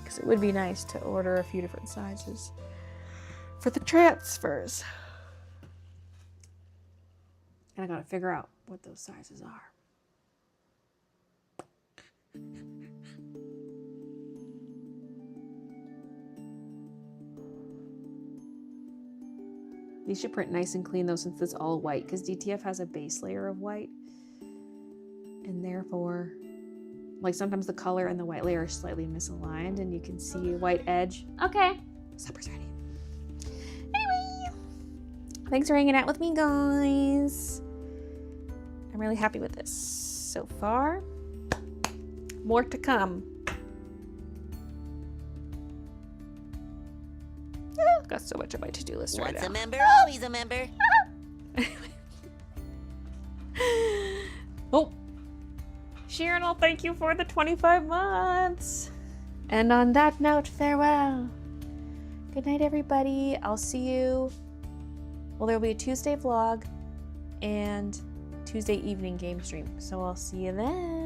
Because it would be nice to order a few different sizes for the transfers. And I gotta figure out what those sizes are. These should print nice and clean though, since it's all white, because DTF has a base layer of white. And therefore, like sometimes the color and the white layer are slightly misaligned and you can see a white edge. Okay, supper's ready. Anyway, thanks for hanging out with me, guys. I'm really happy with this so far. More to come. I've got so much on my to-do list right now. Once a member, always a member. Oh, Sharon, I'll thank you for the 25 months. And on that note, farewell. Good night, everybody. I'll see you. Well, there'll be a Tuesday vlog and Tuesday evening game stream. So I'll see you then.